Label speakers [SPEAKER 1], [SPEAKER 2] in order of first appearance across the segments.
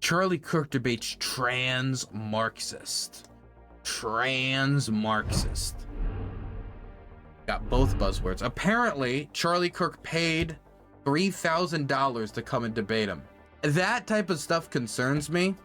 [SPEAKER 1] Charlie Kirk debates trans-Marxist. Trans-Marxist. Got both buzzwords. Apparently, Charlie Kirk paid $3,000 to come and debate him. That type of stuff concerns me.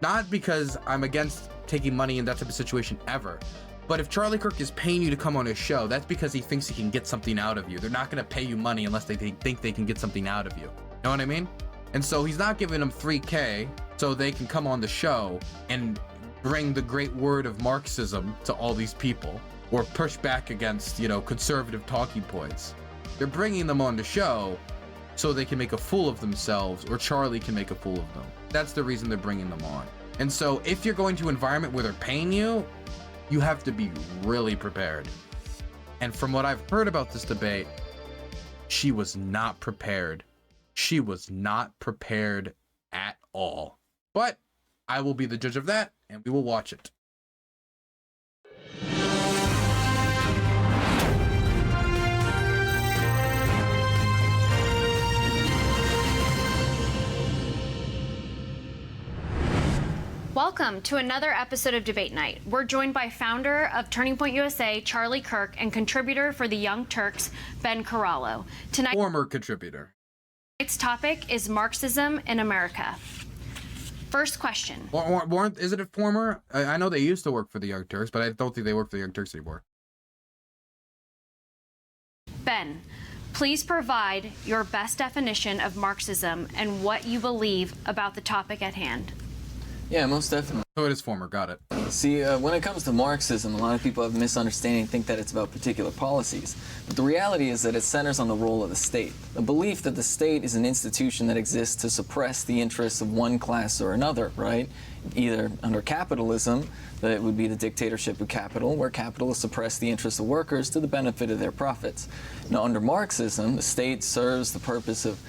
[SPEAKER 1] Not because I'm against taking money in that type of situation ever. But if Charlie Kirk is paying you to come on his show, that's because he thinks he can get something out of you. They're not going to pay you money unless they think they can get something out of you. Know what I mean? And so he's not giving them $3K so they can come on the show and bring the great word of Marxism to all these people, or push back against, you know, conservative talking points. They're bringing them on the show so they can make a fool of themselves, or Charlie can make a fool of them. That's the reason they're bringing them on. And so if you're going to an environment where they're paying you, you have to be really prepared. And from what I've heard about this debate, she was not prepared. She was not prepared at all. But I will be the judge of that, and we will watch it.
[SPEAKER 2] Welcome to another episode of Debate Night. We're joined by founder of Turning Point USA, Charlie Kirk, and contributor for the Young Turks, Bennie Carollo. Tonight,
[SPEAKER 1] former contributor.
[SPEAKER 2] Tonight's topic is Marxism in America. First question.
[SPEAKER 1] Isn't it former? I know they used to work for the Young Turks, but I don't think they work for the Young Turks anymore.
[SPEAKER 2] Ben, please provide your best definition of Marxism and what you believe about the topic at hand.
[SPEAKER 3] Yeah, most definitely.
[SPEAKER 1] Oh, it is former. Got it.
[SPEAKER 3] See, when it comes to Marxism, a lot of people have a misunderstanding and think that it's about particular policies. But the reality is that it centers on the role of the state. The belief that the state is an institution that exists to suppress the interests of one class or another, right? Either under capitalism, that it would be the dictatorship of capital, where capitalists suppress the interests of workers to the benefit of their profits. Now, under Marxism, the state serves the purpose of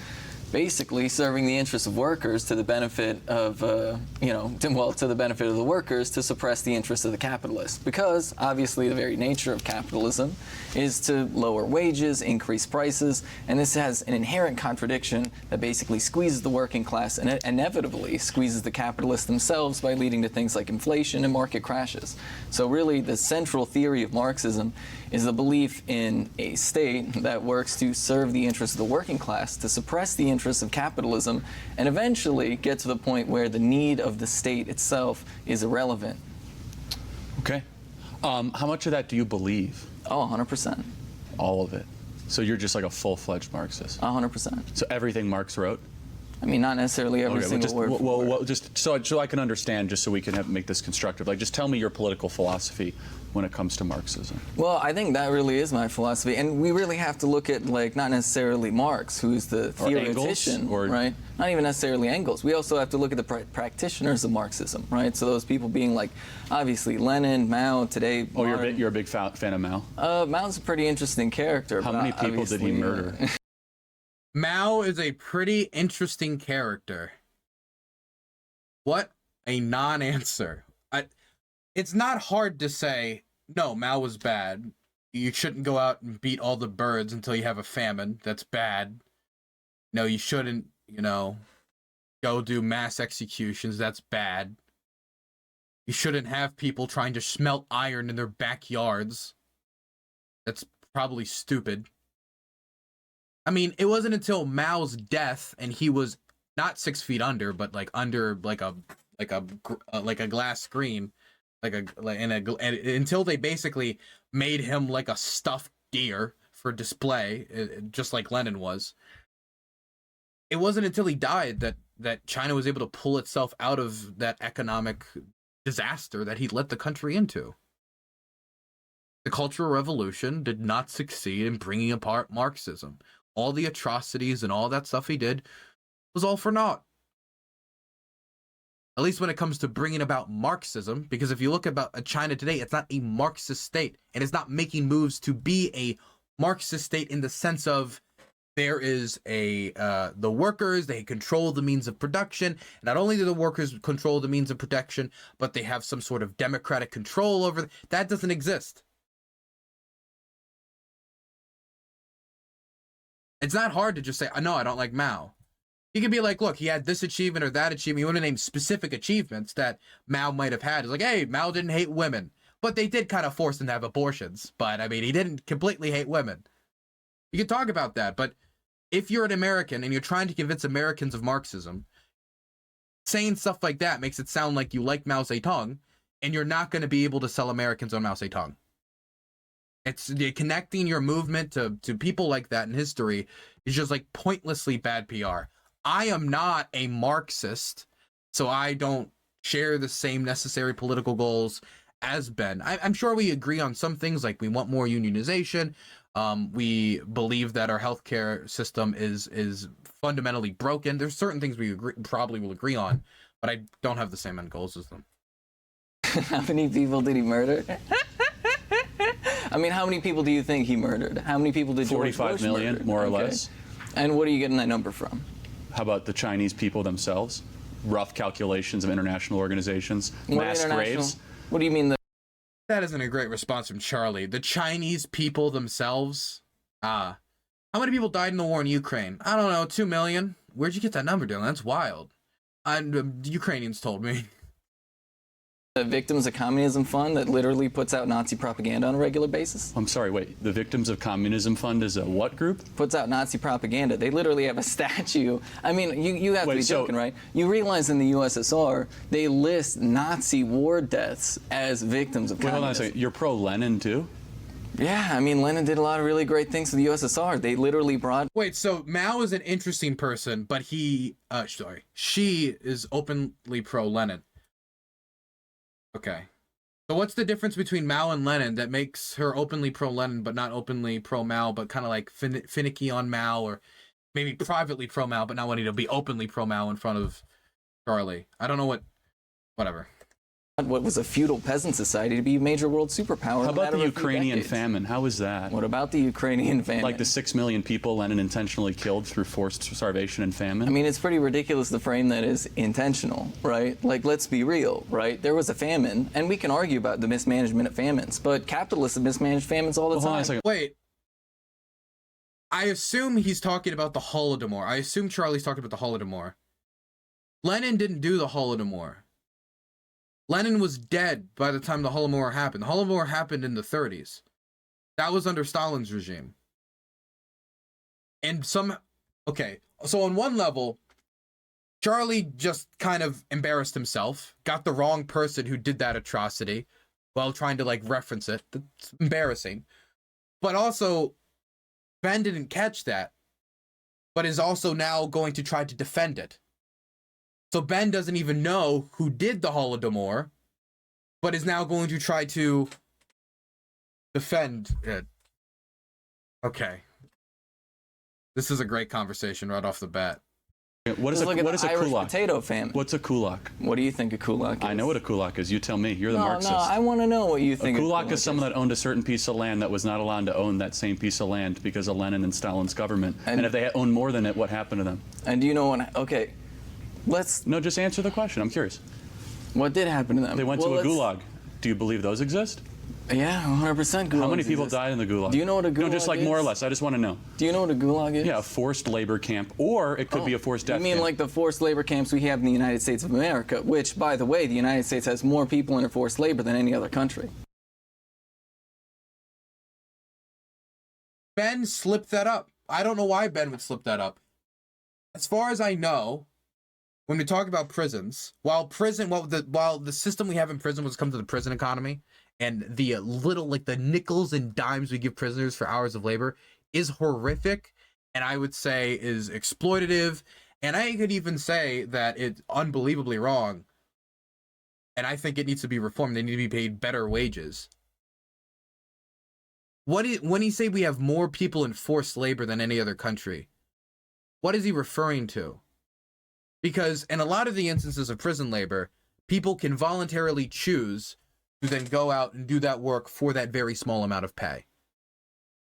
[SPEAKER 3] basically serving the interests of workers to the benefit of, to the benefit of the workers to suppress the interests of the capitalists. Because, obviously, the very nature of capitalism is to lower wages, increase prices, and this has an inherent contradiction that basically squeezes the working class and inevitably squeezes the capitalists themselves by leading to things like inflation and market crashes. So really, the central theory of Marxism is the belief in a state that works to serve the interests of the working class, to suppress the interests of capitalism, and eventually get to the point where the need of the state itself is irrelevant.
[SPEAKER 4] Okay. How much of that do you believe?
[SPEAKER 3] Oh, 100%.
[SPEAKER 4] All of it. So you're just like a full-fledged Marxist?
[SPEAKER 3] 100%.
[SPEAKER 4] So everything Marx wrote?
[SPEAKER 3] I mean, not necessarily every single word.
[SPEAKER 4] Well, just so I can understand, just so we can make this constructive. Like, just tell me your political philosophy when it comes to Marxism.
[SPEAKER 3] Well, I think that really is my philosophy, and we really have to look at, like, not necessarily Marx, who's the theoretician, right? Not even necessarily Engels. We also have to look at the practitioners of Marxism, right? So those people being like, obviously, Lenin, Mao, today.
[SPEAKER 4] Oh, you're a big fan of Mao?
[SPEAKER 3] Mao's a pretty interesting character.
[SPEAKER 4] How many people did he murder?
[SPEAKER 1] Mao is a pretty interesting character. What a non-answer. It's not hard to say, no, Mao was bad. You shouldn't go out and beat all the birds until you have a famine. That's bad. No, you shouldn't, go do mass executions. That's bad. You shouldn't have people trying to smelt iron in their backyards. That's probably stupid. I mean, it wasn't until Mao's death, and he was not 6 feet under, but like under like a glass screen, until they basically made him like a stuffed deer for display, just like Lenin was. It wasn't until he died that China was able to pull itself out of that economic disaster that he led the country into. The Cultural Revolution did not succeed in bringing apart Marxism. All the atrocities and all that stuff he did was all for naught. At least when it comes to bringing about Marxism, because if you look about China today, it's not a Marxist state, and it's not making moves to be a Marxist state in the sense of there is the workers, they control the means of production. Not only do the workers control the means of production, but they have some sort of democratic control over that. Doesn't exist. It's not hard to just say, no, I don't like Mao. You could be like, look, he had this achievement or that achievement. You want to name specific achievements that Mao might have had. It's like, hey, Mao didn't hate women, but they did kind of force him to have abortions. But I mean, he didn't completely hate women. You can talk about that, but if you're an American and you're trying to convince Americans of Marxism, saying stuff like that makes it sound like you like Mao Zedong, and you're not going to be able to sell Americans on Mao Zedong. It's connecting your movement to people like that in history is just like pointlessly bad PR. I am not a Marxist, so I don't share the same necessary political goals as Ben. I'm sure we agree on some things, like we want more unionization. We believe that our healthcare system is fundamentally broken. There's certain things we probably will agree on, but I don't have the same end goals as them.
[SPEAKER 3] How many people did he murder? I mean, how many people do you think he murdered? How many people did George
[SPEAKER 4] 45
[SPEAKER 3] Bush
[SPEAKER 4] million,
[SPEAKER 3] murder?
[SPEAKER 4] more or less.
[SPEAKER 3] And what are you getting that number from?
[SPEAKER 4] How about the Chinese people themselves? Rough calculations of international organizations, mass graves.
[SPEAKER 3] What do you mean?
[SPEAKER 1] That isn't a great response from Charlie. The Chinese people themselves? How many people died in the war in Ukraine? I don't know, 2 million. Where'd you get that number, Dylan? That's wild. The Ukrainians told me.
[SPEAKER 3] The Victims of Communism Fund that literally puts out Nazi propaganda on a regular basis?
[SPEAKER 4] I'm sorry, wait. The Victims of Communism Fund is a what group?
[SPEAKER 3] Puts out Nazi propaganda. They literally have a statue. I mean, you have to be joking, right? You realize in the USSR, they list Nazi war deaths as victims of communism.
[SPEAKER 4] Hold on a second. You're pro-Lenin too?
[SPEAKER 3] Yeah, I mean, Lenin did a lot of really great things for the USSR. They literally brought...
[SPEAKER 1] Wait, so Mao is an interesting person, but she is openly pro-Lenin. Okay. So what's the difference between Mao and Lenin that makes her openly pro-Lenin but not openly pro-Mao, but kind of like finicky on Mao, or maybe privately pro-Mao but not wanting to be openly pro-Mao in front of Charlie? I don't know whatever.
[SPEAKER 3] What was a feudal peasant society to be a major world superpower.
[SPEAKER 4] How about the Ukrainian famine? How was that?
[SPEAKER 3] What about the Ukrainian famine?
[SPEAKER 4] Like the 6 million people Lenin intentionally killed through forced starvation and famine?
[SPEAKER 3] I mean, it's pretty ridiculous to frame that as intentional, right? Like, let's be real, right? There was a famine, and we can argue about the mismanagement of famines, but capitalists have mismanaged famines all the time.
[SPEAKER 1] Wait. I assume he's talking about the Holodomor. I assume Charlie's talking about the Holodomor. Lenin didn't do the Holodomor. Lenin was dead by the time the Holodomor happened. The Holodomor happened in the 30s. That was under Stalin's regime. And okay, so on one level, Charlie just kind of embarrassed himself, got the wrong person who did that atrocity while trying to like reference it. That's embarrassing. But also, Ben didn't catch that, but is also now going to try to defend it. So Ben doesn't even know who did the Holodomor, but is now going to try to defend it. Okay. This is a great conversation right off the bat.
[SPEAKER 4] What is a kulak?
[SPEAKER 3] Potato famine.
[SPEAKER 4] What's a kulak?
[SPEAKER 3] What do you think a kulak is?
[SPEAKER 4] I know what a kulak is. You tell me. You're the Marxist.
[SPEAKER 3] No, I want to know what you think.
[SPEAKER 4] A kulak is someone that owned a certain piece of land that was not allowed to own that same piece of land because of Lenin and Stalin's government. And if they owned more than it, what happened to them?
[SPEAKER 3] And do you know what? Okay.
[SPEAKER 4] No, just answer the question. I'm curious.
[SPEAKER 3] What did happen to them?
[SPEAKER 4] They went to a gulag. Do you believe those exist?
[SPEAKER 3] Yeah, 100% gulag.
[SPEAKER 4] How many people died in the gulag?
[SPEAKER 3] Do you know what a gulag is?
[SPEAKER 4] No, just like more or less. I just want to know.
[SPEAKER 3] Do you know what a gulag is?
[SPEAKER 4] Yeah, a forced labor camp, or it could be a forced death camp.
[SPEAKER 3] You mean like the forced labor camps we have in the United States of America, which, by the way, the United States has more people in forced labor than any other country.
[SPEAKER 1] Ben slipped that up. I don't know why Ben would slip that up. As far as I know, when we talk about prisons, while the system we have in prison was come to the prison economy, and the little, like the nickels and dimes we give prisoners for hours of labor is horrific, and I would say is exploitative, and I could even say that it's unbelievably wrong, and I think it needs to be reformed. They need to be paid better wages. When he say we have more people in forced labor than any other country, what is he referring to? Because in a lot of the instances of prison labor, people can voluntarily choose to then go out and do that work for that very small amount of pay.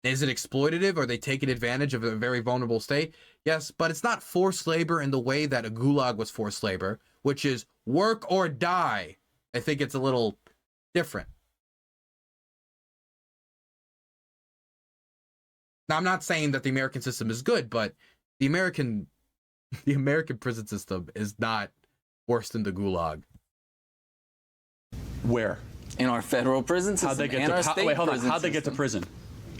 [SPEAKER 1] Is it exploitative? Are they taking advantage of a very vulnerable state? Yes, but it's not forced labor in the way that a gulag was forced labor, which is work or die. I think it's a little different. Now, I'm not saying that the American system is good, but the American the American prison system is not worse than the Gulag.
[SPEAKER 4] Where?
[SPEAKER 3] In our federal prison system.
[SPEAKER 4] How'd they get
[SPEAKER 3] and our
[SPEAKER 4] to
[SPEAKER 3] state
[SPEAKER 4] wait, hold on.
[SPEAKER 3] prison
[SPEAKER 4] How'd they get to
[SPEAKER 3] system.
[SPEAKER 4] prison?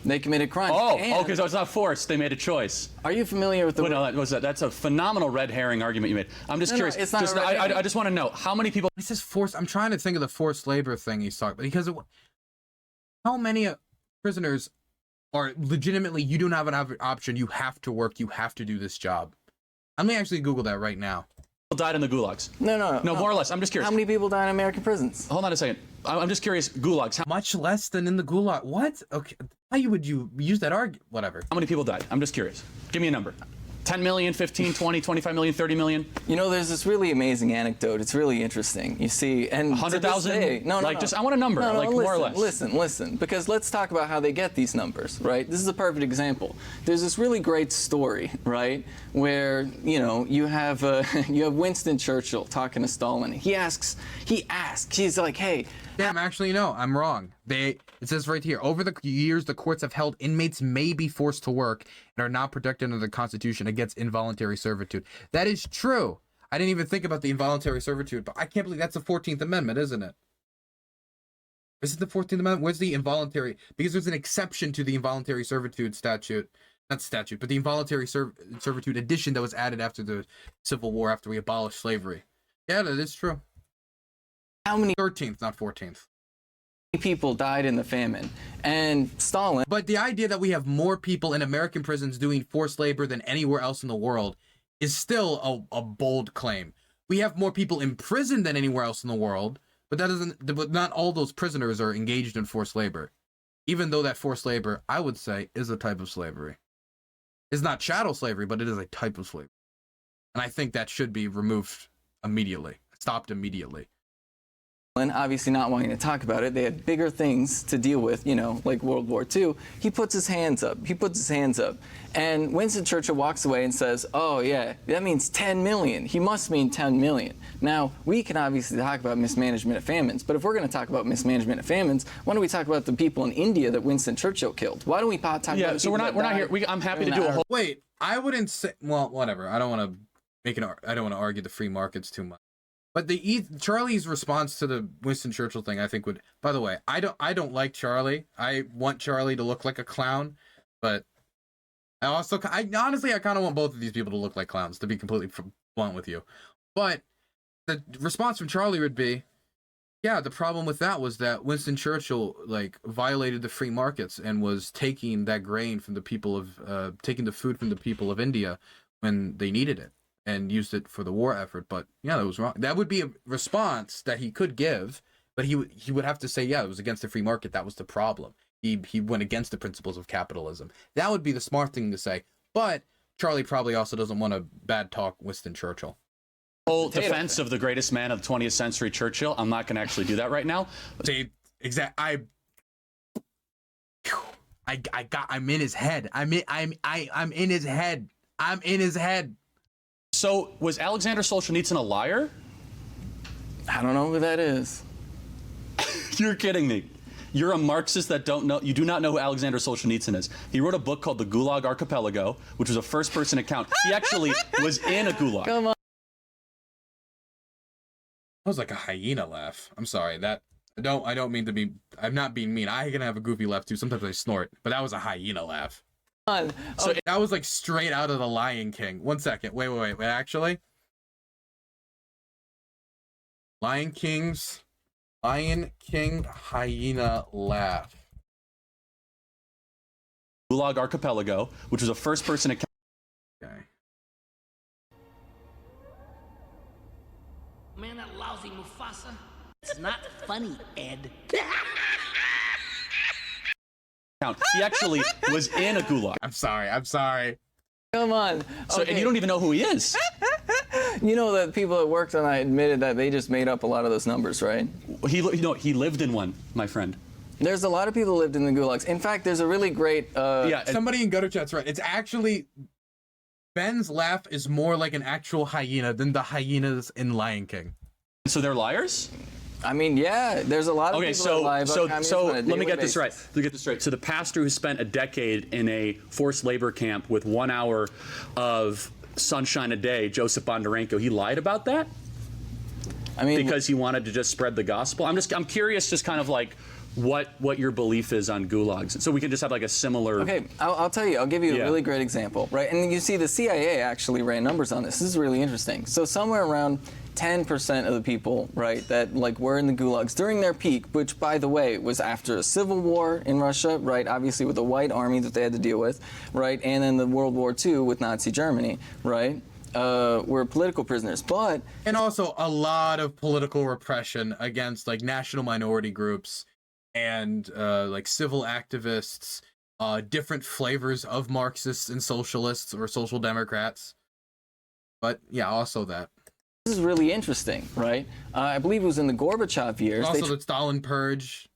[SPEAKER 3] They committed crimes.
[SPEAKER 4] Oh,
[SPEAKER 3] And-
[SPEAKER 4] okay, so it's not forced. They made a choice.
[SPEAKER 3] Are you familiar with the?
[SPEAKER 4] Wait, no, that's a phenomenal red herring argument you made. I'm just
[SPEAKER 3] No,
[SPEAKER 4] curious.
[SPEAKER 3] it's not a red herring.
[SPEAKER 4] I just want to know how many people.
[SPEAKER 1] He says forced. I'm trying to think of the forced labor thing he's talking about, because how many prisoners are legitimately, you don't have an option, you have to work, you have to do this job. I'm gonna actually Google that right now.
[SPEAKER 4] Died in the gulags?
[SPEAKER 3] No,
[SPEAKER 4] More or less. I'm just curious.
[SPEAKER 3] How many people die in American prisons?
[SPEAKER 4] Hold on a second. I'm just curious. Gulags.
[SPEAKER 1] Much less than in the Gulag. What? Okay. How would you use that argument? Whatever.
[SPEAKER 4] How many people died? I'm just curious. Give me a number. 10 million, 15, 20, 25 million, 30 million?
[SPEAKER 3] You know, there's this really amazing anecdote. It's really interesting. You see, and
[SPEAKER 4] 100,000?
[SPEAKER 3] No,
[SPEAKER 4] just I want a number,
[SPEAKER 3] listen,
[SPEAKER 4] more or less.
[SPEAKER 3] Listen, because let's talk about how they get these numbers, right? This is a perfect example. There's this really great story, right, where you have Winston Churchill talking to Stalin. He's like, hey.
[SPEAKER 1] Damn, actually, no, I'm wrong. It says right here, over the years, the courts have held inmates may be forced to work and are not protected under the Constitution against involuntary servitude. That is true. I didn't even think about the involuntary servitude, but I can't believe that's the 14th Amendment, isn't it? Is it the 14th Amendment? Where's the involuntary? Because there's an exception to the involuntary servitude statute. Not statute, but the involuntary servitude addition that was added after the Civil War, after we abolished slavery. Yeah, that is true.
[SPEAKER 3] How many
[SPEAKER 1] 13th, not 14th.
[SPEAKER 3] people died in the famine? And Stalin.
[SPEAKER 1] But the idea that we have more people in American prisons doing forced labor than anywhere else in the world is still a bold claim. We have more people in prison than anywhere else in the world, but but not all those prisoners are engaged in forced labor. Even though that forced labor, I would say, is a type of slavery. It's not chattel slavery, but it is a type of slavery. And I think that should be removed immediately, stopped immediately.
[SPEAKER 3] Obviously not wanting to talk about it, they had bigger things to deal with, like World War II. He puts his hands up. And Winston Churchill walks away and says, oh, yeah, that means 10 million. He must mean 10 million. Now, we can obviously talk about mismanagement of famines, but if we're going to talk about mismanagement of famines, why don't we talk about the people in India that Winston Churchill killed? Why don't we talk about
[SPEAKER 4] Yeah, so we're not here. I'm happy to do a whole.
[SPEAKER 1] Wait, I wouldn't say, well, whatever. I don't want to argue the free markets too much. But Charlie's response to the Winston Churchill thing, I think would. By the way, I don't like Charlie. I want Charlie to look like a clown, but I honestly kind of want both of these people to look like clowns, to be completely blunt with you. But the response from Charlie would be, yeah, the problem with that was that Winston Churchill violated the free markets and was taking that grain from the people of taking the food from the people of India when they needed it, and used it for the war effort. But yeah, that was wrong. That would be a response that he could give, but he would have to say, yeah, it was against the free market. That was the problem. He went against the principles of capitalism. That would be the smart thing to say. But Charlie probably also doesn't want to bad talk Winston Churchill.
[SPEAKER 4] Whole defense of the greatest man of the 20th century, Churchill. I'm not going to actually do that right now.
[SPEAKER 1] See, I'm in his head. I'm in his head. I'm in his head.
[SPEAKER 4] So, was Alexander Solzhenitsyn a liar?
[SPEAKER 3] I don't know who that is.
[SPEAKER 4] You're kidding me. You're a Marxist that you do not know who Alexander Solzhenitsyn is. He wrote a book called The Gulag Archipelago, which was a first-person account. He actually was in a gulag.
[SPEAKER 3] Come on.
[SPEAKER 1] That was like a hyena laugh. I'm sorry. I don't mean to be. I'm not being mean. I can have a goofy laugh too. Sometimes I snort, but that was a hyena laugh. So that was like straight out of The Lion King. One second. Wait. Actually, Lion King hyena laugh.
[SPEAKER 4] Gulag Archipelago, which was a first-person account.
[SPEAKER 1] Okay.
[SPEAKER 5] Man, that lousy Mufasa. It's not funny, Ed.
[SPEAKER 4] He actually was in a gulag.
[SPEAKER 1] I'm sorry.
[SPEAKER 3] Come on.
[SPEAKER 4] So, and you don't even know who he is.
[SPEAKER 3] You know that people that worked on that admitted that they just made up a lot of those numbers, right?
[SPEAKER 4] He lived in one, my friend.
[SPEAKER 3] There's a lot of people who lived in the gulags. In fact, there's a really great...
[SPEAKER 1] somebody in Gutter Chat's right. It's actually... Ben's laugh is more like an actual hyena than the hyenas in Lion King.
[SPEAKER 4] So they're liars?
[SPEAKER 3] I mean, yeah, there's a lot of people that lie about communism on a
[SPEAKER 4] let me
[SPEAKER 3] daily
[SPEAKER 4] get this right.
[SPEAKER 3] basis.
[SPEAKER 4] Let me get this straight. So the pastor who spent a decade in a forced labor camp with 1 hour of sunshine a day, Joseph Bondarenko, he lied about that?
[SPEAKER 3] I mean,
[SPEAKER 4] Because he wanted to just spread the gospel? I'm curious just kind of like what your belief is on gulags. So we can just have like a similar...
[SPEAKER 3] Okay, I'll tell you. I'll give you a really great example, right? And you see the CIA actually ran numbers on this. This is really interesting. So somewhere around 10% of the people, right, that like were in the gulags during their peak, which by the way was after a civil war in Russia, right, obviously with the white army that they had to deal with, right, and then the World War II with Nazi Germany, right, were political prisoners. But
[SPEAKER 1] and also a lot of political repression against like national minority groups and like civil activists, different flavors of Marxists and socialists or social democrats. But yeah, also that.
[SPEAKER 3] this is really interesting, right? I believe it was in the Gorbachev years.
[SPEAKER 1] Also
[SPEAKER 3] They
[SPEAKER 1] the Stalin purge.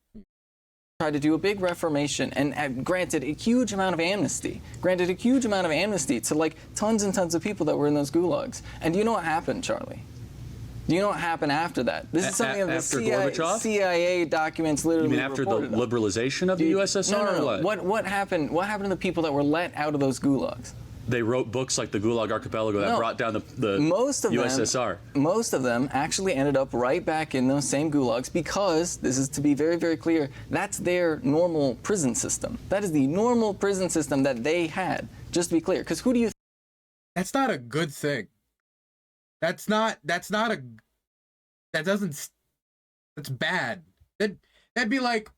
[SPEAKER 3] tried to do a big reformation and granted a huge amount of amnesty. Granted a huge amount of amnesty to like tons and tons of people that were in those gulags. And do you know what happened, Charlie? Do you know what happened after that? This is something of the
[SPEAKER 4] after Gorbachev?
[SPEAKER 3] CIA documents literally
[SPEAKER 4] You mean after the
[SPEAKER 3] reported on.
[SPEAKER 4] liberalization of the USSR?
[SPEAKER 3] No.
[SPEAKER 4] Or what?
[SPEAKER 3] What happened? What happened to the people that were let out of those gulags?
[SPEAKER 4] They wrote books like the Gulag Archipelago that
[SPEAKER 3] No.
[SPEAKER 4] brought down the
[SPEAKER 3] Most of
[SPEAKER 4] USSR.
[SPEAKER 3] Most of them actually ended up right back in those same gulags because, this is to be very, very clear, that's their normal prison system. That is the normal prison system that they had, just to be clear. Because who do you
[SPEAKER 1] That's not a good thing. That's bad. That'd be like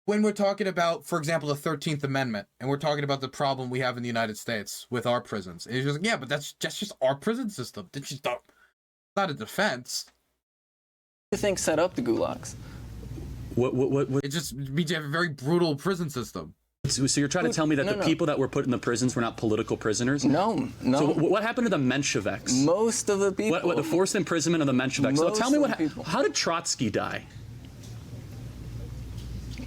[SPEAKER 1] when we're talking about, for example, the 13th Amendment, and we're talking about the problem we have in the United States with our prisons. It's just, yeah, but that's just our prison system. That's just not a defense.
[SPEAKER 3] think set up the gulags?
[SPEAKER 4] What?
[SPEAKER 1] It just means you have a very brutal prison system.
[SPEAKER 4] So you're trying to tell me that the people that were put in the prisons were not political prisoners?
[SPEAKER 3] No.
[SPEAKER 4] So what happened to the Mensheviks?
[SPEAKER 3] Most of the people.
[SPEAKER 4] What the forced imprisonment of the Mensheviks? So
[SPEAKER 3] Most
[SPEAKER 4] tell me
[SPEAKER 3] of the people.
[SPEAKER 4] how did Trotsky die?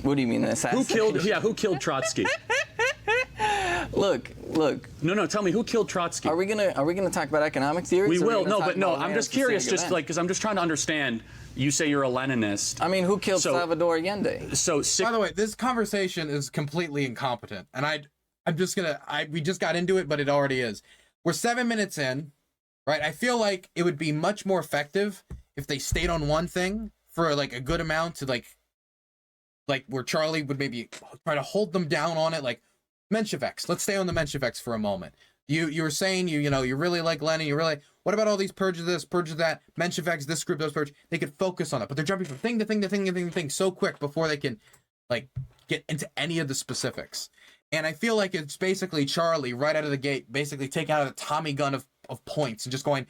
[SPEAKER 3] What do you mean, assassination?
[SPEAKER 4] Who killed Trotsky?
[SPEAKER 3] Look.
[SPEAKER 4] No, tell me who killed Trotsky?
[SPEAKER 3] Are we gonna talk about economic theories?
[SPEAKER 4] We
[SPEAKER 3] or are
[SPEAKER 4] will.
[SPEAKER 3] gonna
[SPEAKER 4] No,
[SPEAKER 3] talk
[SPEAKER 4] but no,
[SPEAKER 3] about
[SPEAKER 4] I'm just
[SPEAKER 3] America's
[SPEAKER 4] curious,
[SPEAKER 3] civic
[SPEAKER 4] just
[SPEAKER 3] event?
[SPEAKER 4] like, because I'm just trying to understand. You say you're a Leninist.
[SPEAKER 3] I mean, who killed Salvador Allende?
[SPEAKER 4] So
[SPEAKER 1] By the way, this conversation is completely incompetent, and we just got into it, but it already is. We're 7 minutes in, right? I feel like it would be much more effective if they stayed on one thing for like a good amount to like where Charlie would maybe try to hold them down on it, like Mensheviks. Let's stay on the Mensheviks for a moment. You were saying you really like Lenin. What about all these purges this, purges that, Mensheviks, this group, those purges? They could focus on it, but they're jumping from thing to thing to thing to thing to thing so quick before they can like get into any of the specifics. And I feel like it's basically Charlie right out of the gate, basically taking out a Tommy gun of points and just going.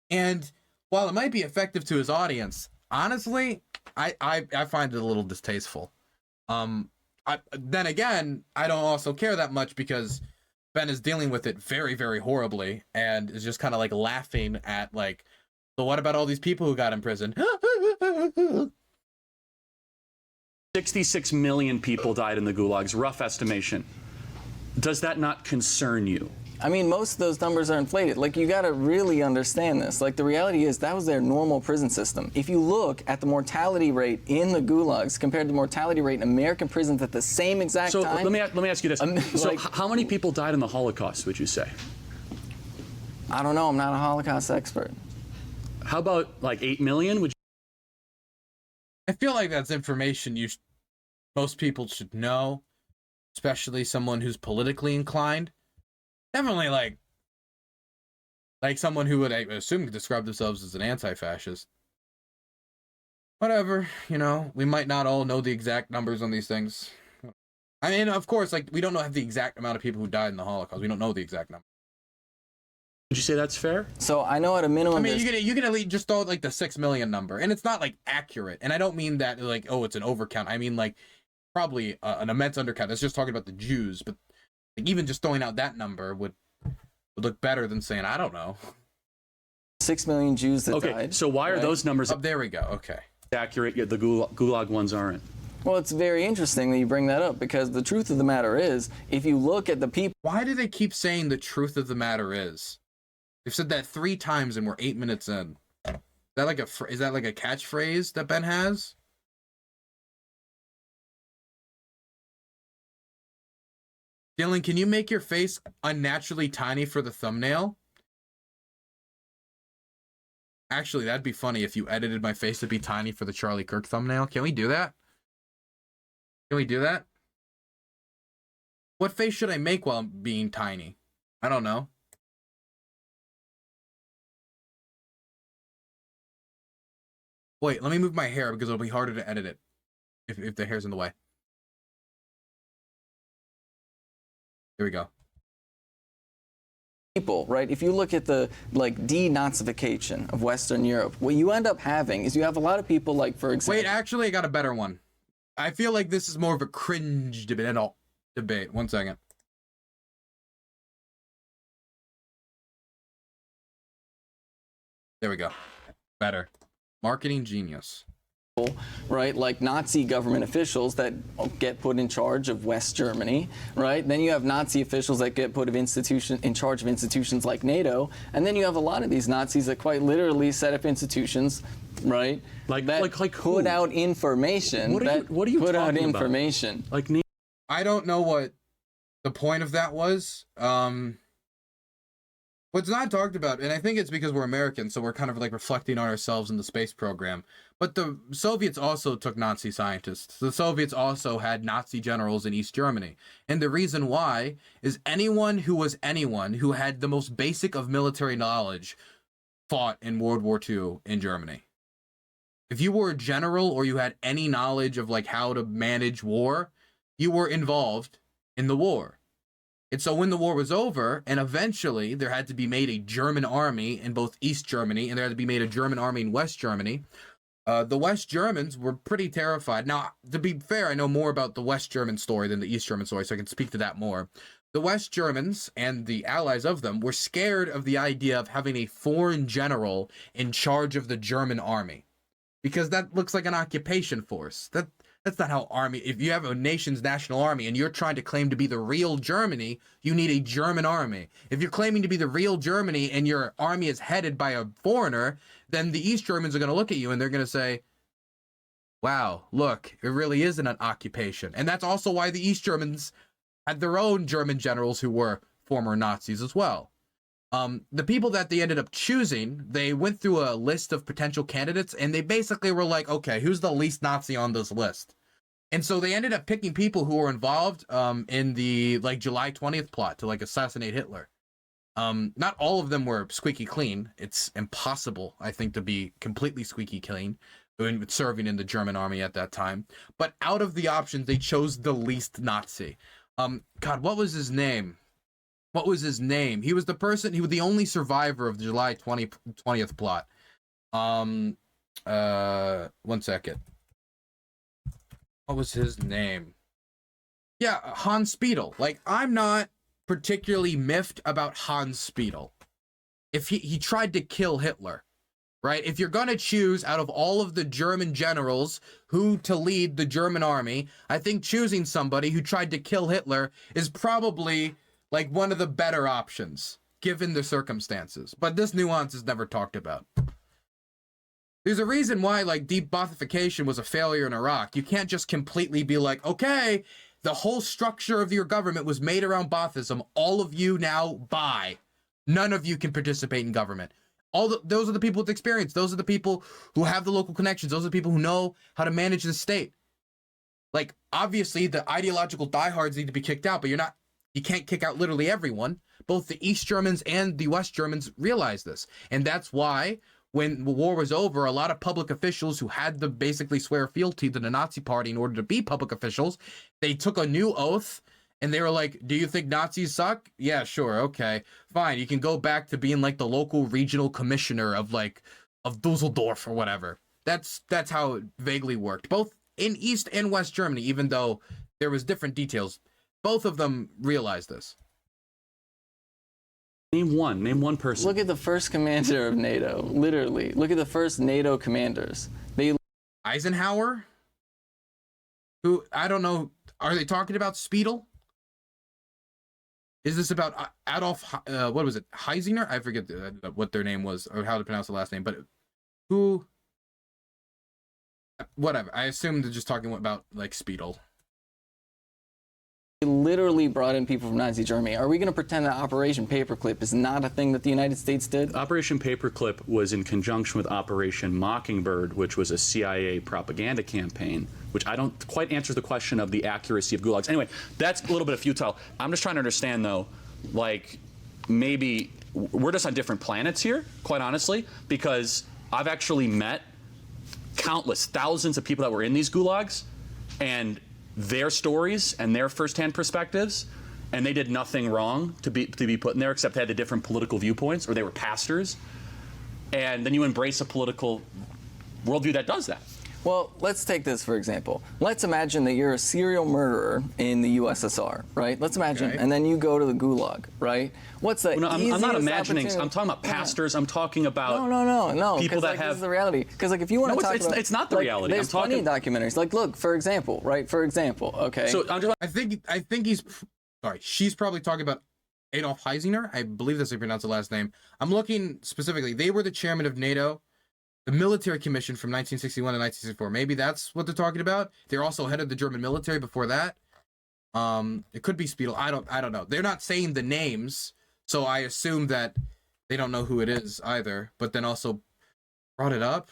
[SPEAKER 1] And while it might be effective to his audience, honestly, I find it a little distasteful. Then again, I don't also care that much because Ben is dealing with it very, very horribly and is just kind of like laughing at like, so what about all these people who got in prison?
[SPEAKER 4] 66 million people died in the gulags, rough estimation. Does that not concern you?
[SPEAKER 3] I mean, most of those numbers are inflated. Like, you got to really understand this. Like, the reality is that was their normal prison system. If you look at the mortality rate in the gulags compared to the mortality rate in American prisons at the same exact
[SPEAKER 4] So
[SPEAKER 3] time.
[SPEAKER 4] let me ask you this. So
[SPEAKER 3] like-
[SPEAKER 4] how many people died in the Holocaust, would you say?
[SPEAKER 3] I don't know. I'm not a Holocaust expert.
[SPEAKER 4] How about like 8 million? Would
[SPEAKER 1] I feel like that's information most people should know, especially someone who's politically inclined. Definitely like someone who would, I assume, describe themselves as an anti-fascist. Whatever, we might not all know the exact numbers on these things. I mean, of course, like we don't have the exact amount of people who died in the Holocaust. We don't know the exact number.
[SPEAKER 4] you say that's fair?
[SPEAKER 3] So I know at a minimum.
[SPEAKER 1] I mean, you can at least just throw like the 6 million number, and it's not like accurate. And I don't mean that like, oh, it's an overcount. I mean like probably an immense undercount. It's just talking about the Jews, but like, even just throwing out that number would look better than saying I don't know.
[SPEAKER 3] 6 million Jews that
[SPEAKER 4] Okay,
[SPEAKER 3] died.
[SPEAKER 4] so why are those numbers
[SPEAKER 1] Oh, there we go. Okay.
[SPEAKER 4] accurate, yet the gulag ones aren't?
[SPEAKER 3] Well, it's very interesting that you bring that up because the truth of the matter is, if you look at the people.
[SPEAKER 1] Why do they keep saying the truth of the matter is? They've said that 3 times and we're 8 minutes in. Is that like a catchphrase that Ben has? Dylan, can you make your face unnaturally tiny for the thumbnail? Actually, that'd be funny if you edited my face to be tiny for the Charlie Kirk thumbnail. Can we do that? Can we do that? What face should I make while I'm being tiny? I don't know. Wait, let me move my hair because it'll be harder to edit it if the hair's in the way. Here we go.
[SPEAKER 3] People, right? If you look at the denazification of Western Europe, what you end up having is you have a lot of people like, for example.
[SPEAKER 1] Wait, actually, I got a better one. I feel like this is more of a cringe debate. 1 second. There we go. Better. Marketing genius.
[SPEAKER 3] Right, like Nazi government officials that get put in charge of West Germany, right? Then you have Nazi officials that get put in charge of institutions like NATO, and then you have a lot of these Nazis that quite literally set up institutions, right?
[SPEAKER 4] Like
[SPEAKER 3] put out information.
[SPEAKER 4] What are you
[SPEAKER 3] put
[SPEAKER 4] talking
[SPEAKER 3] out
[SPEAKER 4] about?
[SPEAKER 3] information?
[SPEAKER 4] Like,
[SPEAKER 1] I don't know what the point of that was. What's not talked about, and I think it's because we're Americans, so we're kind of like reflecting on ourselves in the space program. But the Soviets also took Nazi scientists. The Soviets also had Nazi generals in East Germany. And the reason why is anyone who had the most basic of military knowledge fought in World War II in Germany. If you were a general or you had any knowledge of like how to manage war, you were involved in the war. And so when the war was over, and eventually there had to be made a German army in both East Germany, and there had to be made a German army in West Germany, the West Germans were pretty terrified. Now, to be fair, I know more about the West German story than the East German story, so I can speak to that more. The West Germans and the allies of them were scared of the idea of having a foreign general in charge of the German army, because that looks like an occupation force. That's not how army, if you have a nation's national army and you're trying to claim to be the real Germany, you need a German army. If you're claiming to be the real Germany and your army is headed by a foreigner, then the East Germans are going to look at you and they're going to say, wow, look, it really isn't an occupation. And that's also why the East Germans had their own German generals who were former Nazis as well. The people that they ended up choosing, they went through a list of potential candidates and they basically were like, okay, who's the least Nazi on this list? And so they ended up picking people who were involved in the July 20th plot to assassinate Hitler. Not all of them were squeaky clean. It's impossible, I think, to be completely squeaky clean when serving in the German army at that time. But out of the options, they chose the least Nazi. God, what was his name? What was his name? He was the person, he was the only survivor of the July 20th plot. 1 second. What was his name? Yeah, Hans Spiegel. I'm not particularly miffed about Hans Spiegel. If he tried to kill Hitler, right? If you're gonna choose out of all of the German generals who to lead the German army, I think choosing somebody who tried to kill Hitler is probably one of the better options, given the circumstances. But this nuance is never talked about. There's a reason why, deep Baathification was a failure in Iraq. You can't just completely be like, okay, the whole structure of your government was made around Baathism. All of you now buy. None of you can participate in government. Those are the people with experience. Those are the people who have the local connections. Those are the people who know how to manage the state. Obviously, the ideological diehards need to be kicked out, but you can't kick out literally everyone. Both the East Germans and the West Germans realize this. And that's why when the war was over, a lot of public officials who had to basically swear fealty to the Nazi party in order to be public officials, they took a new oath and they were like, do you think Nazis suck? Yeah, sure. Okay, fine. You can go back to being the local regional commissioner of Dusseldorf or whatever. That's how it vaguely worked. Both in East and West Germany, even though there was different details. Both of them realized this.
[SPEAKER 4] Name one person.
[SPEAKER 3] Look at the first commander of NATO, literally. Look at the first NATO commanders.
[SPEAKER 1] Eisenhower? Who, I don't know, are they talking about Spiegel? Is this about Adolf, what was it, Heisinger? I forget what their name was, or how to pronounce the last name, but who, whatever. I assume they're just talking about, Spiegel.
[SPEAKER 3] They literally brought in people from Nazi Germany. Are we going to pretend that Operation Paperclip is not a thing that the United States did?
[SPEAKER 4] Operation Paperclip was in conjunction with Operation Mockingbird, which was a CIA propaganda campaign, which I don't quite answer the question of the accuracy of gulags. Anyway, that's a little bit of futile. I'm just trying to understand, though, like, maybe we're just on different planets here, quite honestly, because I've actually met countless, thousands of people that were in these gulags, and their stories and their firsthand perspectives, and they did nothing wrong to be put in there, except they had the different political viewpoints, or they were pastors. And then you embrace a political worldview that does that.
[SPEAKER 3] Well, let's take this for example. Let's imagine that you're a serial murderer in the USSR, right? Let's imagine, and then you go to the Gulag, right? What's the easiest
[SPEAKER 4] I'm not imagining.
[SPEAKER 3] opportunity?
[SPEAKER 4] I'm talking about pastors. I'm talking about
[SPEAKER 3] no.
[SPEAKER 4] people that
[SPEAKER 3] like,
[SPEAKER 4] have.
[SPEAKER 3] This is the reality. Because like if you want to talk about,
[SPEAKER 4] it's not the
[SPEAKER 3] like,
[SPEAKER 4] reality.
[SPEAKER 3] There's plenty of documentaries. Like look, for example, right? For example, okay.
[SPEAKER 4] So
[SPEAKER 1] I think he's sorry. She's probably talking about Adolf Heisinger. I believe that's how you pronounce the last name. I'm looking specifically. They were the chairman of NATO, the military commission from 1961 to 1964. Maybe that's what they're talking about. They're also head of the German military before that. It could be Spiedel. I don't know. They're not saying the names, so I assume that they don't know who it is either. But then also brought it up.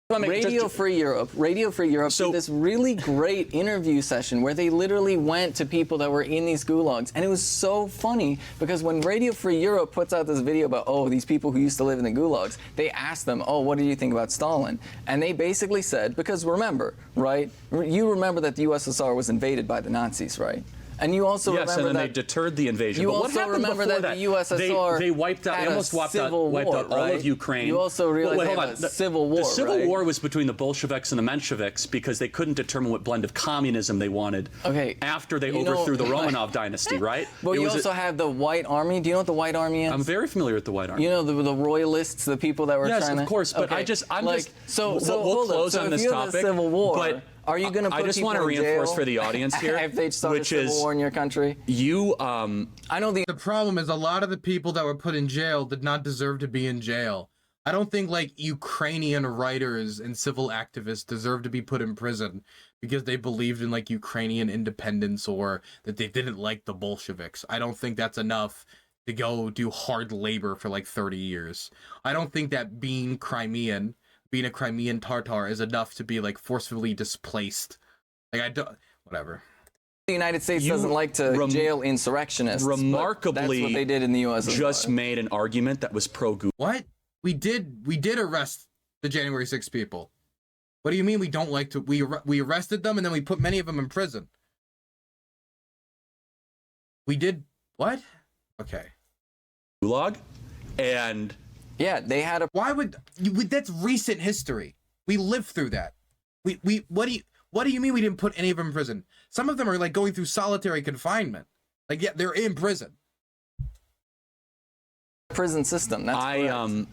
[SPEAKER 3] Radio Free Europe did this really great interview session where they literally went to people that were in these gulags, and it was so funny because when Radio Free Europe puts out this video about these people who used to live in the gulags, they asked them, what did you think about Stalin? And they basically said, because remember, right? You remember that the USSR was invaded by the Nazis, right? And you also remember
[SPEAKER 4] and then
[SPEAKER 3] that
[SPEAKER 4] they deterred the invasion.
[SPEAKER 3] You
[SPEAKER 4] but what
[SPEAKER 3] also
[SPEAKER 4] happened
[SPEAKER 3] remember
[SPEAKER 4] before
[SPEAKER 3] that the USSR
[SPEAKER 4] they wiped out. They almost wiped out all of Ukraine.
[SPEAKER 3] You also realize they had a civil war.
[SPEAKER 4] The civil war was between the Bolsheviks and the Mensheviks because they couldn't determine what blend of communism they wanted.
[SPEAKER 3] Okay.
[SPEAKER 4] After they overthrew the Romanov dynasty, right?
[SPEAKER 3] But you also have the White Army. Do you know what the White Army is?
[SPEAKER 4] I'm very familiar with the White Army.
[SPEAKER 3] You know the royalists, the people that were trying to.
[SPEAKER 4] Yes, of course. But
[SPEAKER 3] okay.
[SPEAKER 4] we'll close on this topic.
[SPEAKER 3] Civil war.
[SPEAKER 4] But
[SPEAKER 3] are you going to put
[SPEAKER 4] I just want to reinforce for the audience here,
[SPEAKER 3] if they started civil war in your country?
[SPEAKER 1] I know the problem is a lot of the people that were put in jail did not deserve to be in jail. I don't think like Ukrainian writers and civil activists deserve to be put in prison because they believed in like Ukrainian independence or that they didn't like the Bolsheviks. I don't think that's enough to go do hard labor for like 30 years. I don't think that being a Crimean Tatar is enough to be like forcibly displaced. Like I don't, whatever.
[SPEAKER 3] The United States doesn't like to jail insurrectionists.
[SPEAKER 4] Remarkably,
[SPEAKER 3] that's what they did in the U.S.
[SPEAKER 4] Just made an argument that was pro-Gulag.
[SPEAKER 1] What? We did arrest the January 6 people. What do you mean we don't like to? We arrested them and then we put many of them in prison. We did what? Okay.
[SPEAKER 4] Gulag, and
[SPEAKER 3] yeah, they had a.
[SPEAKER 1] Why would you? That's recent history. We lived through that. What do you mean we didn't put any of them in prison? Some of them are like going through solitary confinement. Like yeah, they're in prison.
[SPEAKER 3] Prison system. That's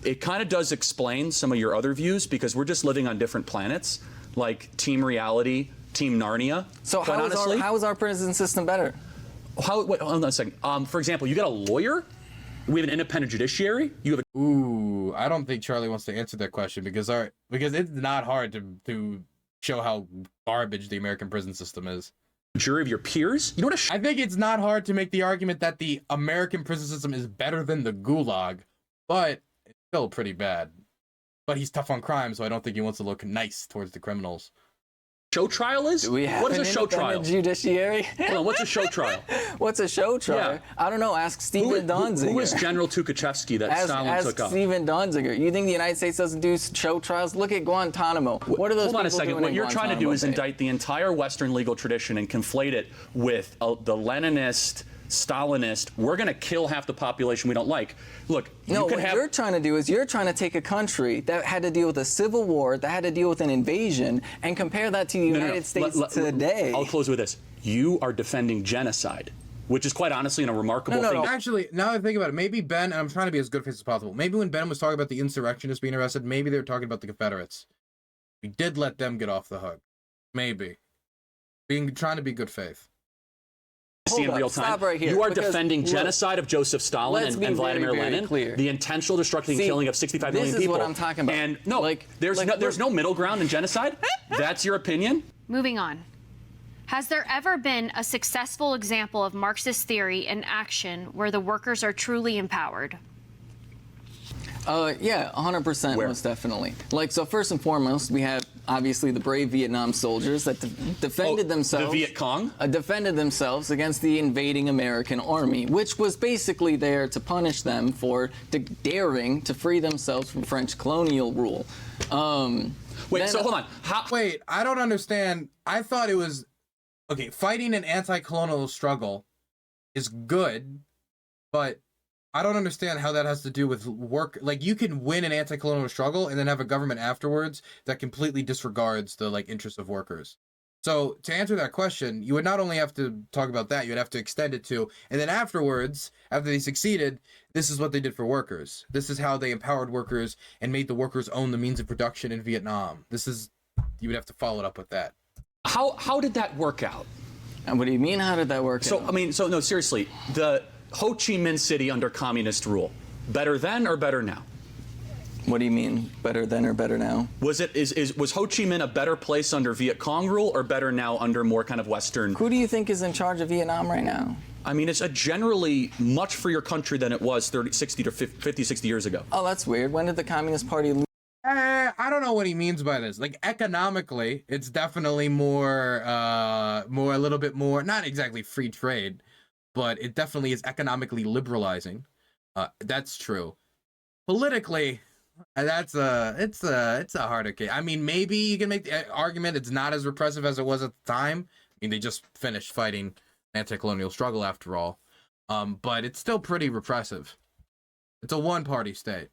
[SPEAKER 4] it kind of does explain some of your other views because we're just living on different planets, like Team Reality, Team Narnia.
[SPEAKER 3] So how is our prison system better?
[SPEAKER 4] Wait, hold on a second. For example, you got a lawyer. We have an independent judiciary. You have
[SPEAKER 1] Ooh, I don't think Charlie wants to answer that question because it's not hard to show how garbage the American prison system is.
[SPEAKER 4] Jury of your peers. You know what?
[SPEAKER 1] I think it's not hard to make the argument that the American prison system is better than the Gulag, but it's still pretty bad. But he's tough on crime, so I don't think he wants to look nice towards the criminals.
[SPEAKER 4] Show trial is?
[SPEAKER 3] Do we have
[SPEAKER 4] what is a show trial?
[SPEAKER 3] Judiciary?
[SPEAKER 4] Hold on, what's a show trial?
[SPEAKER 3] What's a show trial?
[SPEAKER 4] Yeah.
[SPEAKER 3] I don't know. Ask Steven Donziger.
[SPEAKER 4] Who was General Tukhachevsky that Stalin took up?
[SPEAKER 3] Ask Steven Donziger. You think the United States doesn't do show trials? Look at Guantanamo. What are those people doing?
[SPEAKER 4] Hold on a second. What you're trying to do is
[SPEAKER 3] Bay?
[SPEAKER 4] indict the entire Western legal tradition and conflate it with the Leninist, Stalinist, we're going to kill half the population we don't like. Look,
[SPEAKER 3] you're trying to do is you're trying to take a country that had to deal with a civil war, that had to deal with an invasion, and compare that to the United States today.
[SPEAKER 4] I'll close with this. You are defending genocide, which is quite honestly a remarkable thing.
[SPEAKER 1] Actually, now that I think about it, maybe Ben, and I'm trying to be as good face as possible, maybe when Ben was talking about the insurrectionists being arrested, maybe they were talking about the Confederates. We did let them get off the hook. Maybe. Trying to be good faith.
[SPEAKER 4] See in real time.
[SPEAKER 3] Stop right here,
[SPEAKER 4] you are defending genocide of Joseph Stalin and Vladimir Lenin,
[SPEAKER 3] clear.
[SPEAKER 4] the intentional destruction and killing of 65 million people.
[SPEAKER 3] This is what I'm talking about.
[SPEAKER 4] And there's no middle ground in genocide. That's your opinion.
[SPEAKER 2] Moving on. Has there ever been a successful example of Marxist theory in action where the workers are truly empowered?
[SPEAKER 3] Yeah, 100%, most definitely. Like, so first and foremost, we have obviously the brave Vietnam soldiers that defended themselves.
[SPEAKER 4] The Viet Cong?
[SPEAKER 3] Defended themselves against the invading American army, which was basically there to punish them for daring to free themselves from French colonial rule.
[SPEAKER 4] Wait, so hold on.
[SPEAKER 1] Wait, I don't understand. I thought it was, okay, fighting an anti-colonial struggle is good, but I don't understand how that has to do with work. Like, you can win an anti-colonial struggle and then have a government afterwards that completely disregards the, like, interests of workers. So to answer that question, you would not only have to talk about that, you would have to extend it to, and then afterwards, after they succeeded, this is what they did for workers. This is how they empowered workers and made the workers own the means of production in Vietnam. This is, you would have to follow it up with that.
[SPEAKER 4] How did that work out?
[SPEAKER 3] And what do you mean, how did that work out?
[SPEAKER 4] So, I mean, so no, seriously, the Ho Chi Minh City under communist rule, better then or better now?
[SPEAKER 3] What do you mean, better then or better now?
[SPEAKER 4] Was Ho Chi Minh a better place under Viet Cong rule or better now under more kind of Western?
[SPEAKER 3] Who do you think is in charge of Vietnam right now?
[SPEAKER 4] I mean, it's a generally much freer country than it was 50, 60 years ago.
[SPEAKER 3] Oh, that's weird. When did the Communist Party lose?
[SPEAKER 1] I don't know what he means by this. Like, economically, it's definitely more a little bit more, not exactly free trade, but it definitely is economically liberalizing. That's true. Politically, it's a harder case. I mean, maybe you can make the argument it's not as repressive as it was at the time. I mean, they just finished fighting anti-colonial struggle after all. But it's still pretty repressive. It's a one-party state.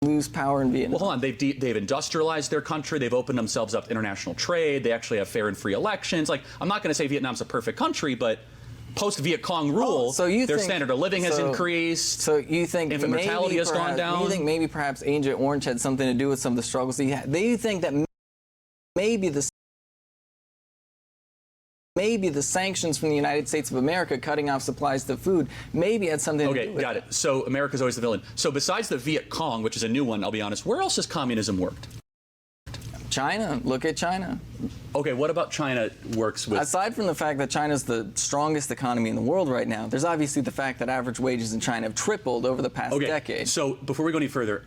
[SPEAKER 3] Lose power in Vietnam.
[SPEAKER 4] Well, hold on. They've industrialized their country. They've opened themselves up to international trade. They actually have fair and free elections. Like, I'm not going to say Vietnam's a perfect country, but post-Viet Cong rule, their standard of living has increased.
[SPEAKER 3] So you think
[SPEAKER 4] infant mortality has gone down?
[SPEAKER 3] You think maybe perhaps Agent Orange had something to do with some of the struggles he had? Do you think that maybe the sanctions from the United States of America cutting off supplies to food maybe had something to do with it?
[SPEAKER 4] Okay, got it. So America's always the villain. So besides the Viet Cong, which is a new one, I'll be honest, where else has communism worked?
[SPEAKER 3] China. Look at China.
[SPEAKER 4] Okay, what about China works with?
[SPEAKER 3] Aside from the fact that China's the strongest economy in the world right now, there's obviously the fact that average wages in China have tripled over the past decade.
[SPEAKER 4] So before we go any further,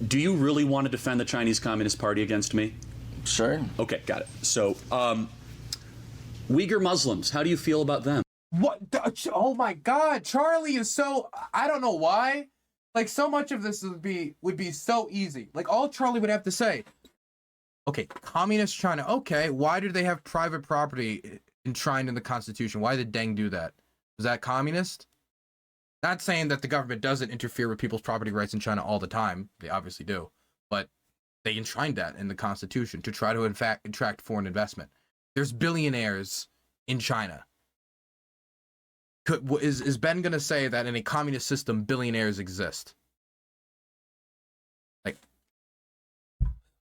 [SPEAKER 4] do you really want to defend the Chinese Communist Party against me?
[SPEAKER 3] Sure.
[SPEAKER 4] Okay, got it. So, Uyghur Muslims, how do you feel about them?
[SPEAKER 1] What? Oh my God, Charlie is so, I don't know why. Like, so much of this would be so easy. Like, all Charlie would have to say, okay, communist China, okay, why did they have private property enshrined in the Constitution? Why did Deng do that? Was that communist? Not saying that the government doesn't interfere with people's property rights in China all the time. They obviously do. But they enshrined that in the Constitution to try to, in fact, attract foreign investment. There's billionaires in China. Is Ben going to say that in a communist system, billionaires exist? Like,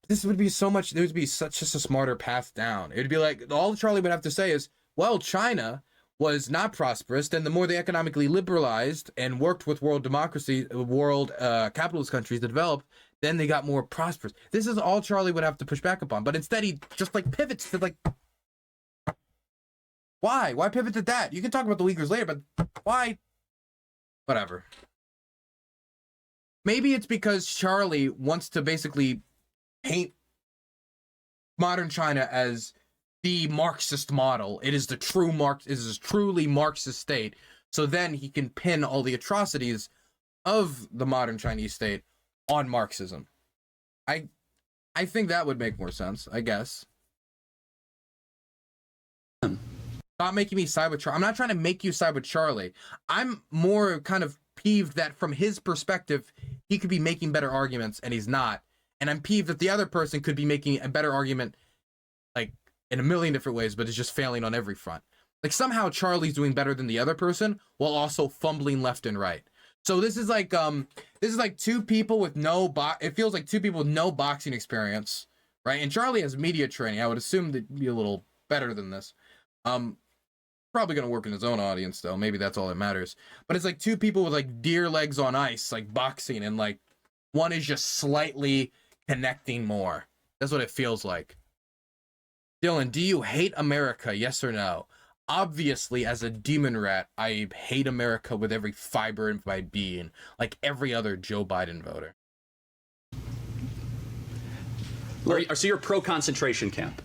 [SPEAKER 1] this would be so much, there would be such just a smarter path down. It would be like, all Charlie would have to say is, well, China was not prosperous, and the more they economically liberalized and worked with world democracy, world capitalist countries to develop, then they got more prosperous. This is all Charlie would have to push back upon. But instead, he just like pivots to like, why? Why pivot to that? You can talk about the Uyghurs later, but why? Whatever. Maybe it's because Charlie wants to basically paint modern China as the Marxist model. It is the true it is a truly Marxist state. So then he can pin all the atrocities of the modern Chinese state on Marxism. I think that would make more sense, I guess. Stop making me side with Charlie. I'm not trying to make you side with Charlie. I'm more kind of peeved that from his perspective, he could be making better arguments and he's not. And I'm peeved that the other person could be making a better argument, like, in a million different ways, but is just failing on every front. Like, somehow Charlie's doing better than the other person while also fumbling left and right. So this is like two people with it feels like two people with no boxing experience, right? And Charlie has media training. I would assume that'd be a little better than this. Probably gonna work in his own audience though. Maybe that's all that matters. But it's like two people with like deer legs on ice, like boxing, and like one is just slightly connecting more. That's what it feels like. Dylan, do you hate America? Yes or no? obviously, as a demon rat, I hate America with every fiber of my being, like every other Joe Biden voter.
[SPEAKER 4] So you're pro-concentration camp?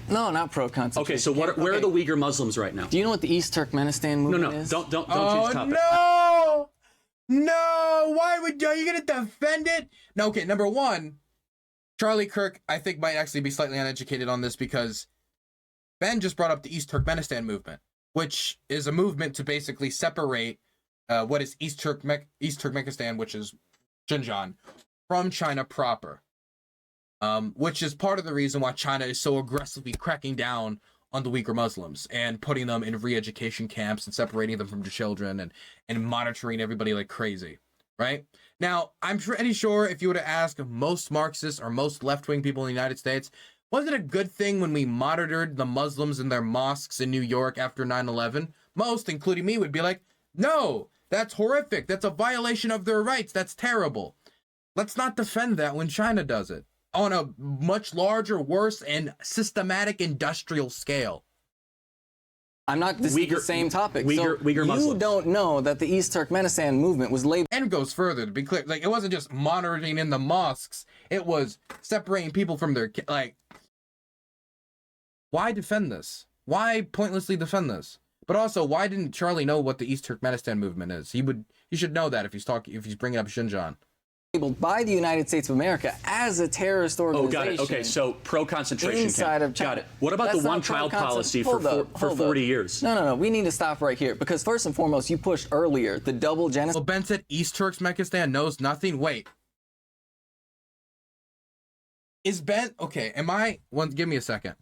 [SPEAKER 3] No, not pro-concentration.
[SPEAKER 4] Okay, so where are the Uyghur Muslims right now?
[SPEAKER 3] Do you know what the East Turkmenistan movement is?
[SPEAKER 4] Don't change topic.
[SPEAKER 1] No! No! Why are you gonna defend it? No, okay, number one, Charlie Kirk, I think, might actually be slightly uneducated on this because Ben just brought up the East Turkmenistan movement, which is a movement to basically separate what is East Turkmenistan, which is Xinjiang, from China proper. Which is part of the reason why China is so aggressively cracking down on the Uyghur Muslims and putting them in re-education camps and separating them from their children and monitoring everybody like crazy, right? Now, I'm pretty sure if you were to ask most Marxists or most left-wing people in the United States, was it a good thing when we monitored the Muslims in their mosques in New York after 9/11? Most, including me, would be like, no, that's horrific. That's a violation of their rights. That's terrible. Let's not defend that when China does it on a much larger, worse, and systematic industrial scale.
[SPEAKER 3] I'm not. This is the same topic.
[SPEAKER 4] Uyghur Muslims.
[SPEAKER 3] You don't know that the East Turkmenistan movement was labeled.
[SPEAKER 1] And goes further, to be clear. Like, it wasn't just monitoring in the mosques. It was separating people from their, like, why defend this? Why pointlessly defend this? But also, why didn't Charlie know what the East Turkmenistan movement is? He should know that if he's bringing up Xinjiang.
[SPEAKER 3] Labeled by the United States of America as a terrorist organization.
[SPEAKER 4] Oh, got it. Okay, so pro-concentration
[SPEAKER 3] inside
[SPEAKER 4] camp.
[SPEAKER 3] of China.
[SPEAKER 4] Got it. What about
[SPEAKER 3] That's
[SPEAKER 4] the
[SPEAKER 3] not
[SPEAKER 4] one-child policy
[SPEAKER 3] Hold up.
[SPEAKER 4] for 40 years?
[SPEAKER 3] No. We need to stop right here because first and foremost, you pushed earlier the double genocide.
[SPEAKER 1] Well, Ben said East Turkmenistan knows nothing. Wait. Is Ben... Okay, give me a second.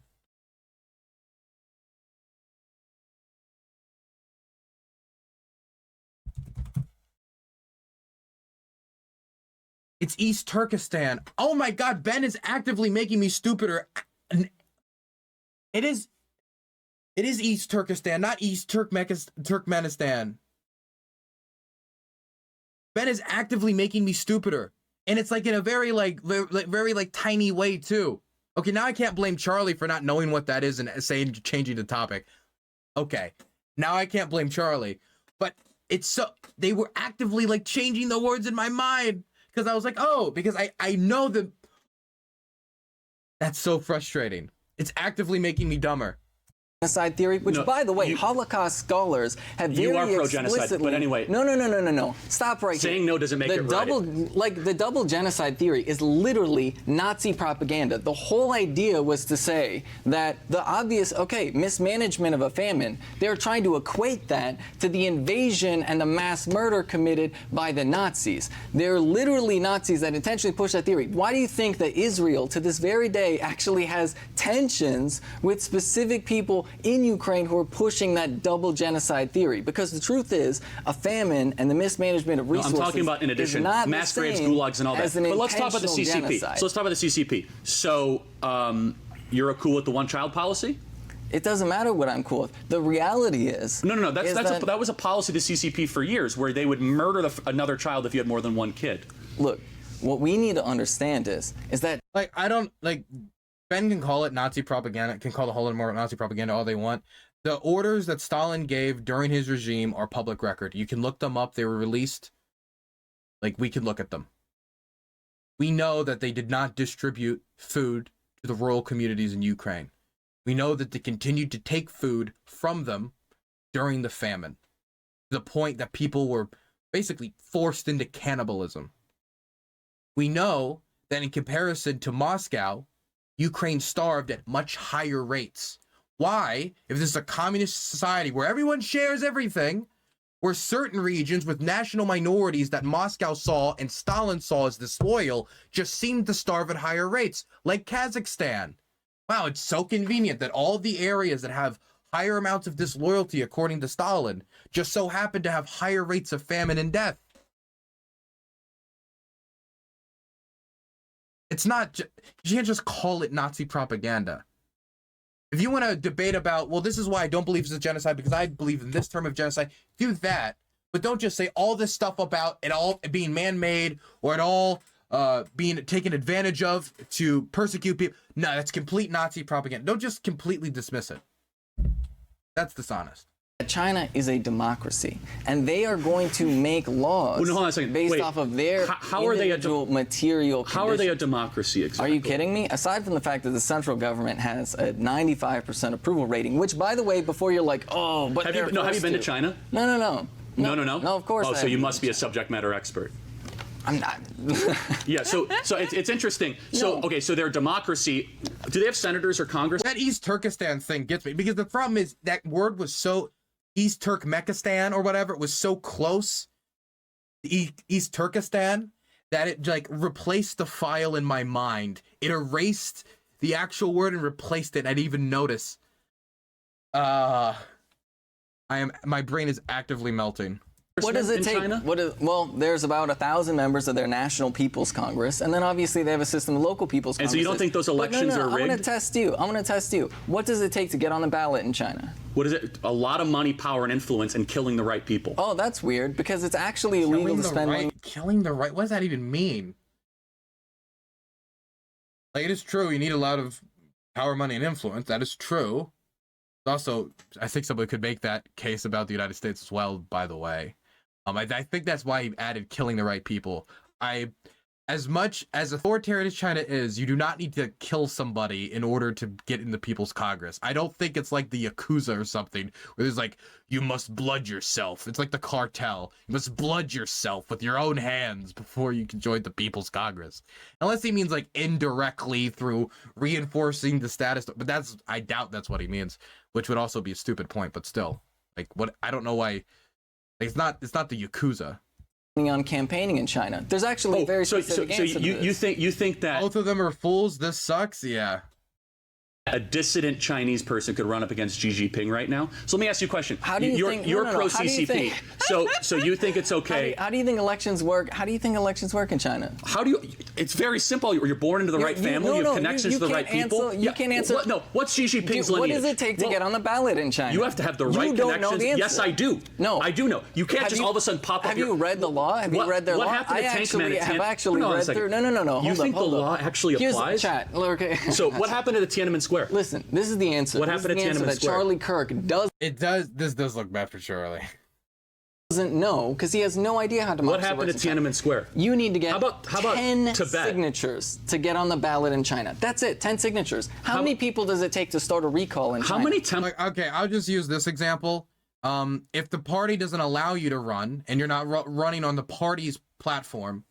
[SPEAKER 1] It's East Turkestan. Oh my God, Ben is actively making me stupider. It is East Turkestan, not East Turkmenistan. Ben is actively making me stupider. And it's like in a very tiny way too. Okay, now I can't blame Charlie for not knowing what that is and changing the topic. Okay, now I can't blame Charlie. But they were actively like changing the words in my mind. Because I was like, oh, because I know that. That's so frustrating. It's actively making me dumber.
[SPEAKER 3] Genocide theory, which, by the way, Holocaust scholars have very
[SPEAKER 4] You are pro-genocide, but anyway.
[SPEAKER 3] No. Stop right here.
[SPEAKER 4] Saying no doesn't make it right.
[SPEAKER 3] The double genocide theory is literally Nazi propaganda. The whole idea was to say that the obvious, mismanagement of a famine, they're trying to equate that to the invasion and the mass murder committed by the Nazis. They're literally Nazis that intentionally push that theory. Why do you think that Israel, to this very day, actually has tensions with specific people in Ukraine who are pushing that double genocide theory? Because the truth is, a famine and the mismanagement of resources.
[SPEAKER 4] I'm talking about, in addition, mass graves, gulags, and all that. But let's talk about the CCP.
[SPEAKER 3] Genocide.
[SPEAKER 4] So let's talk about the CCP. So you're cool with the one-child policy?
[SPEAKER 3] It doesn't matter what I'm cool with. The reality is...
[SPEAKER 4] No. That was a policy of the CCP for years, where they would murder another child if you had more than one kid.
[SPEAKER 3] Look, what we need to understand is that...
[SPEAKER 1] Ben can call it Nazi propaganda, can call the Holodomor Nazi propaganda all they want. The orders that Stalin gave during his regime are public record. You can look them up. They were released. We can look at them. We know that they did not distribute food to the rural communities in Ukraine. We know that they continued to take food from them during the famine, to the point that people were basically forced into cannibalism. We know that in comparison to Moscow, Ukraine starved at much higher rates. Why? If this is a communist society where everyone shares everything, where certain regions with national minorities that Moscow saw and Stalin saw as disloyal just seemed to starve at higher rates, like Kazakhstan. Wow, it's so convenient that all the areas that have higher amounts of disloyalty, according to Stalin, just so happen to have higher rates of famine and death. It's not, you can't just call it Nazi propaganda. If you want to debate about, well, this is why I don't believe it's a genocide because I believe in this term of genocide, do that. But don't just say all this stuff about it all being man-made or it all being taken advantage of to persecute people. No, that's complete Nazi propaganda. Don't just completely dismiss it. That's dishonest.
[SPEAKER 3] China is a democracy, and they are going to make laws
[SPEAKER 4] Well, no, hold on a second.
[SPEAKER 3] based
[SPEAKER 4] Wait,
[SPEAKER 3] off of their
[SPEAKER 4] how are they
[SPEAKER 3] individual material conditions.
[SPEAKER 4] How are they a democracy exactly?
[SPEAKER 3] Are you kidding me? Aside from the fact that the central government has a 95% approval rating, which, by the way, before you're like, oh, but
[SPEAKER 4] Have you been to China?
[SPEAKER 3] No.
[SPEAKER 4] No.
[SPEAKER 3] No, of course.
[SPEAKER 4] Oh,
[SPEAKER 3] I
[SPEAKER 4] so you
[SPEAKER 3] haven't
[SPEAKER 4] must be
[SPEAKER 3] been
[SPEAKER 4] a subject matter expert.
[SPEAKER 3] I'm not.
[SPEAKER 4] Yeah, so it's interesting. So, okay, so they're a democracy. Do they have senators or Congress?
[SPEAKER 1] That East Turkestan thing gets me, because the problem is that word was so East Turkmenistan or whatever, it was so close, East Turkestan, that it like replaced the file in my mind. It erased the actual word and replaced it. I didn't even notice. My brain is actively melting.
[SPEAKER 3] What does it
[SPEAKER 4] in
[SPEAKER 3] take?
[SPEAKER 4] China?
[SPEAKER 3] Well, there's about 1,000 members of their National People's Congress, and then obviously they have a system of local people's
[SPEAKER 4] And
[SPEAKER 3] Congresses.
[SPEAKER 4] so you don't think those elections are rigged?
[SPEAKER 3] I'm going to test you. What does it take to get on the ballot in China?
[SPEAKER 4] What is it? A lot of money, power, and influence, and killing the right people.
[SPEAKER 3] Oh, that's weird, because it's actually illegal to spend money.
[SPEAKER 1] Killing the right? What does that even mean? Like, it is true, you need a lot of power, money, and influence. That is true. Also, I think somebody could make that case about the United States as well, by the way. I think that's why he added killing the right people. As much as authoritarian as China is, you do not need to kill somebody in order to get in the People's Congress. I don't think it's like the Yakuza or something, where there's like, you must blood yourself. It's like the cartel. You must blood yourself with your own hands before you can join the People's Congress. Unless he means like indirectly through reinforcing the status, but I doubt that's what he means, which would also be a stupid point, but still. Like, what, I don't know why, it's not the Yakuza.
[SPEAKER 3] On campaigning in China. There's actually a very specific answer to this.
[SPEAKER 4] you think that
[SPEAKER 1] Both of them are fools? This sucks? Yeah.
[SPEAKER 4] a dissident Chinese person could run up against Xi Jinping right now? So let me ask you a question.
[SPEAKER 3] How do you think?
[SPEAKER 4] You're
[SPEAKER 3] No.
[SPEAKER 4] pro
[SPEAKER 3] How do you
[SPEAKER 4] CCP.
[SPEAKER 3] think?
[SPEAKER 4] So you think it's okay?
[SPEAKER 3] How do you think elections work? How do you think elections work in China?
[SPEAKER 4] How do you? It's very simple. You're born into the right family. You have connections to the right people.
[SPEAKER 3] You can't answer.
[SPEAKER 4] What's Xi Jinping's lineage?
[SPEAKER 3] What does it take to get on the ballot in China?
[SPEAKER 4] You have to have the right
[SPEAKER 3] You don't
[SPEAKER 4] connections.
[SPEAKER 3] know the answer.
[SPEAKER 4] Yes, I do.
[SPEAKER 3] No,
[SPEAKER 4] I do know. You can't just all of a sudden pop up.
[SPEAKER 3] Have you read the law? Have you read their
[SPEAKER 4] what
[SPEAKER 3] law?
[SPEAKER 4] happened to
[SPEAKER 3] I
[SPEAKER 4] Tank Man?
[SPEAKER 3] have actually
[SPEAKER 4] Hold on a
[SPEAKER 3] read
[SPEAKER 4] second.
[SPEAKER 3] through. No.
[SPEAKER 4] You think the law actually
[SPEAKER 3] Here's
[SPEAKER 4] applies?
[SPEAKER 3] the chat. Okay.
[SPEAKER 4] So what happened to the Tiananmen Square?
[SPEAKER 3] Listen, this is the answer.
[SPEAKER 4] What happened to Tiananmen
[SPEAKER 3] that
[SPEAKER 4] Square?
[SPEAKER 3] Charlie Kirk
[SPEAKER 1] This does look bad for Charlie.
[SPEAKER 3] doesn't know because he has no idea how democracy
[SPEAKER 4] What happened to
[SPEAKER 3] works in China.
[SPEAKER 4] Tiananmen Square?
[SPEAKER 3] You need to get
[SPEAKER 4] How about
[SPEAKER 3] 10
[SPEAKER 4] Tibet?
[SPEAKER 3] signatures to get on the ballot in China. That's it, 10 signatures. How many people does it take to start a recall in China?
[SPEAKER 4] How many
[SPEAKER 1] Like, okay, I'll just use this example. If the party doesn't allow you to run and you're not running on the party's platform,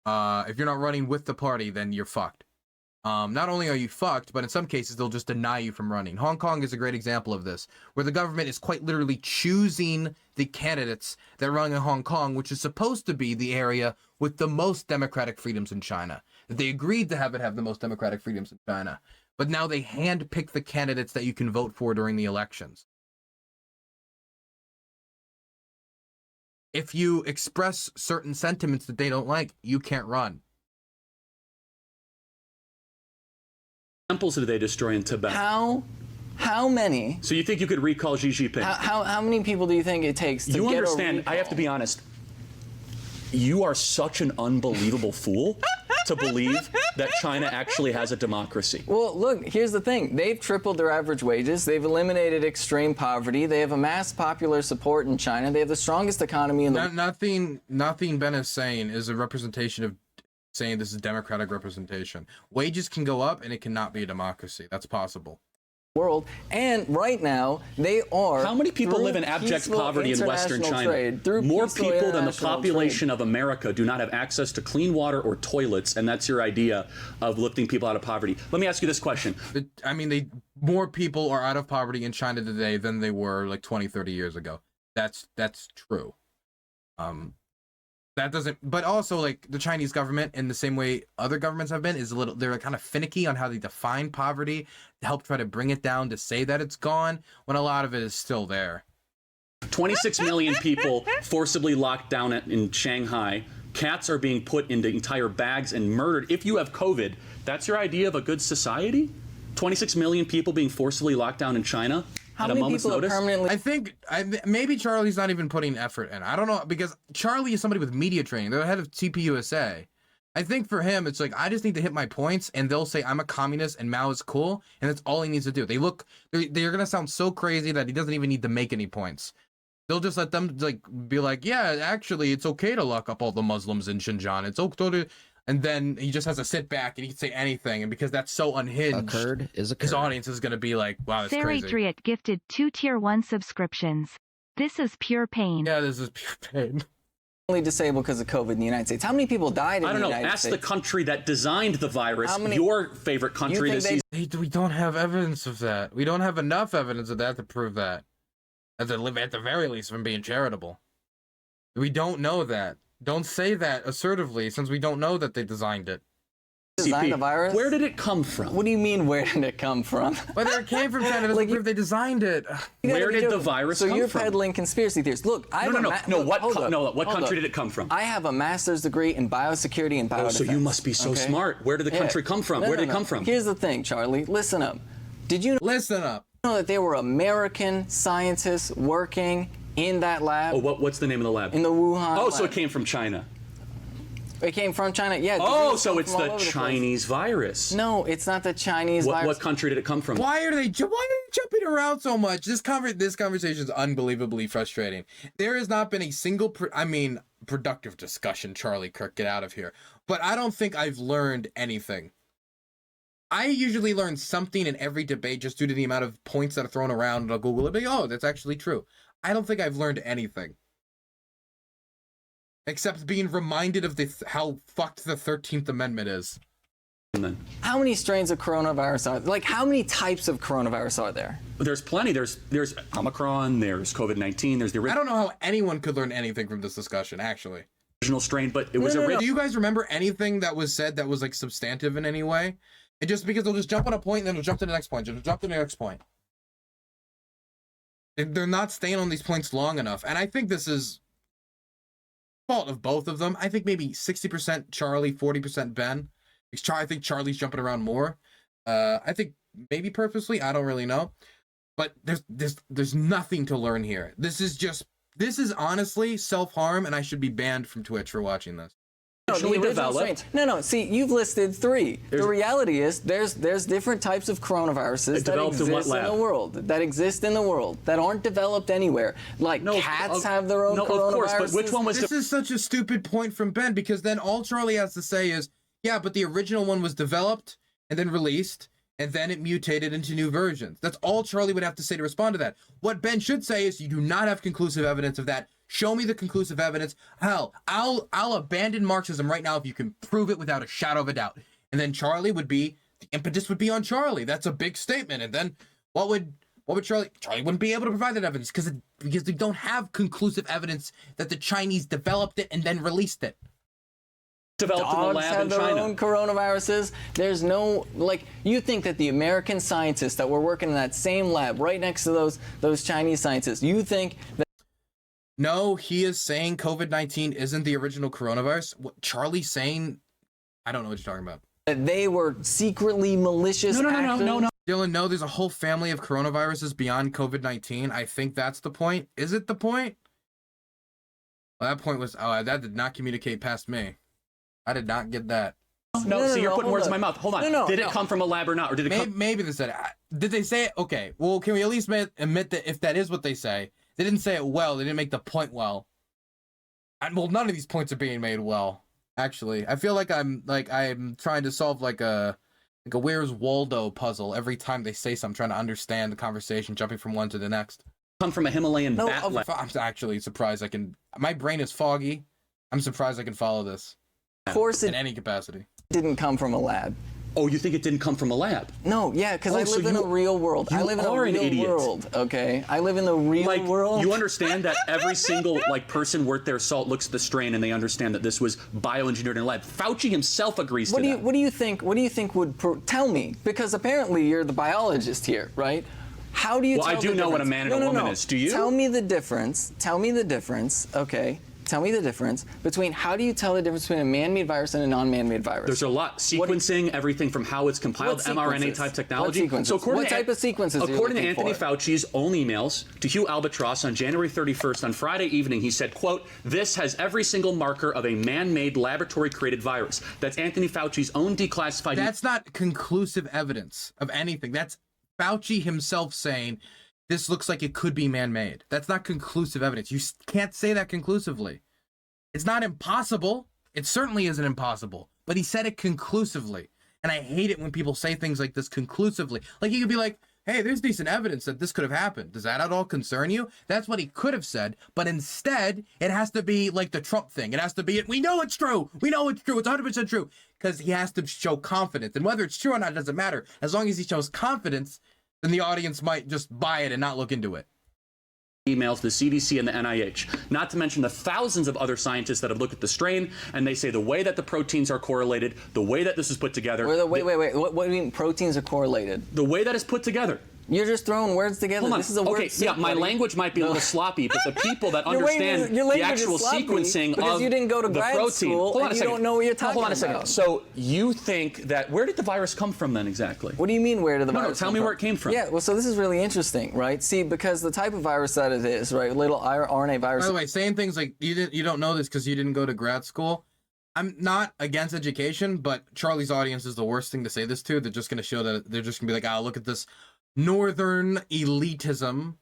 [SPEAKER 1] if you're not running with the party, then you're fucked. Not only are you fucked, but in some cases they'll just deny you from running. Hong Kong is a great example of this, where the government is quite literally choosing the candidates that run in Hong Kong, which is supposed to be the area with the most democratic freedoms in China. They agreed to have the most democratic freedoms in China, but now they handpick the candidates that you can vote for during the elections. If you express certain sentiments that they don't like, you can't run.
[SPEAKER 4] temples did they destroy in Tibet?
[SPEAKER 3] How many?
[SPEAKER 4] So you think you could recall Xi Jinping?
[SPEAKER 3] How many people do you think it takes to
[SPEAKER 4] You
[SPEAKER 3] get
[SPEAKER 4] understand,
[SPEAKER 3] a recall?
[SPEAKER 4] I have to be honest. You are such an unbelievable fool to believe that China actually has a democracy.
[SPEAKER 3] Well, look, here's the thing. They've tripled their average wages. They've eliminated extreme poverty. They have amassed popular support in China. They have the strongest economy in the
[SPEAKER 1] Nothing Ben is saying is a representation of saying this is democratic representation. Wages can go up and it cannot be a democracy. That's possible.
[SPEAKER 3] world. And right now, they are.
[SPEAKER 4] How many people live in abject poverty in Western China? More people than the population of America do not have access to clean water or toilets, and that's your idea of lifting people out of poverty. Let me ask you this question.
[SPEAKER 1] I mean, more people are out of poverty in China today than they were like 20, 30 years ago. That's true. That doesn't, but also like the Chinese government, in the same way other governments have been, is they're kind of finicky on how they define poverty to help try to bring it down to say that it's gone when a lot of it is still there.
[SPEAKER 4] 26 million people forcibly locked down in Shanghai. Cats are being put into entire bags and murdered. If you have COVID, that's your idea of a good society? 26 million people being forcibly locked down in China?
[SPEAKER 3] How many people are permanently?
[SPEAKER 1] I think maybe Charlie's not even putting effort in. I don't know, because Charlie is somebody with media training. They're the head of TPUSA. I think for him, it's like, I just need to hit my points, and they'll say I'm a communist and Mao is cool, and that's all he needs to do. They're gonna sound so crazy that he doesn't even need to make any points. They'll just let them like be like, yeah, actually, it's okay to lock up all the Muslims in Xinjiang. It's okay to, and then he just has to sit back and he can say anything, and because that's so unhinged,
[SPEAKER 6] A curd is a curd.
[SPEAKER 1] his audience is gonna be like, wow, that's crazy.
[SPEAKER 7] Saradriat gifted 2 Tier 1 subscriptions. This is pure pain.
[SPEAKER 1] Yeah, this is pure pain.
[SPEAKER 3] Only disabled because of COVID in the United States. How many people died in the United States?
[SPEAKER 4] Ask the country that designed the virus,
[SPEAKER 3] How many-
[SPEAKER 4] your favorite country.
[SPEAKER 3] You think
[SPEAKER 1] We don't have evidence of that. We don't have enough evidence of that to prove that. At the very least, from being charitable. We don't know that. Don't say that assertively, since we don't know that they designed it.
[SPEAKER 3] designed the virus?
[SPEAKER 4] Where did it come from?
[SPEAKER 3] What do you mean, where did it come from?
[SPEAKER 1] Whether it came from China doesn't
[SPEAKER 3] Like,
[SPEAKER 1] prove they designed it.
[SPEAKER 3] You gotta
[SPEAKER 4] Where
[SPEAKER 3] be
[SPEAKER 4] did the
[SPEAKER 3] joking.
[SPEAKER 4] virus
[SPEAKER 3] so
[SPEAKER 4] come
[SPEAKER 3] you're
[SPEAKER 4] from?
[SPEAKER 3] peddling conspiracy theories. Look, I have
[SPEAKER 4] What country did it come from?
[SPEAKER 3] I have a master's degree in biosecurity and biodefense.
[SPEAKER 4] Oh, so you must be so
[SPEAKER 3] okay?
[SPEAKER 4] smart. Where did the country come from?
[SPEAKER 3] No,
[SPEAKER 4] Where
[SPEAKER 3] no,
[SPEAKER 4] did it
[SPEAKER 3] no.
[SPEAKER 4] come from?
[SPEAKER 3] Here's the thing, Charlie. Listen up. Did you
[SPEAKER 1] Listen up.
[SPEAKER 3] know that there were American scientists working in that lab?
[SPEAKER 4] Oh, what's the name of the lab?
[SPEAKER 3] In the Wuhan
[SPEAKER 4] Oh, so
[SPEAKER 3] lab?
[SPEAKER 4] it came from China.
[SPEAKER 3] It came from China. Yeah.
[SPEAKER 4] Oh,
[SPEAKER 3] disease
[SPEAKER 4] so
[SPEAKER 3] come
[SPEAKER 4] it's
[SPEAKER 3] from all
[SPEAKER 4] the
[SPEAKER 3] over place.
[SPEAKER 4] Chinese virus.
[SPEAKER 3] No, it's not the Chinese virus.
[SPEAKER 4] What country did it come from?
[SPEAKER 1] Why are you jumping around so much? This conversation is unbelievably frustrating. There has not been a single, productive discussion. Charlie Kirk, get out of here. But I don't think I've learned anything. I usually learn something in every debate just due to the amount of points that are thrown around, and I'll Google it and be, oh, that's actually true. I don't think I've learned anything. Except being reminded of how fucked the 13th Amendment is.
[SPEAKER 3] How many strains of coronavirus are there? Like, how many types of coronavirus are there?
[SPEAKER 4] There's plenty. There's Omicron. There's COVID-19. There's the
[SPEAKER 1] I don't know how anyone could learn anything from this discussion, actually.
[SPEAKER 4] original strain, but it was
[SPEAKER 1] Do
[SPEAKER 4] original.
[SPEAKER 1] you guys remember anything that was said that was like substantive in any way? And just because they'll just jump on a point and then they'll jump to the next point, just jump to the next point. They're not staying on these points long enough. And I think this is fault of both of them. I think maybe 60% Charlie, 40% Ben. I think Charlie's jumping around more. I think maybe purposely. I don't really know. But there's nothing to learn here. This is honestly self-harm, and I should be banned from Twitch for watching this.
[SPEAKER 3] No. See, you've listed 3. The reality is there's different types of coronaviruses that exist in the world that aren't developed anywhere. Like cats have their own coronaviruses.
[SPEAKER 4] Of course, but which one was?
[SPEAKER 1] This is such a stupid point from Ben, because then all Charlie has to say is, yeah, but the original one was developed and then released, and then it mutated into new versions. That's all Charlie would have to say to respond to that. What Ben should say is, you do not have conclusive evidence of that. Show me the conclusive evidence. Hell, I'll abandon Marxism right now if you can prove it without a shadow of a doubt. And then Charlie would be, the impetus would be on Charlie. That's a big statement. And then what would Charlie wouldn't be able to provide that evidence because they don't have conclusive evidence that the Chinese developed it and then released it.
[SPEAKER 4] Developed in the lab in China.
[SPEAKER 3] Dogs have their own coronaviruses. There's no, you think that the American scientists that were working in that same lab right next to those Chinese scientists, you think that...
[SPEAKER 1] No, he is saying COVID-19 isn't the original coronavirus. What Charlie's saying, I don't know what you're talking about.
[SPEAKER 3] That they were secretly malicious actors?
[SPEAKER 4] No.
[SPEAKER 1] Dylan, no, there's a whole family of coronaviruses beyond COVID-19. I think that's the point. Is it the point? Well, that point was, that did not communicate past me. I did not get that.
[SPEAKER 4] No, you're putting words in my mouth. Hold on. Did it come from a lab or not? Or did it come?
[SPEAKER 1] Maybe they said it. Did they say it? Okay, well, can we at least admit that if that is what they say, they didn't say it well. They didn't make the point well. Well, none of these points are being made well. Actually, I feel like I'm trying to solve like a Where's Waldo puzzle every time they say something, trying to understand the conversation, jumping from one to the next.
[SPEAKER 4] Come from a Himalayan bat lab.
[SPEAKER 1] I'm actually surprised I can. My brain is foggy. I'm surprised I can follow this.
[SPEAKER 3] Of course,
[SPEAKER 1] in any capacity.
[SPEAKER 3] Didn't come from a lab.
[SPEAKER 4] Oh, you think it didn't come from a lab?
[SPEAKER 3] No, yeah, because I live in a real world. I live in a real world, okay? I live in the real world.
[SPEAKER 4] You understand that every single person worth their salt looks at the strain and they understand that this was bioengineered in a lab. Fauci himself agrees to that.
[SPEAKER 3] What do you think would tell me? Because apparently you're the biologist here, right? How do you tell
[SPEAKER 4] I do know what a man and a woman is. Do you?
[SPEAKER 3] Tell me the difference, okay, tell me the difference between, how do you tell the difference between a man-made virus and a non-man-made virus?
[SPEAKER 4] There's a lot. Sequencing, everything from how it's compiled, mRNA-type technology.
[SPEAKER 3] What type of sequences
[SPEAKER 4] according to Anthony Fauci's own emails to Hugh Albatross on January 31st, on Friday evening, he said, quote, "This has every single marker of a man-made laboratory-created virus." That's Anthony Fauci's own declassified...
[SPEAKER 1] That's not conclusive evidence of anything. That's Fauci himself saying, this looks like it could be man-made. That's not conclusive evidence. You can't say that conclusively. It's not impossible. It certainly isn't impossible. But he said it conclusively. And I hate it when people say things like this conclusively. Like, you could be like, hey, there's decent evidence that this could have happened. Does that at all concern you? That's what he could have said. But instead, it has to be like the Trump thing. It has to be, we know it's true. We know it's true. It's 100% true. Because he has to show confidence. And whether it's true or not doesn't matter. As long as he shows confidence, then the audience might just buy it and not look into it.
[SPEAKER 4] Emails, the CDC and the NIH, not to mention the thousands of other scientists that have looked at the strain, and they say the way that the proteins are correlated, the way that this is put together...
[SPEAKER 3] Wait. What do you mean proteins are correlated?
[SPEAKER 4] The way that it's put together.
[SPEAKER 3] You're just throwing words together.
[SPEAKER 4] Hold on.
[SPEAKER 3] This is a word.
[SPEAKER 4] Okay, yeah, my language might be a little sloppy, but the people that understand
[SPEAKER 3] your
[SPEAKER 4] the actual sequencing of
[SPEAKER 3] you didn't go to
[SPEAKER 4] the
[SPEAKER 3] grad
[SPEAKER 4] protein.
[SPEAKER 3] School
[SPEAKER 4] Hold on
[SPEAKER 3] and
[SPEAKER 4] a
[SPEAKER 3] you
[SPEAKER 4] second.
[SPEAKER 3] don't know what you're talking
[SPEAKER 4] Hold on a second.
[SPEAKER 3] about.
[SPEAKER 4] So you think that, where did the virus come from then exactly?
[SPEAKER 3] What do you mean, where did the virus
[SPEAKER 4] tell
[SPEAKER 3] come
[SPEAKER 4] me
[SPEAKER 3] from?
[SPEAKER 4] where it came from.
[SPEAKER 3] Yeah, well, so this is really interesting, right? See, because the type of virus that it is, right, little RNA virus.
[SPEAKER 1] By the way, saying things like, you don't know this because you didn't go to grad school. I'm not against education, but Charlie's audience is the worst thing to say this to. They're just going to show that, they're just going to be like, oh, look at this northern elitism.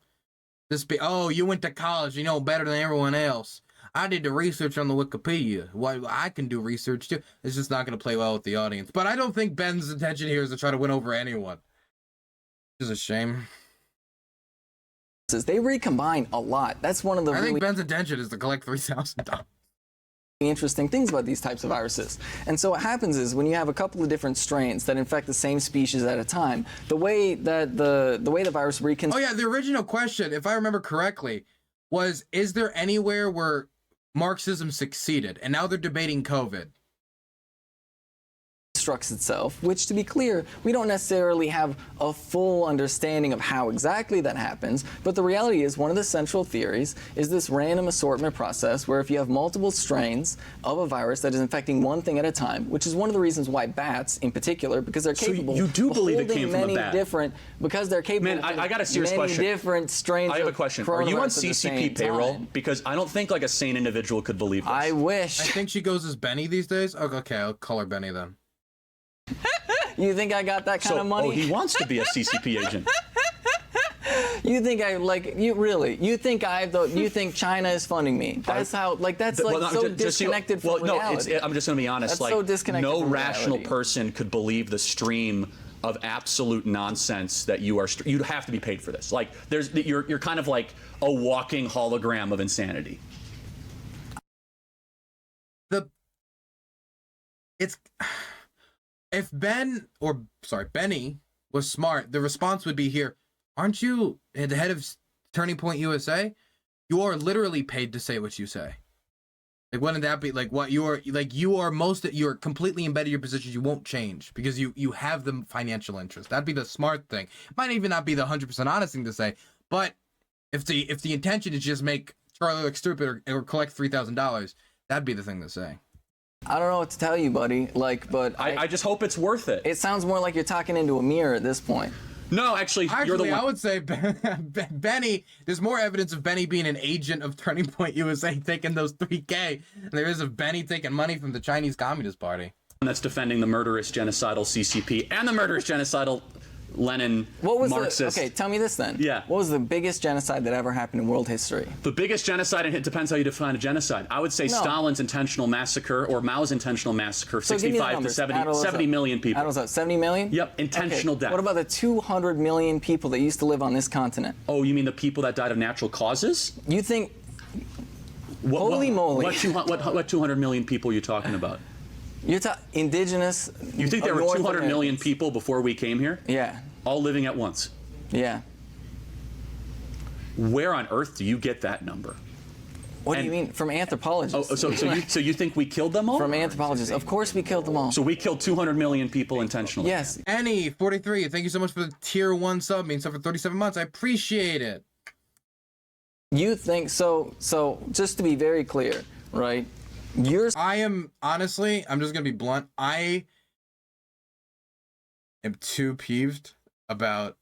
[SPEAKER 1] Oh, you went to college, you know better than everyone else. I did the research on the Wikipedia. Why, I can do research too. It's just not going to play well with the audience. But I don't think Ben's intention here is to try to win over anyone. Which is a shame.
[SPEAKER 3] They recombine a lot. That's one of the
[SPEAKER 1] I think Ben's intention is to collect $3,000.
[SPEAKER 3] Interesting things about these types of viruses. And so what happens is when you have a couple of different strains that infect the same species at a time, the way that the virus
[SPEAKER 1] Oh yeah, the original question, if I remember correctly, was, is there anywhere where Marxism succeeded? And now they're debating COVID.
[SPEAKER 3] reconstructs itself, which, to be clear, we don't necessarily have a full understanding of how exactly that happens, but the reality is one of the central theories is this random assortment process where if you have multiple strains of a virus that is infecting one thing at a time, which is one of the reasons why bats, in particular, because they're capable
[SPEAKER 4] you do
[SPEAKER 3] of
[SPEAKER 4] believe it
[SPEAKER 3] holding
[SPEAKER 4] came from a
[SPEAKER 3] many
[SPEAKER 4] bat.
[SPEAKER 3] different, because they're capable
[SPEAKER 4] Man, I
[SPEAKER 3] of
[SPEAKER 4] got a serious
[SPEAKER 3] many
[SPEAKER 4] question.
[SPEAKER 3] different strains
[SPEAKER 4] I have a
[SPEAKER 3] of
[SPEAKER 4] question. Are you on
[SPEAKER 3] coronavirus at the same
[SPEAKER 4] CCP payroll?
[SPEAKER 3] time.
[SPEAKER 4] Because I don't think like a sane individual could believe this.
[SPEAKER 3] I wish.
[SPEAKER 1] I think she goes as Benny these days. Okay, I'll call her Benny then.
[SPEAKER 3] You think I got that kind of money?
[SPEAKER 4] Oh, he wants to be a CCP agent.
[SPEAKER 3] You think I you think China is funding me? That's how that's so disconnected from reality.
[SPEAKER 4] I'm just going to be honest.
[SPEAKER 3] That's
[SPEAKER 4] like
[SPEAKER 3] so disconnected
[SPEAKER 4] no
[SPEAKER 3] from
[SPEAKER 4] rational
[SPEAKER 3] reality.
[SPEAKER 4] person could believe the stream of absolute nonsense that you are. You'd have to be paid for this. Like you're kind of like a walking hologram of insanity.
[SPEAKER 1] If Benny was smart, the response would be here. Aren't you the head of Turning Point USA? You are literally paid to say what you say. Like, wouldn't that be like what you're completely embedded in your position. You won't change because you have the financial interest. That'd be the smart thing. Might even not be the 100% honest thing to say, but if the intention is just make Charlie look stupid or collect $3,000, that'd be the thing to say.
[SPEAKER 3] I don't know what to tell you, buddy. But
[SPEAKER 4] I just hope it's worth it.
[SPEAKER 3] It sounds more like you're talking into a mirror at this point.
[SPEAKER 4] No, actually, you're the one.
[SPEAKER 1] I would say Benny, there's more evidence of Benny being an agent of Turning Point USA taking those $3K than there is of Benny taking money from the Chinese Communist Party.
[SPEAKER 4] That's defending the murderous genocidal CCP and the murderous genocidal Lenin Marxist.
[SPEAKER 3] Okay, tell me this then.
[SPEAKER 4] Yeah.
[SPEAKER 3] What was the biggest genocide that ever happened in world history?
[SPEAKER 4] The biggest genocide, and it depends how you define a genocide. I would say Stalin's intentional massacre or Mao's intentional massacre,
[SPEAKER 3] So give me the
[SPEAKER 4] 65 to
[SPEAKER 3] numbers.
[SPEAKER 4] 70 million people.
[SPEAKER 3] Add those up. 70 million?
[SPEAKER 4] Yep, intentional death.
[SPEAKER 3] What about the 200 million people that used to live on this continent?
[SPEAKER 4] Oh, you mean the people that died of natural causes?
[SPEAKER 3] You think...
[SPEAKER 4] Holy
[SPEAKER 3] moly.
[SPEAKER 4] What 200 million people are you talking about?
[SPEAKER 3] You're indigenous...
[SPEAKER 4] You think there were 200 million people before we came here?
[SPEAKER 3] Yeah.
[SPEAKER 4] All living at once?
[SPEAKER 3] Yeah.
[SPEAKER 4] Where on earth do you get that number?
[SPEAKER 3] What do you mean? From anthropologists.
[SPEAKER 4] Oh, so you think we killed them all?
[SPEAKER 3] From anthropologists. Of course we killed them all.
[SPEAKER 4] So we killed 200 million people intentionally?
[SPEAKER 3] Yes.
[SPEAKER 1] Annie, 43, thank you so much for the tier 1 sub, being sub for 37 months. I appreciate it.
[SPEAKER 3] You think so just to be very clear, right? You're
[SPEAKER 1] I am, honestly, I'm just gonna be blunt. I am too peeved about.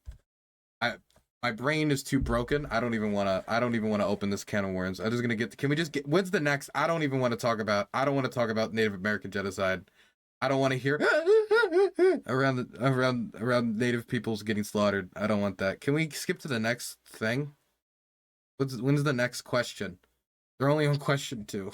[SPEAKER 1] My brain is too broken. I don't even want to open this can of worms. I'm just gonna get. Can we just get? What's the next? I don't even want to talk about. I don't want to talk about Native American genocide. I don't want to hear around Native peoples getting slaughtered. I don't want that. Can we skip to the next thing? When's the next question? They're only on question 2.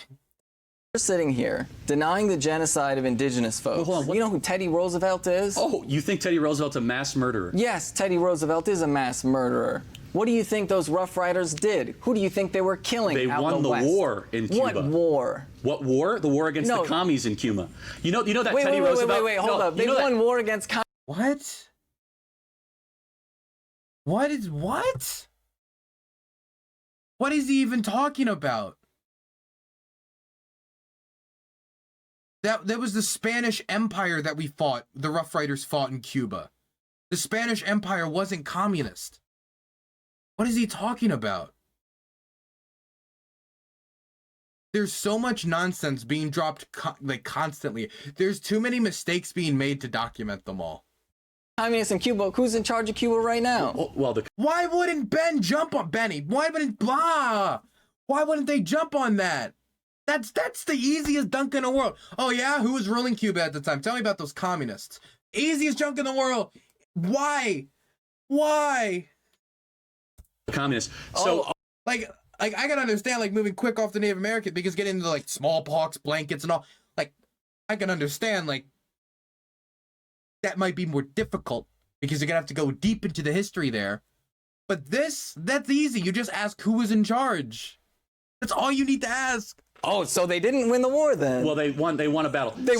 [SPEAKER 3] sitting here denying the genocide of indigenous folks.
[SPEAKER 4] Well, hold on,
[SPEAKER 3] You know who Teddy Roosevelt is?
[SPEAKER 4] Oh, you think Teddy Roosevelt's a mass murderer?
[SPEAKER 3] Yes, Teddy Roosevelt is a mass murderer. What do you think those Rough Riders did? Who do you think they were killing?
[SPEAKER 4] They
[SPEAKER 3] out
[SPEAKER 4] won the
[SPEAKER 3] west?
[SPEAKER 4] war in Cuba.
[SPEAKER 3] What war?
[SPEAKER 4] What war? The war against the commies in Cuba. You know that
[SPEAKER 3] Wait,
[SPEAKER 4] Teddy Roosevelt.
[SPEAKER 3] wait, hold up. They won war against
[SPEAKER 1] What? What is what? What is he even talking about? That was the Spanish Empire that we fought. The Rough Riders fought in Cuba. The Spanish Empire wasn't communist. What is he talking about? There's so much nonsense being dropped constantly. There's too many mistakes being made to document them all.
[SPEAKER 3] communists in Cuba. Who's in charge of Cuba right now?
[SPEAKER 4] Well,
[SPEAKER 1] Why wouldn't Ben jump on Benny? Why wouldn't they jump on that? That's the easiest dunk in the world. Oh yeah, who was ruling Cuba at the time? Tell me about those communists. Easiest dunk in the world. Why?
[SPEAKER 4] communists. So
[SPEAKER 1] Like I can understand like moving quick off the Native American because getting into like smallpox, blankets, and all. Like I can understand like that might be more difficult because you're gonna have to go deep into the history there. But that's easy. You just ask who was in charge. That's all you need to ask.
[SPEAKER 3] Oh, so they didn't win the war then?
[SPEAKER 4] well, they won a battle.
[SPEAKER 3] They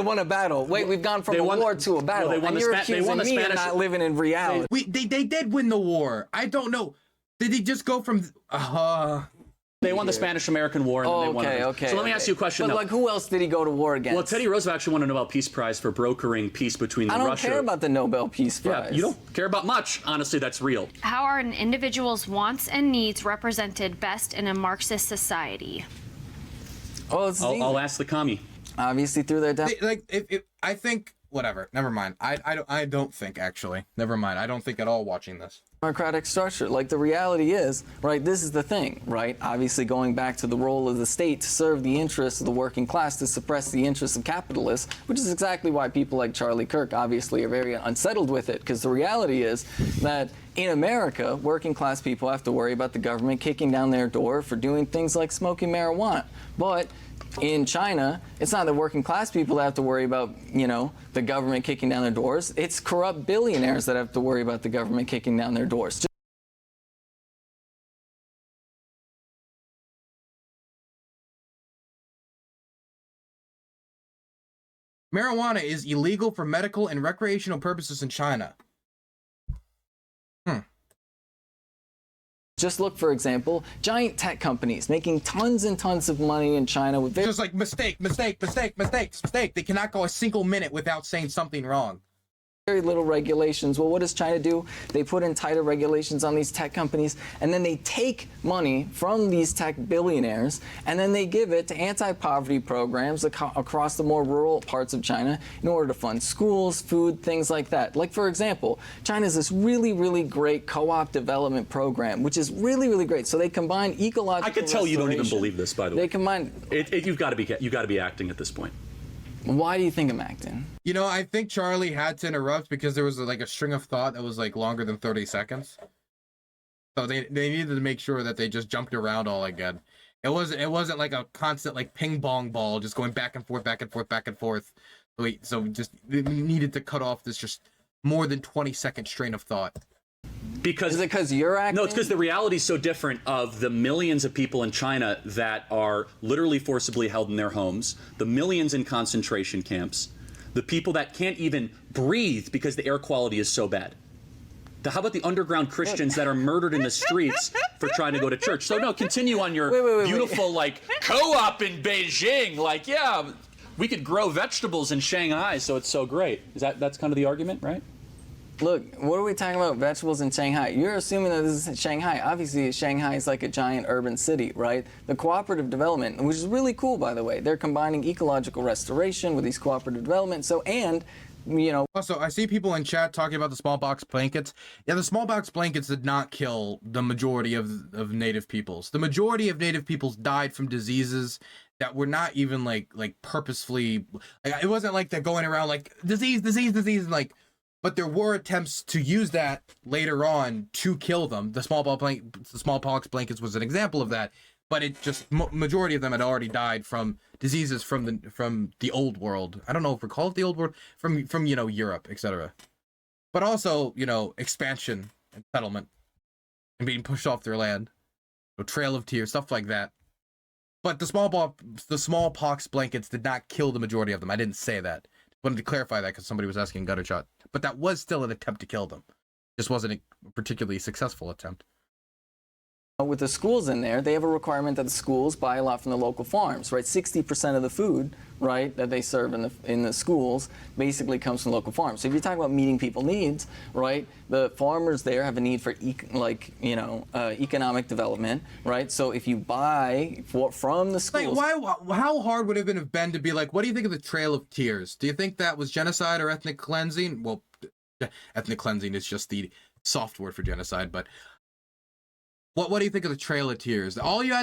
[SPEAKER 3] won a battle. Wait, we've gone from a war to a battle.
[SPEAKER 4] Well, they won
[SPEAKER 3] and
[SPEAKER 4] the
[SPEAKER 3] you're
[SPEAKER 4] Spa- they
[SPEAKER 3] accusing
[SPEAKER 4] won the
[SPEAKER 3] me of
[SPEAKER 4] Spanish-
[SPEAKER 3] not living in reality.
[SPEAKER 1] They did win the war. I don't know. Did they just go from
[SPEAKER 4] They won the Spanish-American War, and then they won.
[SPEAKER 3] Okay.
[SPEAKER 4] So let me ask you a question.
[SPEAKER 3] But
[SPEAKER 4] though.
[SPEAKER 3] like, who else did he go to war against?
[SPEAKER 4] Well, Teddy Roosevelt actually won a Nobel Peace Prize for brokering peace between
[SPEAKER 3] I don't
[SPEAKER 4] Russia.
[SPEAKER 3] care about the Nobel Peace Prize.
[SPEAKER 4] Yeah, you don't care about much. Honestly, that's real.
[SPEAKER 2] How are an individual's wants and needs represented best in a Marxist society?
[SPEAKER 3] Oh, it's easy.
[SPEAKER 4] I'll ask the commie.
[SPEAKER 3] Obviously through their
[SPEAKER 1] like if I think whatever. Never mind. I don't think actually. Never mind. I don't think at all watching this.
[SPEAKER 3] democratic structure. Like the reality is, right, this is the thing, right? Obviously going back to the role of the state to serve the interests of the working class, to suppress the interests of capitalists, which is exactly why people like Charlie Kirk obviously are very unsettled with it, because the reality is that in America, working class people have to worry about the government kicking down their door for doing things like smoking marijuana. But in China, it's not the working class people that have to worry about, you know, the government kicking down their doors. It's corrupt billionaires that have to worry about the government kicking down their doors.
[SPEAKER 1] Marijuana is illegal for medical and recreational purposes in China.
[SPEAKER 3] Just look, for example, giant tech companies making tons and tons of money in China with
[SPEAKER 1] Just like mistake. They cannot go a single minute without saying something wrong.
[SPEAKER 3] very little regulations. Well, what does China do? They put in tighter regulations on these tech companies, and then they take money from these tech billionaires, and then they give it to anti-poverty programs across the more rural parts of China in order to fund schools, food, things like that. Like, for example, China has this really, really great co-op development program, which is really, really great. So they combine ecological
[SPEAKER 4] I could tell you don't even
[SPEAKER 3] restoration.
[SPEAKER 4] believe this, by the way.
[SPEAKER 3] They combine.
[SPEAKER 4] You've got to be acting at this point.
[SPEAKER 3] Why do you think I'm acting?
[SPEAKER 1] You know, I think Charlie had to interrupt because there was like a string of thought that was like longer than 30 seconds. So they needed to make sure that they just jumped around all again. It wasn't like a constant like ping pong ball just going back and forth. So just they needed to cut off this just more than 20-second strain of thought.
[SPEAKER 4] Because
[SPEAKER 3] Is it because you're acting?
[SPEAKER 4] No, it's because the reality is so different of the millions of people in China that are literally forcibly held in their homes, the millions in concentration camps, the people that can't even breathe because the air quality is so bad. How about the underground Christians that are murdered in the streets for trying to go to church? So no, continue on your beautiful like co-op in Beijing. Like, yeah, we could grow vegetables in Shanghai, so it's so great. That's kind of the argument, right?
[SPEAKER 3] Look, what are we talking about? Vegetables in Shanghai. You're assuming that this is Shanghai. Obviously, Shanghai is like a giant urban city, right? The cooperative development, which is really cool, by the way. They're combining ecological restoration with these cooperative development. So, and, you know.
[SPEAKER 1] Also, I see people in chat talking about the smallpox blankets. Yeah, the smallpox blankets did not kill the majority of native peoples. The majority of native peoples died from diseases that were not even like purposefully. Like, it wasn't like they're going around like disease, and like. But there were attempts to use that later on to kill them. The smallpox blankets was an example of that. But it just majority of them had already died from diseases from the old world. I don't know if we call it the old world, from you know, Europe, etc. But also, you know, expansion and settlement and being pushed off their land, a trail of tears, stuff like that. But the smallpox blankets did not kill the majority of them. I didn't say that. Wanted to clarify that because somebody was asking gutter shot. But that was still an attempt to kill them. Just wasn't a particularly successful attempt.
[SPEAKER 3] With the schools in there, they have a requirement that the schools buy a lot from the local farms, right? 60% of the food, right, that they serve in the schools basically comes from local farms. So if you talk about meeting people's needs, right, the farmers there have a need for economic development, right? So if you buy from the schools,
[SPEAKER 1] how hard would it have been to be like, what do you think of the Trail of Tears? Do you think that was genocide or ethnic cleansing? Well, ethnic cleansing is just the soft word for genocide, but. What do you think of the Trail of Tears? All you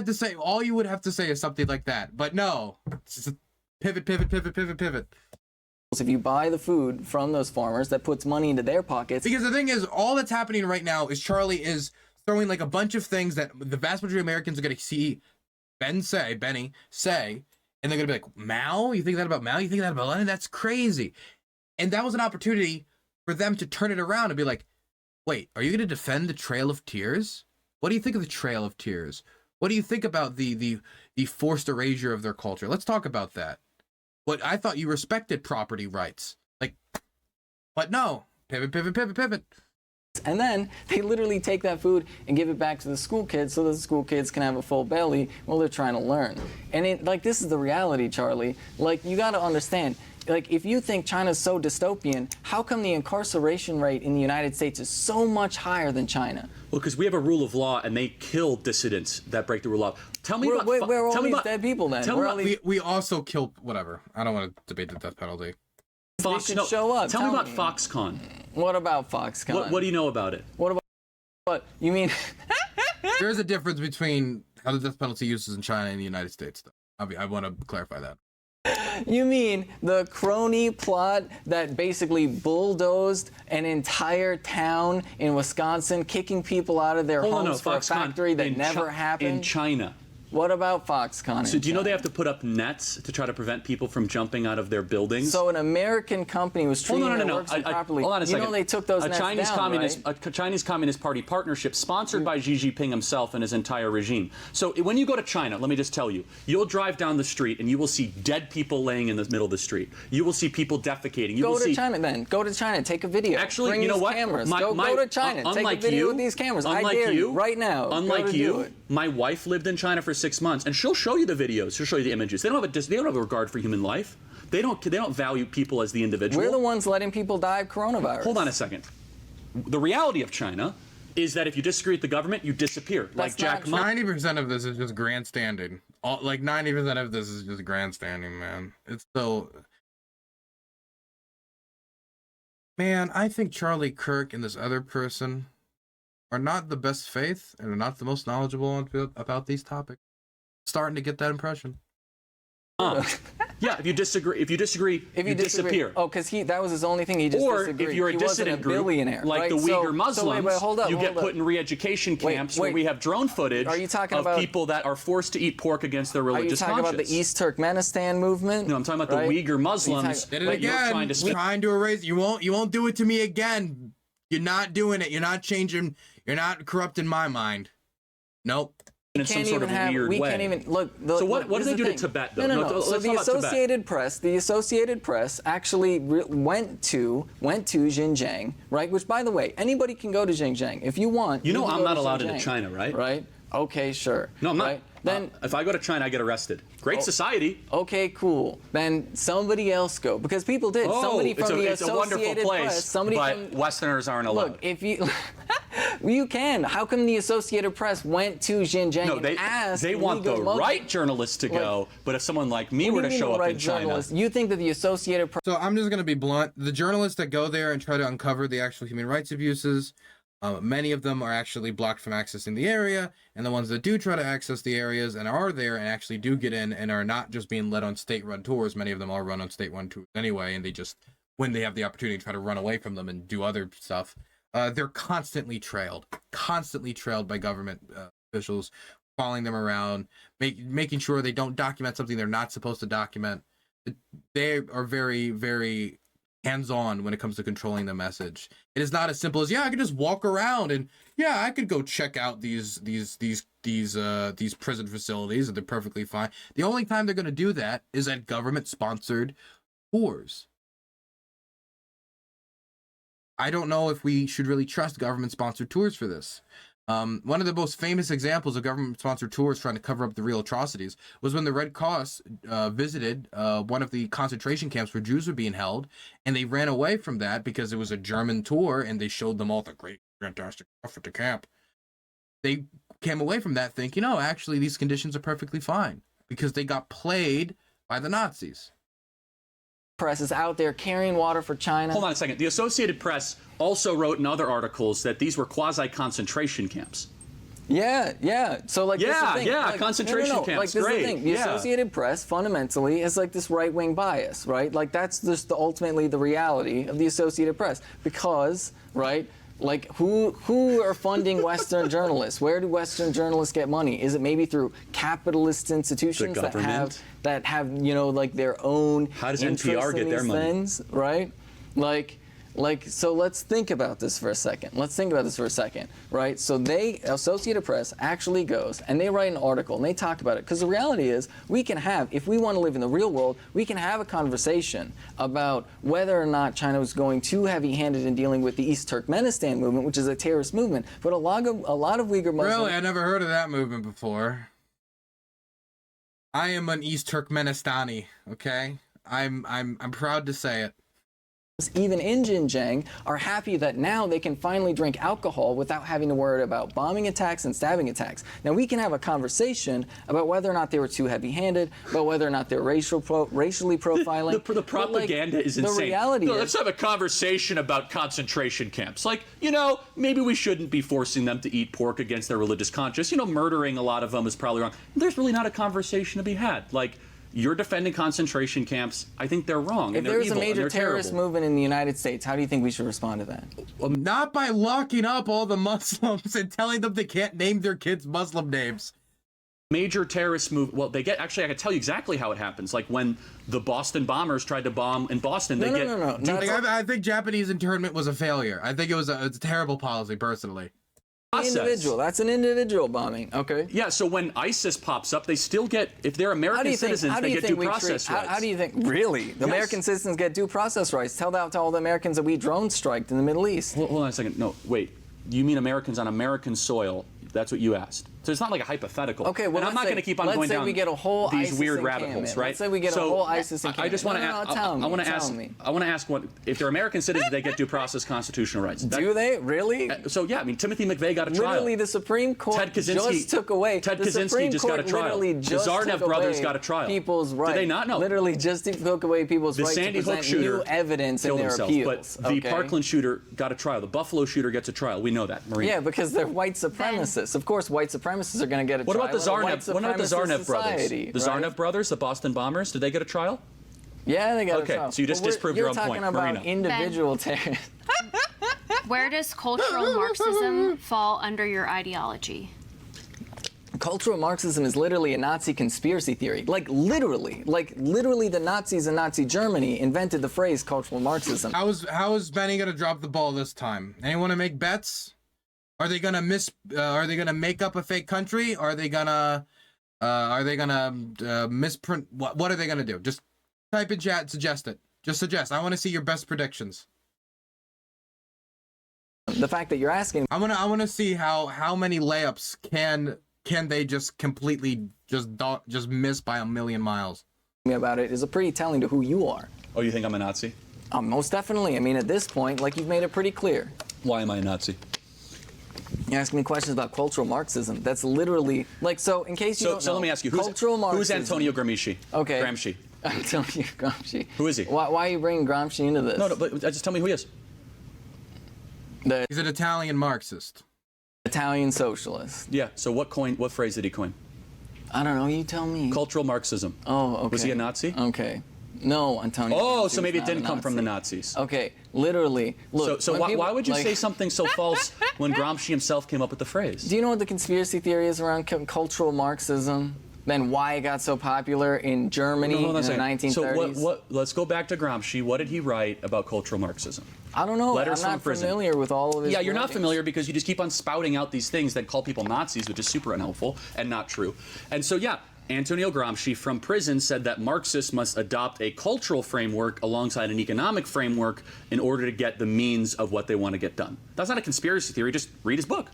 [SPEAKER 1] would have to say is something like that. But no, it's just pivot.
[SPEAKER 3] If you buy the food from those farmers, that puts money into their pockets.
[SPEAKER 1] Because the thing is, all that's happening right now is Charlie is throwing like a bunch of things that the vast majority of Americans are going to see Bennie say, and they're going to be like, Mao? You think that about Mao? You think that about Lenin? That's crazy. And that was an opportunity for them to turn it around and be like, wait, are you going to defend the Trail of Tears? What do you think of the Trail of Tears? What do you think about the forced erasure of their culture? Let's talk about that. What I thought you respected property rights. Like, but no. Pivot.
[SPEAKER 3] And then they literally take that food and give it back to the school kids so that the school kids can have a full belly while they're trying to learn. And this is the reality, Charlie. Like, you got to understand. Like, if you think China's so dystopian, how come the incarceration rate in the United States is so much higher than China?
[SPEAKER 4] Well, because we have a rule of law, and they kill dissidents that break the rule of law. Tell me
[SPEAKER 3] where are all these dead people then?
[SPEAKER 1] We also kill whatever. I don't want to debate the death penalty.
[SPEAKER 3] They should show up.
[SPEAKER 4] Tell me about Foxconn.
[SPEAKER 3] What about Foxconn?
[SPEAKER 4] What do you know about it?
[SPEAKER 3] What you mean?
[SPEAKER 1] There's a difference between how the death penalty uses in China and the United States, though. I want to clarify that.
[SPEAKER 3] You mean the crony plot that basically bulldozed an entire town in Wisconsin, kicking people out of their homes for a factory that never happened?
[SPEAKER 4] In China.
[SPEAKER 3] What about Foxconn?
[SPEAKER 4] So do you know they have to put up nets to try to prevent people from jumping out of their buildings?
[SPEAKER 3] So an American company was treating their workers improperly.
[SPEAKER 4] Hold on a second.
[SPEAKER 3] You know they took those nets down, right?
[SPEAKER 4] A Chinese Communist Party partnership sponsored by Xi Jinping himself and his entire regime. So when you go to China, let me just tell you, you'll drive down the street and you will see dead people laying in the middle of the street. You will see people defecating.
[SPEAKER 3] Go to China then. Go to China. Take a video.
[SPEAKER 4] Actually,
[SPEAKER 3] bring
[SPEAKER 4] you know
[SPEAKER 3] these
[SPEAKER 4] what?
[SPEAKER 3] Cameras. Go to China. Take a video with these cameras. I dare you right now.
[SPEAKER 4] Unlike you, my wife lived in China for 6 months, and she'll show you the videos. She'll show you the images. They don't have a regard for human life. They don't value people as the individual.
[SPEAKER 3] We're the ones letting people die of coronavirus.
[SPEAKER 4] Hold on a second. The reality of China is that if you disagree with the government, you disappear.
[SPEAKER 3] That's
[SPEAKER 4] like Jack Ma.
[SPEAKER 1] 90% of this is just grandstanding. 90% of this is just grandstanding, man. It's so. Man, I think Charlie Kirk and this other person are not the best faith and are not the most knowledgeable about these topics. Starting to get that impression.
[SPEAKER 4] Yeah, if you disagree, you disappear.
[SPEAKER 3] Oh, because that was his only thing. He just disagreed.
[SPEAKER 4] Or if you're a dissident group, like the Uyghur Muslims, you get put in re-education camps where we have drone footage of people that are forced to eat pork against their religious conscience.
[SPEAKER 3] Are you talking about the East Turkmenistan movement?
[SPEAKER 4] No, I'm talking about the Uyghur Muslims.
[SPEAKER 1] Did it again. Trying to erase. You won't do it to me again. You're not doing it. You're not changing. You're not corrupting my mind. Nope.
[SPEAKER 4] In some sort of weird way.
[SPEAKER 3] Can't even look.
[SPEAKER 4] So what do they do to Tibet, though?
[SPEAKER 3] No. So the Associated Press actually went to Xinjiang, right? Which, by the way, anybody can go to Xinjiang if you want.
[SPEAKER 4] You know, I'm not allowed into China, right?
[SPEAKER 3] Right. Okay, sure.
[SPEAKER 4] No, I'm not.
[SPEAKER 3] Right? Then
[SPEAKER 4] if I go to China, I get arrested. Great society.
[SPEAKER 3] okay, cool. Then somebody else go, because people did. Somebody from the
[SPEAKER 4] it's a wonderful
[SPEAKER 3] Associated
[SPEAKER 4] place,
[SPEAKER 3] Press. Somebody
[SPEAKER 4] but
[SPEAKER 3] from
[SPEAKER 4] Westerners aren't allowed.
[SPEAKER 3] Look, if you you can. How come the Associated Press went to Xinjiang
[SPEAKER 4] No,
[SPEAKER 3] and asked?
[SPEAKER 4] they want the
[SPEAKER 3] illegal
[SPEAKER 4] right journalists to go, but if someone like me were to show up in China,
[SPEAKER 3] you think that the Associated Press?
[SPEAKER 1] So I'm just going to be blunt. The journalists that go there and try to uncover the actual human rights abuses, many of them are actually blocked from accessing the area, and the ones that do try to access the areas and are there and actually do get in and are not just being led on state-run tours, many of them are run on state-run tours anyway, and they just, when they have the opportunity, try to run away from them and do other stuff. They're constantly trailed by government officials, following them around, making sure they don't document something they're not supposed to document. They are very, very hands-on when it comes to controlling the message. It is not as simple as, yeah, I could just walk around and yeah, I could go check out these prison facilities and they're perfectly fine. The only time they're going to do that is at government-sponsored tours. I don't know if we should really trust government-sponsored tours for this. One of the most famous examples of government-sponsored tours trying to cover up the real atrocities was when the Red Cross visited one of the concentration camps where Jews were being held, and they ran away from that because it was a German tour, and they showed them all the great, fantastic stuff at the camp. They came away from that thinking, oh, actually, these conditions are perfectly fine, because they got played by the Nazis.
[SPEAKER 3] Press is out there carrying water for China.
[SPEAKER 4] Hold on a second. The Associated Press also wrote in other articles that these were quasi-concentration camps.
[SPEAKER 3] Yeah. So like, this is the thing. Like,
[SPEAKER 4] concentration camps.
[SPEAKER 3] Like, this
[SPEAKER 4] Great.
[SPEAKER 3] is the thing. The Associated Press fundamentally is like this right-wing bias, right? Like that's just ultimately the reality of the Associated Press, because right. Like who are funding Western journalists? Where do Western journalists get money? Is it maybe through capitalist institutions that have you know like their own?
[SPEAKER 4] How does NPR get their money?
[SPEAKER 3] Things, right? So let's think about this for a second. Right? So Associated Press actually goes and they write an article and they talk about it, because the reality is we can have, if we want to live in the real world, we can have a conversation about whether or not China was going too heavy-handed in dealing with the East Turkmenistan movement, which is a terrorist movement. But a lot of Uyghur Muslims.
[SPEAKER 1] Really, I never heard of that movement before. I am an East Turkmenistani. Okay, I'm proud to say it.
[SPEAKER 3] Even in Xinjiang, are happy that now they can finally drink alcohol without having to worry about bombing attacks and stabbing attacks. Now we can have a conversation about whether or not they were too heavy-handed, about whether or not they're racially profiling.
[SPEAKER 4] The propaganda is insane.
[SPEAKER 3] The reality is,
[SPEAKER 4] let's have a conversation about concentration camps. Like, you know, maybe we shouldn't be forcing them to eat pork against their religious conscience. You know, murdering a lot of them is probably wrong. There's really not a conversation to be had. Like, you're defending concentration camps. I think they're wrong.
[SPEAKER 3] If there's a major terrorist movement in the United States, how do you think we should respond to that?
[SPEAKER 1] Not by locking up all the Muslims and telling them they can't name their kids Muslim names.
[SPEAKER 4] Major terrorist move. Well, they get, actually, I can tell you exactly how it happens. Like when the Boston bombers tried to bomb in Boston,
[SPEAKER 1] I think Japanese internment was a failure. I think it was a terrible policy, personally.
[SPEAKER 3] That's an individual bombing. Okay.
[SPEAKER 4] Yeah, so when ISIS pops up, they still get, if they're American citizens, they get due process rights.
[SPEAKER 3] How do you think, really? The American citizens get due process rights. Tell that to all the Americans that we drone striked in the Middle East.
[SPEAKER 4] Hold on a second. No, wait. You mean Americans on American soil? That's what you asked. So it's not like a hypothetical.
[SPEAKER 3] Okay, well,
[SPEAKER 4] and I'm not going to keep on going down
[SPEAKER 3] we get a whole
[SPEAKER 4] these
[SPEAKER 3] ISIS
[SPEAKER 4] weird rabbit holes, right?
[SPEAKER 3] Let's say we get a whole ISIS encampment.
[SPEAKER 4] I just want to ask. I want to ask what if they're American citizens, they get due process constitutional rights.
[SPEAKER 3] Do they really?
[SPEAKER 4] So yeah, I mean Timothy McVeigh got a trial.
[SPEAKER 3] Literally, the Supreme Court
[SPEAKER 4] Ted Kaczynski
[SPEAKER 3] just took away.
[SPEAKER 4] Ted Kaczynski just got a trial. The Zarnev brothers got a trial.
[SPEAKER 3] People's rights.
[SPEAKER 4] Did they not? No.
[SPEAKER 3] Literally just took away people's rights to present new evidence in their appeals.
[SPEAKER 4] But the Parkland shooter got a trial. The Buffalo shooter gets a trial. We know that, Marina.
[SPEAKER 3] Yeah, because they're white supremacists. Of course, white supremacists are going to get a trial.
[SPEAKER 4] What about the Zarnev? What about the Zarnev brothers? The
[SPEAKER 3] right?
[SPEAKER 4] Zarnev brothers, the Boston bombers, did they get a trial?
[SPEAKER 3] Yeah, they got a trial.
[SPEAKER 4] Okay, so you just disproved your own point,
[SPEAKER 3] You're talking about individual terrorists.
[SPEAKER 2] Where does cultural Marxism fall under your ideology?
[SPEAKER 3] Cultural Marxism is literally a Nazi conspiracy theory. Like literally the Nazis in Nazi Germany invented the phrase cultural Marxism.
[SPEAKER 1] How is Benny gonna drop the ball this time? Anyone want to make bets? Are they gonna make up a fake country? Are they gonna misprint? What are they gonna do? Just type in chat. Suggest it. Just suggest. I want to see your best predictions.
[SPEAKER 3] The fact that you're asking.
[SPEAKER 1] I want to see how many layups can can they just completely just miss by a million miles?
[SPEAKER 3] About it is a pretty telling to who you are.
[SPEAKER 4] Oh, you think I'm a Nazi?
[SPEAKER 3] Most definitely. I mean, at this point, like, you've made it pretty clear.
[SPEAKER 4] Why am I a Nazi?
[SPEAKER 3] You're asking me questions about cultural Marxism. That's literally, like, so in case you don't know.
[SPEAKER 4] So let me ask you,
[SPEAKER 3] cultural Marxism.
[SPEAKER 4] who's Antonio Gramsci?
[SPEAKER 3] Okay.
[SPEAKER 4] Gramsci.
[SPEAKER 3] Antonio Gramsci.
[SPEAKER 4] Who is he?
[SPEAKER 3] Why are you bringing Gramsci into this?
[SPEAKER 4] No, but just tell me who he is.
[SPEAKER 3] The
[SPEAKER 1] He's an Italian Marxist.
[SPEAKER 3] Italian socialist.
[SPEAKER 4] Yeah, so what phrase did he coin?
[SPEAKER 3] I don't know, you tell me.
[SPEAKER 4] Cultural Marxism.
[SPEAKER 3] Oh, okay.
[SPEAKER 4] Was he a Nazi?
[SPEAKER 3] Okay. No, Antonio.
[SPEAKER 4] Oh,
[SPEAKER 3] Gramsci
[SPEAKER 4] so maybe it
[SPEAKER 3] was not
[SPEAKER 4] didn't
[SPEAKER 3] a
[SPEAKER 4] come from the
[SPEAKER 3] Nazi.
[SPEAKER 4] Nazis.
[SPEAKER 3] Okay, literally. Look.
[SPEAKER 4] So
[SPEAKER 3] when
[SPEAKER 4] why,
[SPEAKER 3] people,
[SPEAKER 4] why would you
[SPEAKER 3] like,
[SPEAKER 4] say something so false when Gramsci himself came up with the phrase?
[SPEAKER 3] Do you know what the conspiracy theory is around cultural Marxism? Then why it got so popular in Germany
[SPEAKER 4] Hold on a
[SPEAKER 3] in the
[SPEAKER 4] second.
[SPEAKER 3] 1930s?
[SPEAKER 4] So let's go back to Gramsci. What did he write about cultural Marxism?
[SPEAKER 3] I don't know.
[SPEAKER 4] Letters
[SPEAKER 3] I'm
[SPEAKER 4] from
[SPEAKER 3] not
[SPEAKER 4] prison.
[SPEAKER 3] familiar with all of his
[SPEAKER 4] Yeah, you're not
[SPEAKER 3] writings.
[SPEAKER 4] familiar because you just keep on spouting out these things that call people Nazis, which is super unhelpful and not true. And so, yeah, Antonio Gramsci from prison said that Marxists must adopt a cultural framework alongside an economic framework in order to get the means of what they want to get done. That's not a conspiracy theory. Just read his book.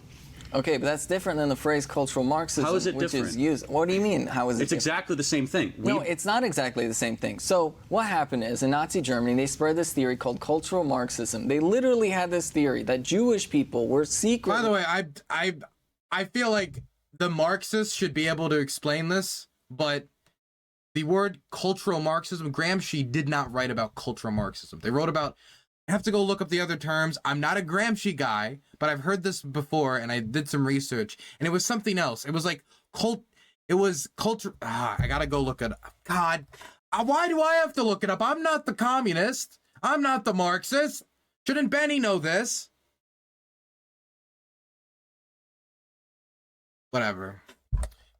[SPEAKER 3] Okay, but that's different than the phrase cultural Marxism,
[SPEAKER 4] How is it
[SPEAKER 3] which
[SPEAKER 4] different?
[SPEAKER 3] is used. What do you mean? How is it
[SPEAKER 4] It's
[SPEAKER 3] different?
[SPEAKER 4] exactly the same thing.
[SPEAKER 3] No, it's not exactly the same thing. So what happened is in Nazi Germany, they spread this theory called cultural Marxism. They literally had this theory that Jewish people were secretly...
[SPEAKER 1] By the way, I feel like the Marxists should be able to explain this, but the word cultural Marxism, Gramsci did not write about cultural Marxism. They wrote about... I have to go look up the other terms. I'm not a Gramsci guy, but I've heard this before, and I did some research, and it was something else. It was like it was culture. I gotta go look it up. God, why do I have to look it up? I'm not the communist. I'm not the Marxist. Shouldn't Benny know this? Whatever.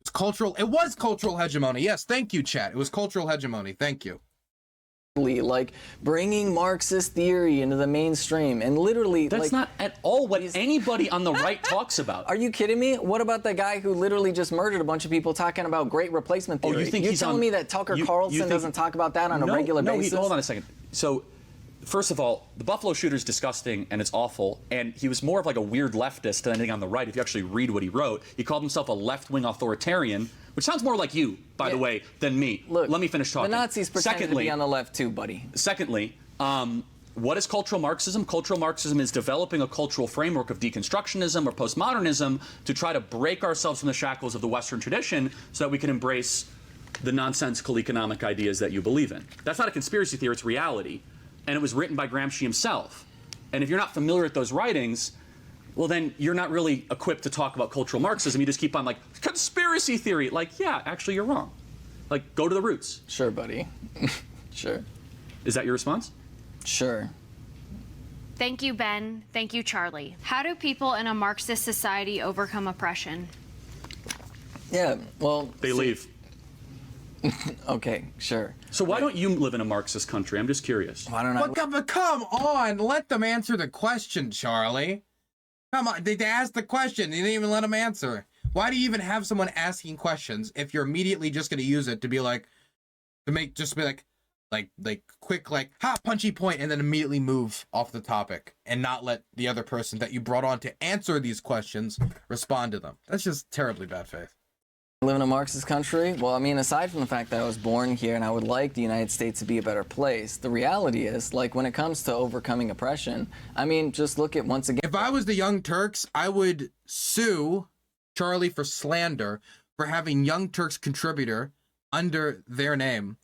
[SPEAKER 1] It's cultural. It was cultural hegemony. Yes, thank you, chat. It was cultural hegemony. Thank you.
[SPEAKER 3] like bringing Marxist theory into the mainstream and literally
[SPEAKER 4] That's
[SPEAKER 3] like,
[SPEAKER 4] not at all what anybody on the right talks about.
[SPEAKER 3] Are you kidding me? What about the guy who literally just murdered a bunch of people talking about great replacement theory?
[SPEAKER 4] Oh, you think
[SPEAKER 3] You're
[SPEAKER 4] he's
[SPEAKER 3] telling
[SPEAKER 4] on,
[SPEAKER 3] me that Tucker Carlson doesn't talk about that on a regular basis?
[SPEAKER 4] Hold on a second. So, first of all, the Buffalo shooter's disgusting and it's awful, and he was more of like a weird leftist than anything on the right. If you actually read what he wrote, he called himself a left-wing authoritarian, which sounds more like you, by the way, than me.
[SPEAKER 3] Look,
[SPEAKER 4] let me finish talking.
[SPEAKER 3] The Nazis pretended to be on the left too, buddy.
[SPEAKER 4] Secondly, what is cultural Marxism? Cultural Marxism is developing a cultural framework of deconstructionism or postmodernism to try to break ourselves from the shackles of the Western tradition so that we can embrace the nonsensical economic ideas that you believe in. That's not a conspiracy theory, it's reality. And it was written by Gramsci himself. And if you're not familiar with those writings, well, then you're not really equipped to talk about cultural Marxism. You just keep on like, conspiracy theory. Like, yeah, actually, you're wrong. Like, go to the roots.
[SPEAKER 3] Sure, buddy. Sure.
[SPEAKER 4] Is that your response?
[SPEAKER 3] Sure.
[SPEAKER 2] Thank you, Ben. Thank you, Charlie. How do people in a Marxist society overcome oppression?
[SPEAKER 3] Yeah, well...
[SPEAKER 4] They leave.
[SPEAKER 3] Okay, sure.
[SPEAKER 4] So why don't you live in a Marxist country? I'm just curious.
[SPEAKER 3] Why don't I...
[SPEAKER 1] But come on, let them answer the question, Charlie. Come on, they asked the question. You didn't even let them answer. Why do you even have someone asking questions if you're immediately just going to use it to be like, quick, ha, punchy point, and then immediately move off the topic and not let the other person that you brought on to answer these questions respond to them? That's just terribly bad faith.
[SPEAKER 3] Live in a Marxist country? Well, I mean, aside from the fact that I was born here and I would like the United States to be a better place, the reality is, like, when it comes to overcoming oppression, I mean, just look at, once again...
[SPEAKER 1] If I was the Young Turks, I would sue Charlie for slander for having Young Turks contributor under their name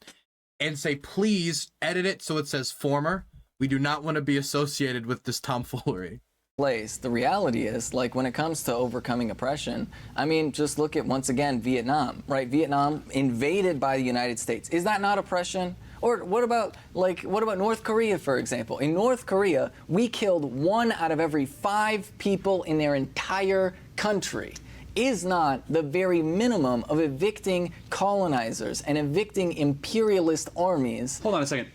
[SPEAKER 1] and say, please edit it so it says former. We do not want to be associated with this tomfoolery.
[SPEAKER 3] Place. The reality is, like, when it comes to overcoming oppression, I mean, just look at, once again, Vietnam, right? Vietnam invaded by the United States. Is that not oppression? Or what about North Korea, for example? In North Korea, we killed 1 out of every 5 people in their entire country. Is not the very minimum of evicting colonizers and evicting imperialist armies.
[SPEAKER 4] Hold on a second.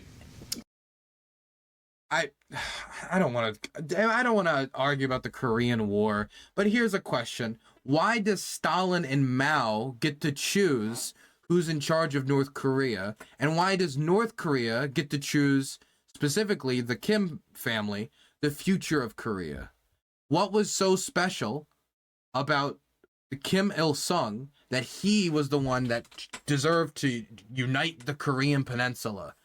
[SPEAKER 1] I don't want to argue about the Korean War, but here's a question. Why does Stalin and Mao get to choose who's in charge of North Korea? And why does North Korea get to choose, specifically the Kim family, the future of Korea? What was so special about Kim Il-sung that he was the one that deserved to unite the Korean peninsula.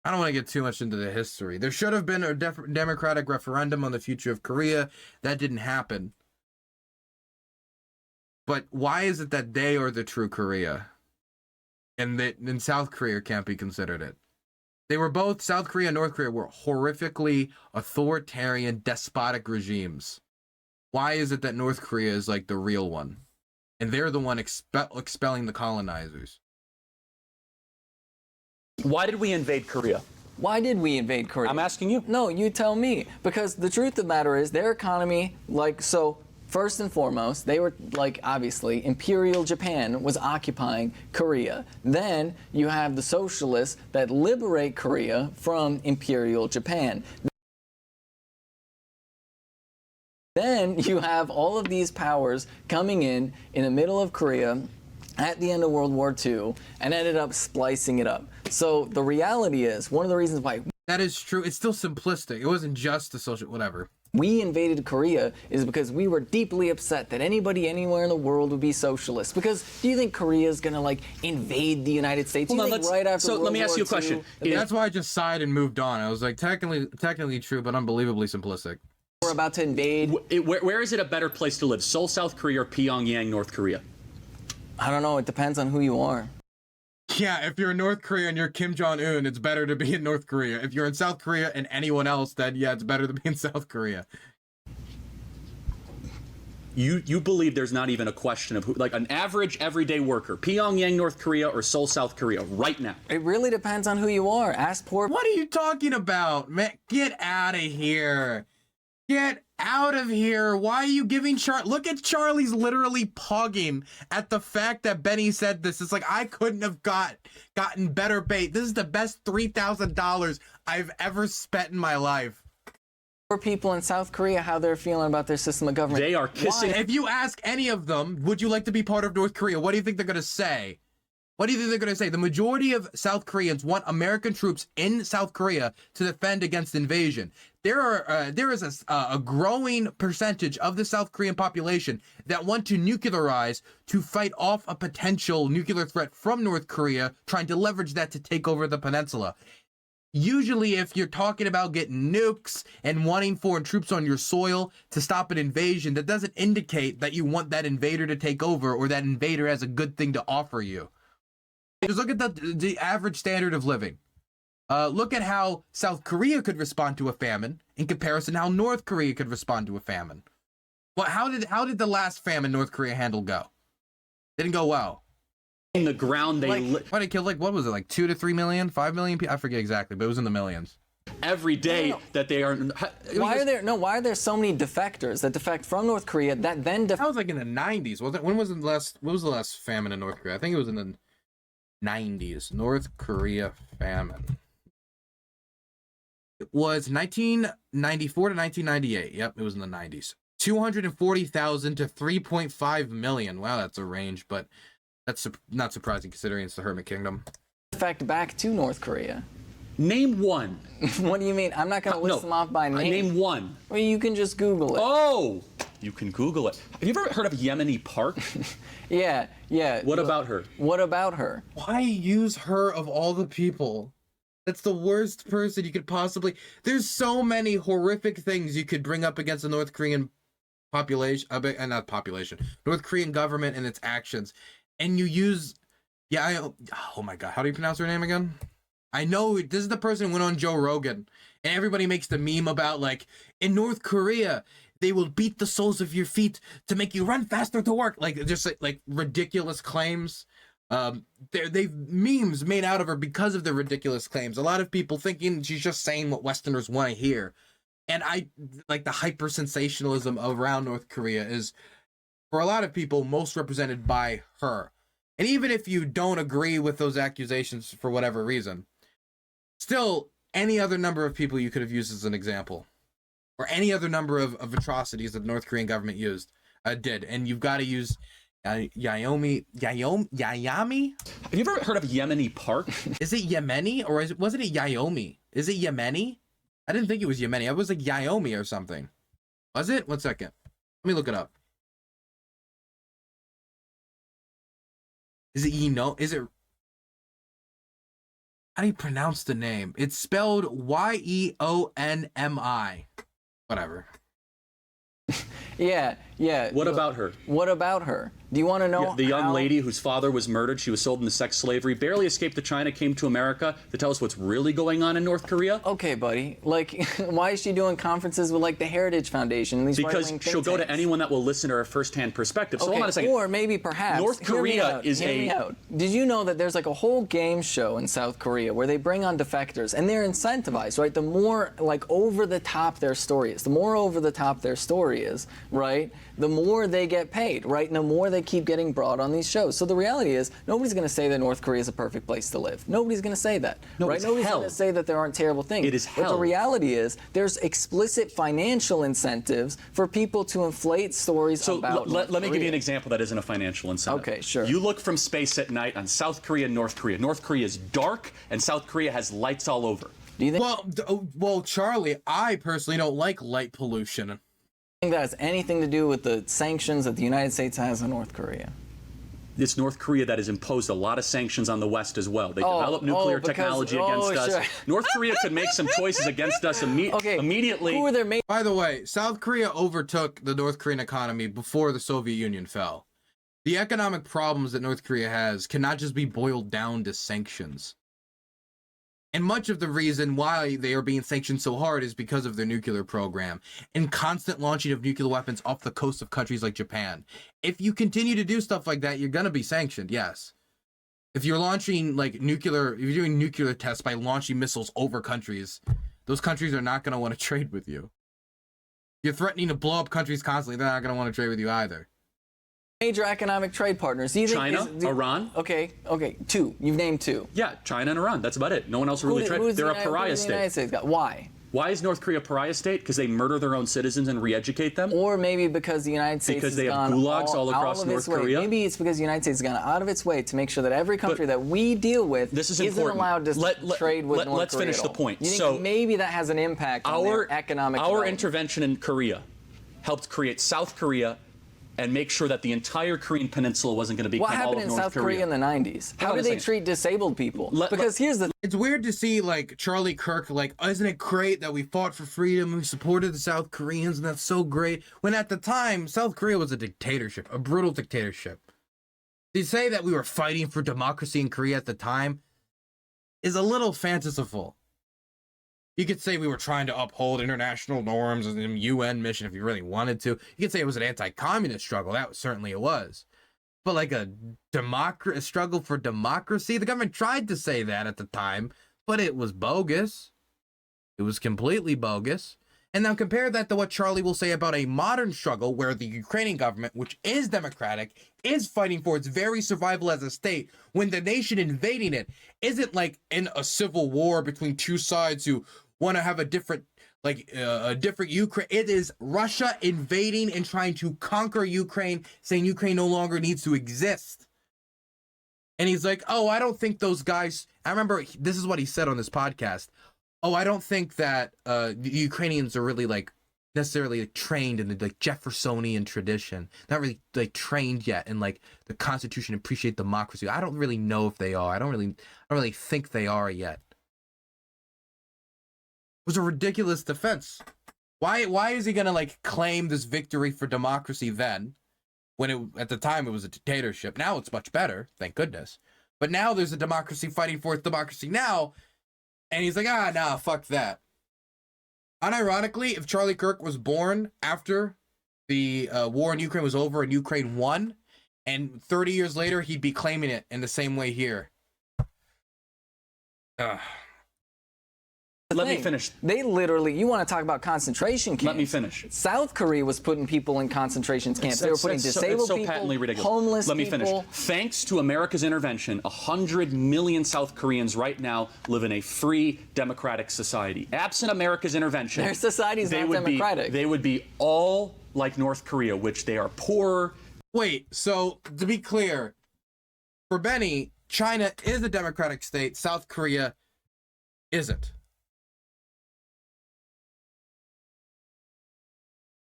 [SPEAKER 1] I don't want to get too much into the history. There should have been a democratic referendum on the future of Korea. That didn't happen. But why is it that they are the true Korea? And that South Korea can't be considered it? They were both, South Korea and North Korea were horrifically authoritarian, despotic regimes. Why is it that North Korea is like the real one? And they're the one expelling the colonizers.
[SPEAKER 4] Why did we invade Korea?
[SPEAKER 3] Why did we invade Korea?
[SPEAKER 4] I'm asking you.
[SPEAKER 3] No, you tell me. Because the truth of the matter is their economy, first and foremost, they were, obviously, Imperial Japan was occupying Korea. Then you have the socialists that liberate Korea from Imperial Japan. Then you have all of these powers coming in the middle of Korea at the end of World War II and ended up splicing it up. So the reality is, one of the reasons why...
[SPEAKER 1] That is true. It's still simplistic. It wasn't just the social... whatever.
[SPEAKER 3] We invaded Korea is because we were deeply upset that anybody anywhere in the world would be socialist. Because do you think Korea is going to invade the United States?
[SPEAKER 4] Hold on,
[SPEAKER 3] right after
[SPEAKER 4] so let me ask you a question.
[SPEAKER 1] That's why I just sighed and moved on. I was like, technically true, but unbelievably simplistic.
[SPEAKER 3] We're about to invade.
[SPEAKER 4] Where is it a better place to live? Seoul, South Korea, or Pyongyang, North Korea?
[SPEAKER 3] I don't know. It depends on who you are.
[SPEAKER 1] Yeah, if you're in North Korea and you're Kim Jong-un, it's better to be in North Korea. If you're in South Korea and anyone else, then yeah, it's better to be in South Korea.
[SPEAKER 4] You believe there's not even a question of who, an average everyday worker, Pyongyang, North Korea, or Seoul, South Korea, right now?
[SPEAKER 3] It really depends on who you are. Ask poor...
[SPEAKER 1] What are you talking about, man? Get out of here. Get out of here. Why are you giving Look at Charlie's literally pogging at the fact that Benny said this. It's like, I couldn't have gotten better bait. This is the best $3,000 I've ever spent in my life.
[SPEAKER 3] Poor people in South Korea, how they're feeling about their system of government.
[SPEAKER 4] They are kissing.
[SPEAKER 1] If you ask any of them, would you like to be part of North Korea? What do you think they're going to say? What do you think they're going to say? The majority of South Koreans want American troops in South Korea to defend against invasion. There is a growing percentage of the South Korean population that want to nuclearize to fight off a potential nuclear threat from North Korea, trying to leverage that to take over the peninsula. Usually, if you're talking about getting nukes and wanting foreign troops on your soil to stop an invasion, that doesn't indicate that you want that invader to take over or that invader has a good thing to offer you. Just look at the average standard of living. Look at how South Korea could respond to a famine in comparison to how North Korea could respond to a famine. Well, how did the last famine North Korea handled go? Didn't go well.
[SPEAKER 4] In the ground,
[SPEAKER 1] Why did kill what was it, 2 to 3 million, 5 million people? I forget exactly, but it was in the millions.
[SPEAKER 4] Every day that they are.
[SPEAKER 3] Why are there so many defectors that defect from North Korea that then
[SPEAKER 1] That was in the 90s, wasn't it? When was the last famine in North Korea? I think it was in the 90s. North Korea famine. It was 1994 to 1998. Yep, it was in the 90s. 240,000 to 3.5 million. Wow, that's a range, but that's not surprising considering it's the Hermit Kingdom.
[SPEAKER 3] defect back to North Korea?
[SPEAKER 4] Name one.
[SPEAKER 3] What do you mean? I'm not going to list them off by name.
[SPEAKER 4] Name one.
[SPEAKER 3] Well, you can just Google it.
[SPEAKER 4] Oh, you can Google it. Have you ever heard of Yemeni Park?
[SPEAKER 3] Yeah.
[SPEAKER 4] What about her?
[SPEAKER 3] What about her?
[SPEAKER 1] Why use her of all the people? That's the worst person you could possibly... There's so many horrific things you could bring up against the North Korean population, not population, North Korean government and its actions. And you use... oh my God, how do you pronounce her name again? I know this is the person who went on Joe Rogan, and everybody makes the meme about, like, in North Korea, they will beat the soles of your feet to make you run faster to work. Like, just like ridiculous claims. They've memes made out of her because of the ridiculous claims. A lot of people thinking she's just saying what Westerners want to hear. And I like the hyper sensationalism around North Korea is, for a lot of people, most represented by her. And even if you don't agree with those accusations for whatever reason, still any other number of people you could have used as an example, or any other number of atrocities that the North Korean government did. And you've got to use Yayami.
[SPEAKER 4] Have you ever heard of Yemeni Park?
[SPEAKER 1] Is it Yemeni or wasn't it Yaomi? Is it Yemeni? I didn't think it was Yemeni. I was like Yaomi or something. Was it? 1 second. Let me look it up. Is it Is it? How do you pronounce the name? It's spelled Yeonmi. Whatever.
[SPEAKER 3] Yeah.
[SPEAKER 4] What about her?
[SPEAKER 3] What about her? Do you want to know
[SPEAKER 4] The young
[SPEAKER 3] how-
[SPEAKER 4] lady whose father was murdered, she was sold into sex slavery, barely escaped to China, came to America to tell us what's really going on in North Korea?
[SPEAKER 3] Okay, buddy. Like, why is she doing conferences with, like, the Heritage Foundation? And these
[SPEAKER 4] Because
[SPEAKER 3] right-wing
[SPEAKER 4] she'll
[SPEAKER 3] think
[SPEAKER 4] go to
[SPEAKER 3] tanks?
[SPEAKER 4] anyone that will listen to her firsthand perspective. So
[SPEAKER 3] Okay,
[SPEAKER 4] hold on a second.
[SPEAKER 3] or maybe perhaps
[SPEAKER 4] North
[SPEAKER 3] hear me
[SPEAKER 4] Korea
[SPEAKER 3] out,
[SPEAKER 4] is
[SPEAKER 3] hear me out. Did you know that there's like a whole game show in South Korea where they bring on defectors and they're incentivized, right? The more like over the top their story is, right? The more they get paid, right? And the more they keep getting brought on these shows. So the reality is, nobody's going to say that North Korea is a perfect place to live. Nobody's going to say that,
[SPEAKER 4] No,
[SPEAKER 3] right?
[SPEAKER 4] it's
[SPEAKER 3] Nobody's
[SPEAKER 4] hell.
[SPEAKER 3] going to say that there aren't terrible things.
[SPEAKER 4] It is
[SPEAKER 3] But the
[SPEAKER 4] hell.
[SPEAKER 3] reality is, there's explicit financial incentives for people to inflate stories
[SPEAKER 4] So
[SPEAKER 3] about
[SPEAKER 4] let me
[SPEAKER 3] North
[SPEAKER 4] give you an
[SPEAKER 3] Korea.
[SPEAKER 4] example that isn't a financial incentive.
[SPEAKER 3] Okay, sure.
[SPEAKER 4] You look from space at night on South Korea and North Korea. North Korea is dark, and South Korea has lights all over.
[SPEAKER 3] Do you think
[SPEAKER 1] Well, Charlie, I personally don't like light pollution.
[SPEAKER 3] that has anything to do with the sanctions that the United States has on North Korea?
[SPEAKER 4] It's North Korea that has imposed a lot of sanctions on the West as well. They developed nuclear
[SPEAKER 3] because-
[SPEAKER 4] technology against us.
[SPEAKER 3] sure.
[SPEAKER 4] North Korea could make some choices against us
[SPEAKER 3] Okay,
[SPEAKER 4] immediately.
[SPEAKER 3] who are their main?
[SPEAKER 1] By the way, South Korea overtook the North Korean economy before the Soviet Union fell. The economic problems that North Korea has cannot just be boiled down to sanctions. And much of the reason why they are being sanctioned so hard is because of their nuclear program and constant launching of nuclear weapons off the coast of countries like Japan. If you continue to do stuff like that, you're going to be sanctioned, yes. If you're launching if you're doing nuclear tests by launching missiles over countries, those countries are not going to want to trade with you. You're threatening to blow up countries constantly, they're not going to want to trade with you either.
[SPEAKER 3] Major economic trade partners? Do you think
[SPEAKER 4] China, Iran.
[SPEAKER 3] Okay, two. You've named two.
[SPEAKER 4] Yeah, China and Iran. That's about it. No one else really trade. They're a pariah
[SPEAKER 3] United
[SPEAKER 4] state.
[SPEAKER 3] States got? Why?
[SPEAKER 4] Why is North Korea a pariah state? Because they murder their own citizens and re-educate them?
[SPEAKER 3] Or maybe because the United States
[SPEAKER 4] Because
[SPEAKER 3] has
[SPEAKER 4] they have
[SPEAKER 3] gone
[SPEAKER 4] gulags all
[SPEAKER 3] out
[SPEAKER 4] across
[SPEAKER 3] of its
[SPEAKER 4] North
[SPEAKER 3] way.
[SPEAKER 4] Korea?
[SPEAKER 3] Maybe it's because the United States has gone out of its way to make sure that every country that we deal with
[SPEAKER 4] this is
[SPEAKER 3] isn't
[SPEAKER 4] important.
[SPEAKER 3] allowed to trade with North
[SPEAKER 4] let's
[SPEAKER 3] Korea
[SPEAKER 4] finish
[SPEAKER 3] at
[SPEAKER 4] the
[SPEAKER 3] all.
[SPEAKER 4] point.
[SPEAKER 3] You think
[SPEAKER 4] So
[SPEAKER 3] maybe that has an impact on their economic
[SPEAKER 4] Our
[SPEAKER 3] development?
[SPEAKER 4] intervention in Korea helped create South Korea and make sure that the entire Korean peninsula wasn't going to become
[SPEAKER 3] What
[SPEAKER 4] all
[SPEAKER 3] happened
[SPEAKER 4] of
[SPEAKER 3] in
[SPEAKER 4] North
[SPEAKER 3] South
[SPEAKER 4] Korea.
[SPEAKER 3] Korea in the 90s? How
[SPEAKER 4] on
[SPEAKER 3] do
[SPEAKER 4] a
[SPEAKER 3] they
[SPEAKER 4] second.
[SPEAKER 3] treat disabled people? Because here's the
[SPEAKER 1] It's weird to see like Charlie Kirk isn't it great that we fought for freedom and we supported the South Koreans and that's so great, when at the time South Korea was a dictatorship, a brutal dictatorship. To say that we were fighting for democracy in Korea at the time is a little fanciful. You could say we were trying to uphold international norms and a UN mission if you really wanted to. You could say it was an anti-communist struggle. That certainly it was. But like a struggle for democracy, the government tried to say that at the time, but it was bogus. It was completely bogus. And now compare that to what Charlie will say about a modern struggle where the Ukrainian government, which is democratic, is fighting for its very survival as a state, when the nation invading it isn't like in a civil war between two sides who want to have a different Ukraine. It is Russia invading and trying to conquer Ukraine, saying Ukraine no longer needs to exist. And he's like, oh, I don't think those guys, I remember this is what he said on this podcast. Oh, I don't think that the Ukrainians are really like necessarily trained in the like Jeffersonian tradition. Not really like trained yet in like the Constitution, appreciate democracy. I don't really know if they are. I don't really think they are yet. It was a ridiculous defense. Why is he gonna like claim this victory for democracy then, when at the time it was a dictatorship? Now it's much better, thank goodness. But now there's a democracy fighting for its democracy now, and he's like, nah, fuck that. Unironically, if Charlie Kirk was born after the war in Ukraine was over and Ukraine won, and 30 years later he'd be claiming it in the same way here.
[SPEAKER 4] Let me finish.
[SPEAKER 3] They literally, you want to talk about concentration camps.
[SPEAKER 4] Let me finish.
[SPEAKER 3] South Korea was putting people in concentration camps. They were putting disabled
[SPEAKER 4] it's so
[SPEAKER 3] people,
[SPEAKER 4] patently ridiculous.
[SPEAKER 3] homeless
[SPEAKER 4] Let me
[SPEAKER 3] people.
[SPEAKER 4] finish. Thanks to America's intervention, 100 million South Koreans right now live in a free, democratic society. Absent America's intervention,
[SPEAKER 3] Their society's not democratic.
[SPEAKER 4] They would be all like North Korea, which they are poor.
[SPEAKER 1] Wait, so to be clear, for Benny, China is a democratic state, South Korea isn't.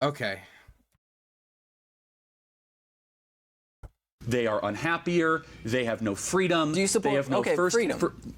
[SPEAKER 1] Okay.
[SPEAKER 4] They are unhappier. They have no freedom.
[SPEAKER 3] Do you support?
[SPEAKER 4] They have no
[SPEAKER 3] freedom.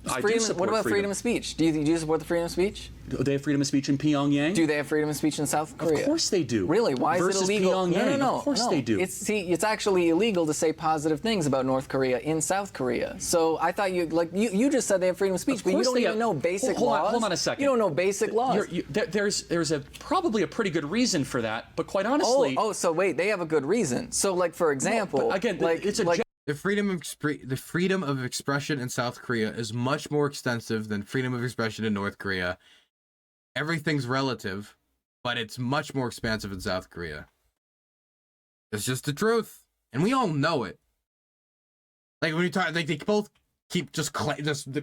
[SPEAKER 4] I
[SPEAKER 3] Freedom-
[SPEAKER 4] do support
[SPEAKER 3] What about freedom of speech? Do you support the freedom of speech?
[SPEAKER 4] Do they have freedom of speech in Pyongyang?
[SPEAKER 3] Do they have freedom of speech in South Korea?
[SPEAKER 4] Of course they do.
[SPEAKER 3] Really? Why is
[SPEAKER 4] Versus
[SPEAKER 3] it illegal?
[SPEAKER 4] Pyongyang.
[SPEAKER 3] No.
[SPEAKER 4] Of course they do.
[SPEAKER 3] It's actually illegal to say positive things about North Korea in South Korea. So I thought you just said they have freedom of speech, but you don't even know basic laws.
[SPEAKER 4] Hold on a second.
[SPEAKER 3] You don't know basic laws.
[SPEAKER 4] There's probably a pretty good reason for that, but quite honestly.
[SPEAKER 3] So wait, they have a good reason. So like for example,
[SPEAKER 4] but again, it's a.
[SPEAKER 1] The freedom of expression in South Korea is much more extensive than freedom of expression in North Korea. Everything's relative, but it's much more expansive in South Korea. It's just the truth, and we all know it. Like when you talk, like they both keep just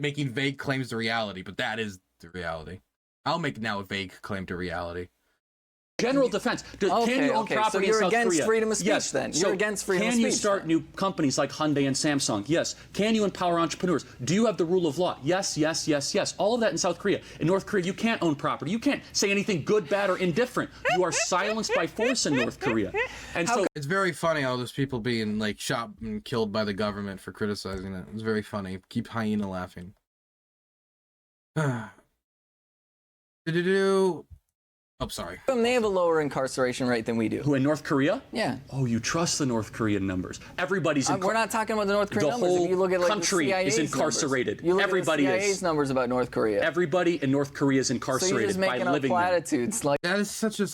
[SPEAKER 1] making vague claims to reality, but that is the reality. I'll make now a vague claim to reality.
[SPEAKER 4] General defense. Can you own property
[SPEAKER 3] so you're
[SPEAKER 4] in South
[SPEAKER 3] against
[SPEAKER 4] Korea?
[SPEAKER 3] freedom of speech
[SPEAKER 4] yes.
[SPEAKER 3] then?
[SPEAKER 4] So
[SPEAKER 3] you're against freedom of speech.
[SPEAKER 4] Can you start
[SPEAKER 3] then?
[SPEAKER 4] new companies like Hyundai and Samsung? Yes. Can you empower entrepreneurs? Do you have the rule of law? Yes. All of that in South Korea. In North Korea, you can't own property. You can't say anything good, bad, or indifferent. You are silenced by force in North Korea. And so
[SPEAKER 1] it's very funny all those people being like shot and killed by the government for criticizing it. It's very funny. Keep hyena laughing. Oh, sorry.
[SPEAKER 3] They have a lower incarceration rate than we do.
[SPEAKER 4] who in North Korea?
[SPEAKER 3] Yeah.
[SPEAKER 4] Oh, you trust the North Korean numbers. Everybody's
[SPEAKER 3] We're not talking about the North Korean numbers.
[SPEAKER 4] whole
[SPEAKER 3] If you look at like
[SPEAKER 4] country
[SPEAKER 3] the CIA's
[SPEAKER 4] is incarcerated.
[SPEAKER 3] Numbers. You look
[SPEAKER 4] Everybody
[SPEAKER 3] at the CIA's
[SPEAKER 4] is.
[SPEAKER 3] numbers about North Korea.
[SPEAKER 4] Everybody in North Korea is
[SPEAKER 3] So you're
[SPEAKER 4] incarcerated
[SPEAKER 3] just
[SPEAKER 4] by
[SPEAKER 3] making up
[SPEAKER 4] living there.
[SPEAKER 3] platitudes. Like
[SPEAKER 1] That is such a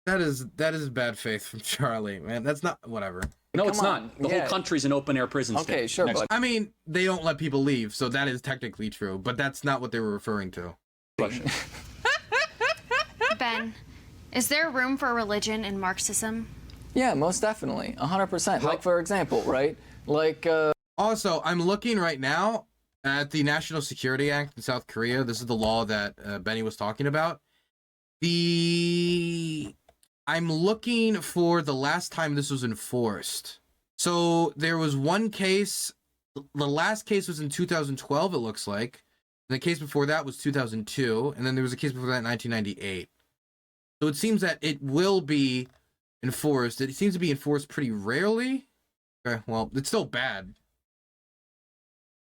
[SPEAKER 1] that is bad faith from Charlie, man. That's not whatever.
[SPEAKER 4] No,
[SPEAKER 3] Come
[SPEAKER 4] it's
[SPEAKER 3] on.
[SPEAKER 4] not. The whole country's an open air prison state.
[SPEAKER 3] Okay, sure,
[SPEAKER 4] Next.
[SPEAKER 3] but
[SPEAKER 1] I mean, they don't let people leave, so that is technically true, but that's not what they were referring to.
[SPEAKER 4] Question.
[SPEAKER 2] Ben, is there room for religion in Marxism?
[SPEAKER 3] yeah, most definitely, 100%. Like for example, right? Like
[SPEAKER 1] Also, I'm looking right now at the National Security Act in South Korea. This is the law that Benny was talking about. I'm looking for the last time this was enforced. So there was one case. The last case was in 2012, it looks like. And the case before that was 2002. And then there was a case before that in 1998. So it seems that it will be enforced. It seems to be enforced pretty rarely. Okay, well, it's still bad.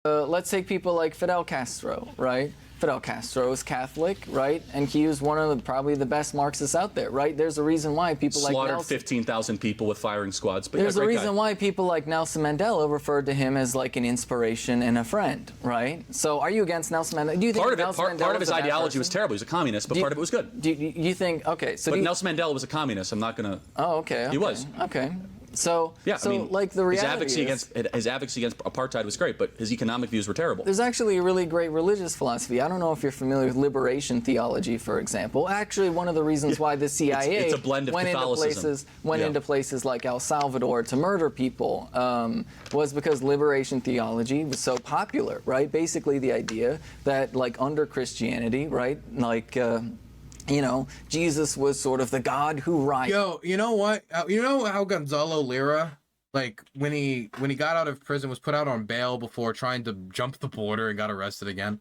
[SPEAKER 3] let's take people like Fidel Castro, right? Fidel Castro is Catholic, right? And he was one of probably the best Marxists out there, right? There's a reason why people like
[SPEAKER 4] Slaughtered
[SPEAKER 3] Nelson...
[SPEAKER 4] 15,000 people with firing squads. But
[SPEAKER 3] There's
[SPEAKER 4] yeah,
[SPEAKER 3] a
[SPEAKER 4] great
[SPEAKER 3] reason
[SPEAKER 4] guy.
[SPEAKER 3] why people like Nelson Mandela referred to him as like an inspiration and a friend, right? So are you against Nelson Mandela? Do you think
[SPEAKER 4] Part of it,
[SPEAKER 3] Nelson
[SPEAKER 4] part
[SPEAKER 3] Mandela
[SPEAKER 4] of his
[SPEAKER 3] was a bad
[SPEAKER 4] ideology was
[SPEAKER 3] person?
[SPEAKER 4] terrible. He was a communist, but part of it was good.
[SPEAKER 3] Do you think, okay, so
[SPEAKER 4] But
[SPEAKER 3] do you,
[SPEAKER 4] Nelson Mandela was a communist. I'm not going to...
[SPEAKER 3] oh, okay.
[SPEAKER 4] He was.
[SPEAKER 3] Okay. So,
[SPEAKER 4] Yeah,
[SPEAKER 3] so
[SPEAKER 4] I mean,
[SPEAKER 3] like the reality
[SPEAKER 4] his advocacy against apartheid was great, but his economic views were terrible.
[SPEAKER 3] there's actually a really great religious philosophy. I don't know if you're familiar with liberation theology, for example. Actually, one of the reasons why the CIA
[SPEAKER 4] It's a blend of
[SPEAKER 3] went
[SPEAKER 4] Catholicism.
[SPEAKER 3] into places like El Salvador to murder people was because liberation theology was so popular, right? Basically, the idea that like under Christianity, right, like. You know, Jesus was sort of the God who rises.
[SPEAKER 1] Yo, you know what? You know how Gonzalo Lira, like when he got out of prison, was put out on bail before trying to jump the border and got arrested again.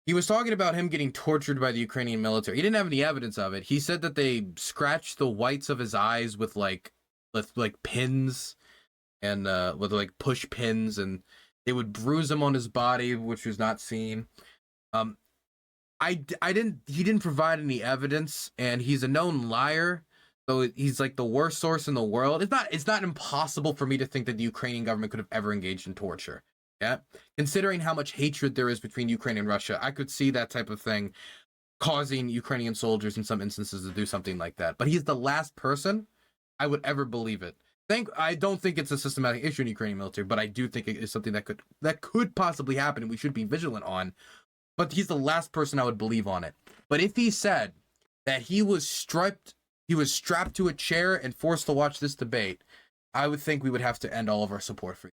[SPEAKER 1] He was talking about him getting tortured by the Ukrainian military. He didn't have any evidence of it. He said that they scratched the whites of his eyes with pins and with like push pins, and they would bruise him on his body, which was not seen. He didn't provide any evidence, and he's a known liar. So he's like the worst source in the world. It's not impossible for me to think that the Ukrainian government could have ever engaged in torture. Yeah. Considering how much hatred there is between Ukraine and Russia, I could see that type of thing causing Ukrainian soldiers in some instances to do something like that. But he's the last person I would ever believe it. I don't think it's a systematic issue in the Ukrainian military, but I do think it is something that could possibly happen, and we should be vigilant on. But he's the last person I would believe on it. But if he said that he was strapped to a chair and forced to watch this debate, I would think we would have to end all of our support for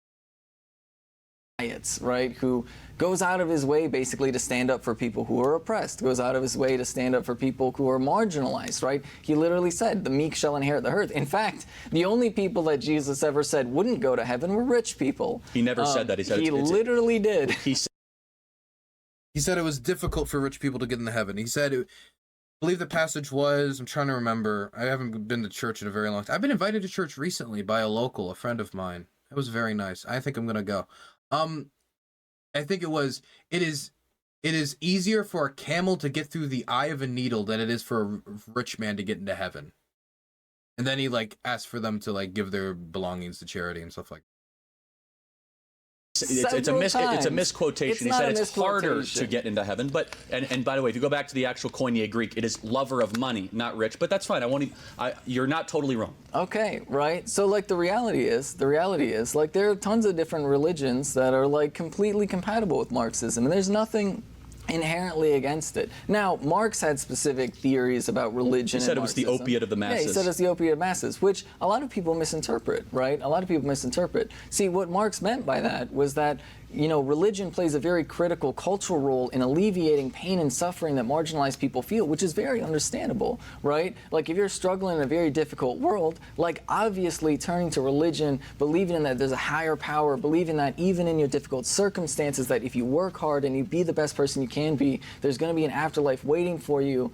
[SPEAKER 3] Riots, right? Who goes out of his way basically to stand up for people who are oppressed, goes out of his way to stand up for people who are marginalized, right? He literally said, the meek shall inherit the earth. In fact, the only people that Jesus ever said wouldn't go to heaven were rich people.
[SPEAKER 4] He never said that. He said
[SPEAKER 3] he literally did.
[SPEAKER 1] He said it was difficult for rich people to get into heaven. He said believe the passage was, I'm trying to remember. I haven't been to church in a very long time. I've been invited to church recently by a friend of mine. It was very nice. I think I'm going to go. I think it is easier for a camel to get through the eye of a needle than it is for a rich man to get into heaven. And then he like asks for them to like give their belongings to charity and stuff like that.
[SPEAKER 4] It's a misquotation. He said it's harder to get into heaven. But and by the way, if you go back to the actual Koine Greek, it is lover of money, not rich. But that's fine. You're not totally wrong.
[SPEAKER 3] Okay, right. So like the reality is like there are tons of different religions that are like completely compatible with Marxism, and there's nothing inherently against it. Now, Marx had specific theories about religion.
[SPEAKER 4] He said it was the opiate of the masses.
[SPEAKER 3] Yeah, he said it's the opiate of masses, which a lot of people misinterpret, right? A lot of people misinterpret. See, what Marx meant by that was that, you know, religion plays a very critical cultural role in alleviating pain and suffering that marginalized people feel, which is very understandable, right? Like, if you're struggling in a very difficult world, like, obviously turning to religion, believing in that there's a higher power, believing that even in your difficult circumstances, that if you work hard and you be the best person you can be, there's going to be an afterlife waiting for you,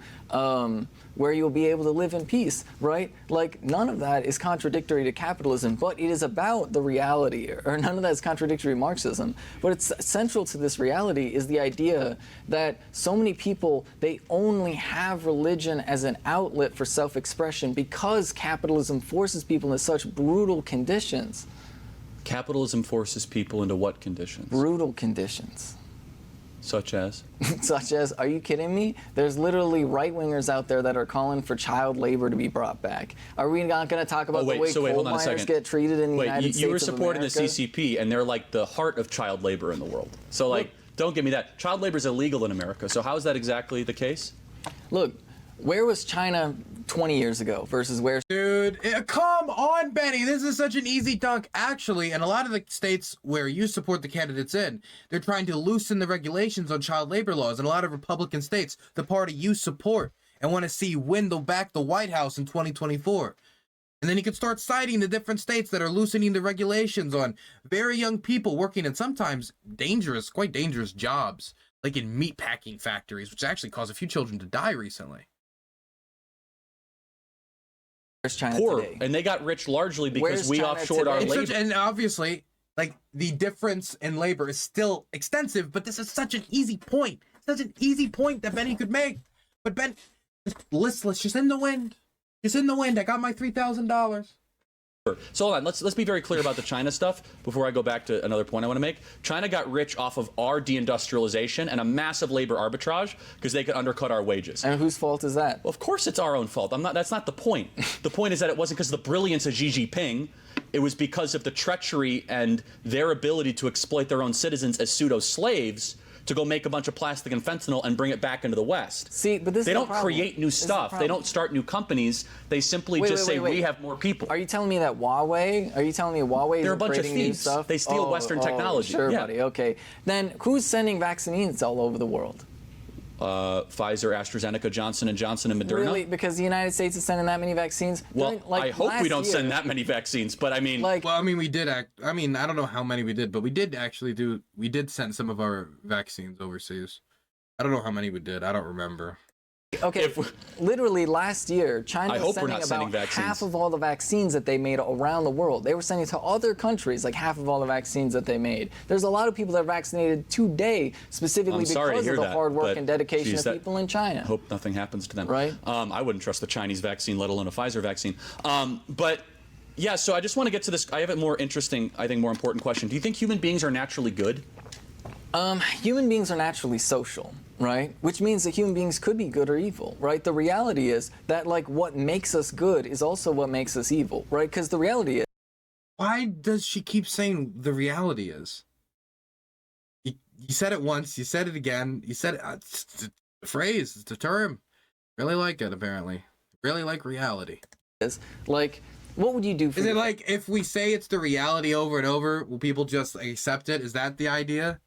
[SPEAKER 3] where you'll be able to live in peace, right? Like, none of that is contradictory to capitalism, but it is about the reality, or none of that is contradictory to Marxism. But it's central to this reality is the idea that so many people, they only have religion as an outlet for self-expression because capitalism forces people into such brutal conditions.
[SPEAKER 4] Capitalism forces people into what conditions?
[SPEAKER 3] Brutal conditions.
[SPEAKER 4] Such as?
[SPEAKER 3] Such as, are you kidding me? There's literally right-wingers out there that are calling for child labor to be brought back. Are we not going to talk about the way coal miners get treated in the United States of America?
[SPEAKER 4] You were supporting the CCP, and they're like the heart of child labor in the world. So, like, don't give me that. Child labor is illegal in America, so how is that exactly the case?
[SPEAKER 3] Look, where was China 20 years ago versus where...
[SPEAKER 1] Dude, come on, Benny. This is such an easy dunk. Actually, in a lot of the states where you support the candidates in, they're trying to loosen the regulations on child labor laws. In a lot of Republican states, the party you support and want to see win back the White House in 2024. And then you can start citing the different states that are loosening the regulations on very young people working in sometimes dangerous, quite dangerous jobs, like in meatpacking factories, which actually caused a few children to die recently.
[SPEAKER 3] China
[SPEAKER 4] poor,
[SPEAKER 3] today?
[SPEAKER 4] and they got rich largely because we offshored our labor.
[SPEAKER 1] And obviously, like, the difference in labor is still extensive, but this is such an easy point. Such an easy point that Benny could make. But Ben, let's just in the wind. Just in the wind. I got my $3,000.
[SPEAKER 4] So hold on, let's be very clear about the China stuff before I go back to another point I want to make. China got rich off of our deindustrialization and a massive labor arbitrage because they could undercut our wages.
[SPEAKER 3] And whose fault is that?
[SPEAKER 4] Well, of course it's our own fault. That's not the point. The point is that it wasn't because of the brilliance of Xi Jinping. It was because of the treachery and their ability to exploit their own citizens as pseudo-slaves to go make a bunch of plastic and fentanyl and bring it back into the West.
[SPEAKER 3] See, but this
[SPEAKER 4] they
[SPEAKER 3] is
[SPEAKER 4] don't create new stuff. They don't start new companies. They simply just say we have more people.
[SPEAKER 3] Are you telling me that Huawei? Are you telling me Huawei
[SPEAKER 4] They're a
[SPEAKER 3] is
[SPEAKER 4] bunch of
[SPEAKER 3] creating new
[SPEAKER 4] thieves.
[SPEAKER 3] stuff?
[SPEAKER 4] They steal Western technology.
[SPEAKER 3] Sure,
[SPEAKER 4] yeah.
[SPEAKER 3] buddy. Okay. Then who's sending vaccines all over the world?
[SPEAKER 4] Pfizer, AstraZeneca, Johnson & Johnson, and Moderna.
[SPEAKER 3] Really? Because the United States is sending that many vaccines?
[SPEAKER 4] Well, I hope we don't send that many vaccines, but I mean...
[SPEAKER 1] Well, I mean, we did I don't know how many we did, but we did send some of our vaccines overseas. I don't know how many we did. I don't remember.
[SPEAKER 3] Okay, literally last year, China was sending about half of all the vaccines that they made around the world. They were sending to other countries like half of all the vaccines that they made. There's a lot of people that are vaccinated today specifically because of the hard work and dedication of people in China.
[SPEAKER 4] I hope nothing happens to them.
[SPEAKER 3] Right.
[SPEAKER 4] I wouldn't trust the Chinese vaccine, let alone a Pfizer vaccine. But yeah, so I just want to get to this. I have a more interesting, I think more important question. Do you think human beings are naturally good?
[SPEAKER 3] Human beings are naturally social, right? Which means that human beings could be good or evil, right? The reality is that, like, what makes us good is also what makes us evil, right? Because the reality is...
[SPEAKER 1] Why does she keep saying the reality is? You said it once, you said it again, you said it... It's a phrase, it's a term. Really like it, apparently. Really like reality.
[SPEAKER 3] Like, what would you do for...
[SPEAKER 1] Is it like, if we say it's the reality over and over, will people just accept it? Is that the idea?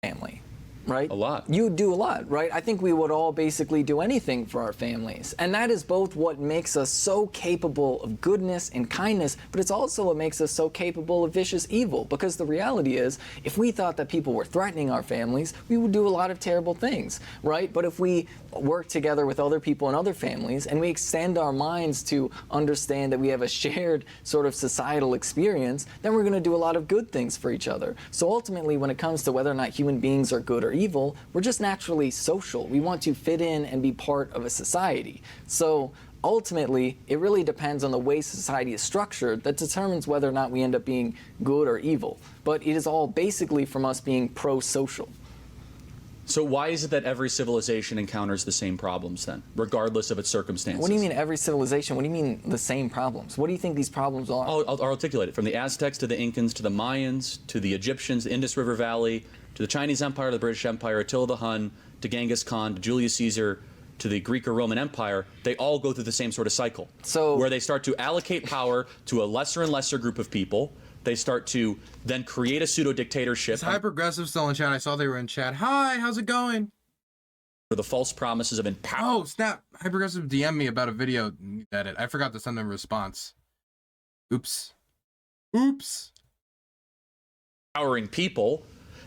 [SPEAKER 3] Family. right?
[SPEAKER 4] A lot.
[SPEAKER 3] You do a lot, right? I think we would all basically do anything for our families. And that is both what makes us so capable of goodness and kindness, but it's also what makes us so capable of vicious evil. Because the reality is, if we thought that people were threatening our families, we would do a lot of terrible things, right? But if we work together with other people and other families, and we extend our minds to understand that we have a shared sort of societal experience, then we're going to do a lot of good things for each other. So ultimately, when it comes to whether or not human beings are good or evil, we're just naturally social. We want to fit in and be part of a society. So ultimately, it really depends on the way society is structured that determines whether or not we end up being good or evil. But it is all basically from us being pro-social.
[SPEAKER 4] So why is it that every civilization encounters the same problems then, regardless of its circumstances?
[SPEAKER 3] What do you mean every civilization? What do you mean the same problems? What do you think these problems are?
[SPEAKER 4] I'll articulate it. From the Aztecs to the Incans to the Mayans to the Egyptians, the Indus River Valley, to the Chinese Empire, the British Empire, Attila the Hun, to Genghis Khan, to Julius Caesar, to the Greek or Roman Empire, they all go through the same sort of cycle.
[SPEAKER 3] So,
[SPEAKER 4] where they start to allocate power to a lesser and lesser group of people. They start to then create a pseudo-dictatorship.
[SPEAKER 1] Is High Progressive still in chat? I saw they were in chat. Hi, how's it going?
[SPEAKER 4] For the false promises of empowerment.
[SPEAKER 1] Oh, snap. High Progressive DM'd me about a video edit. I forgot to send them a response. Oops. Oops.
[SPEAKER 4] Empowering people,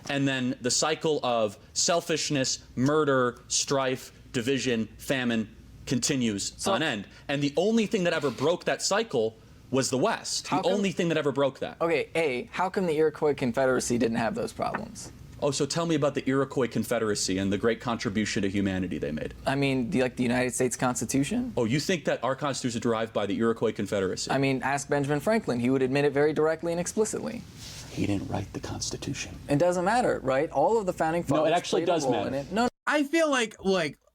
[SPEAKER 4] and then the cycle of selfishness, murder, strife, division, famine continues on end. And the only thing that ever broke that cycle was the West. The only thing that ever broke that.
[SPEAKER 3] Okay, how come the Iroquois Confederacy didn't have those problems?
[SPEAKER 4] Oh, so tell me about the Iroquois Confederacy and the great contribution to humanity they made.
[SPEAKER 3] I mean, like the United States Constitution?
[SPEAKER 4] Oh, you think that our Constitution is derived by the Iroquois Confederacy?
[SPEAKER 3] I mean, ask Benjamin Franklin. He would admit it very directly and explicitly.
[SPEAKER 4] He didn't write the Constitution.
[SPEAKER 3] It doesn't matter, right? All of the founding fathers.
[SPEAKER 4] No, it actually
[SPEAKER 3] played a
[SPEAKER 4] does
[SPEAKER 3] role
[SPEAKER 4] matter.
[SPEAKER 3] in it. No.
[SPEAKER 1] I feel like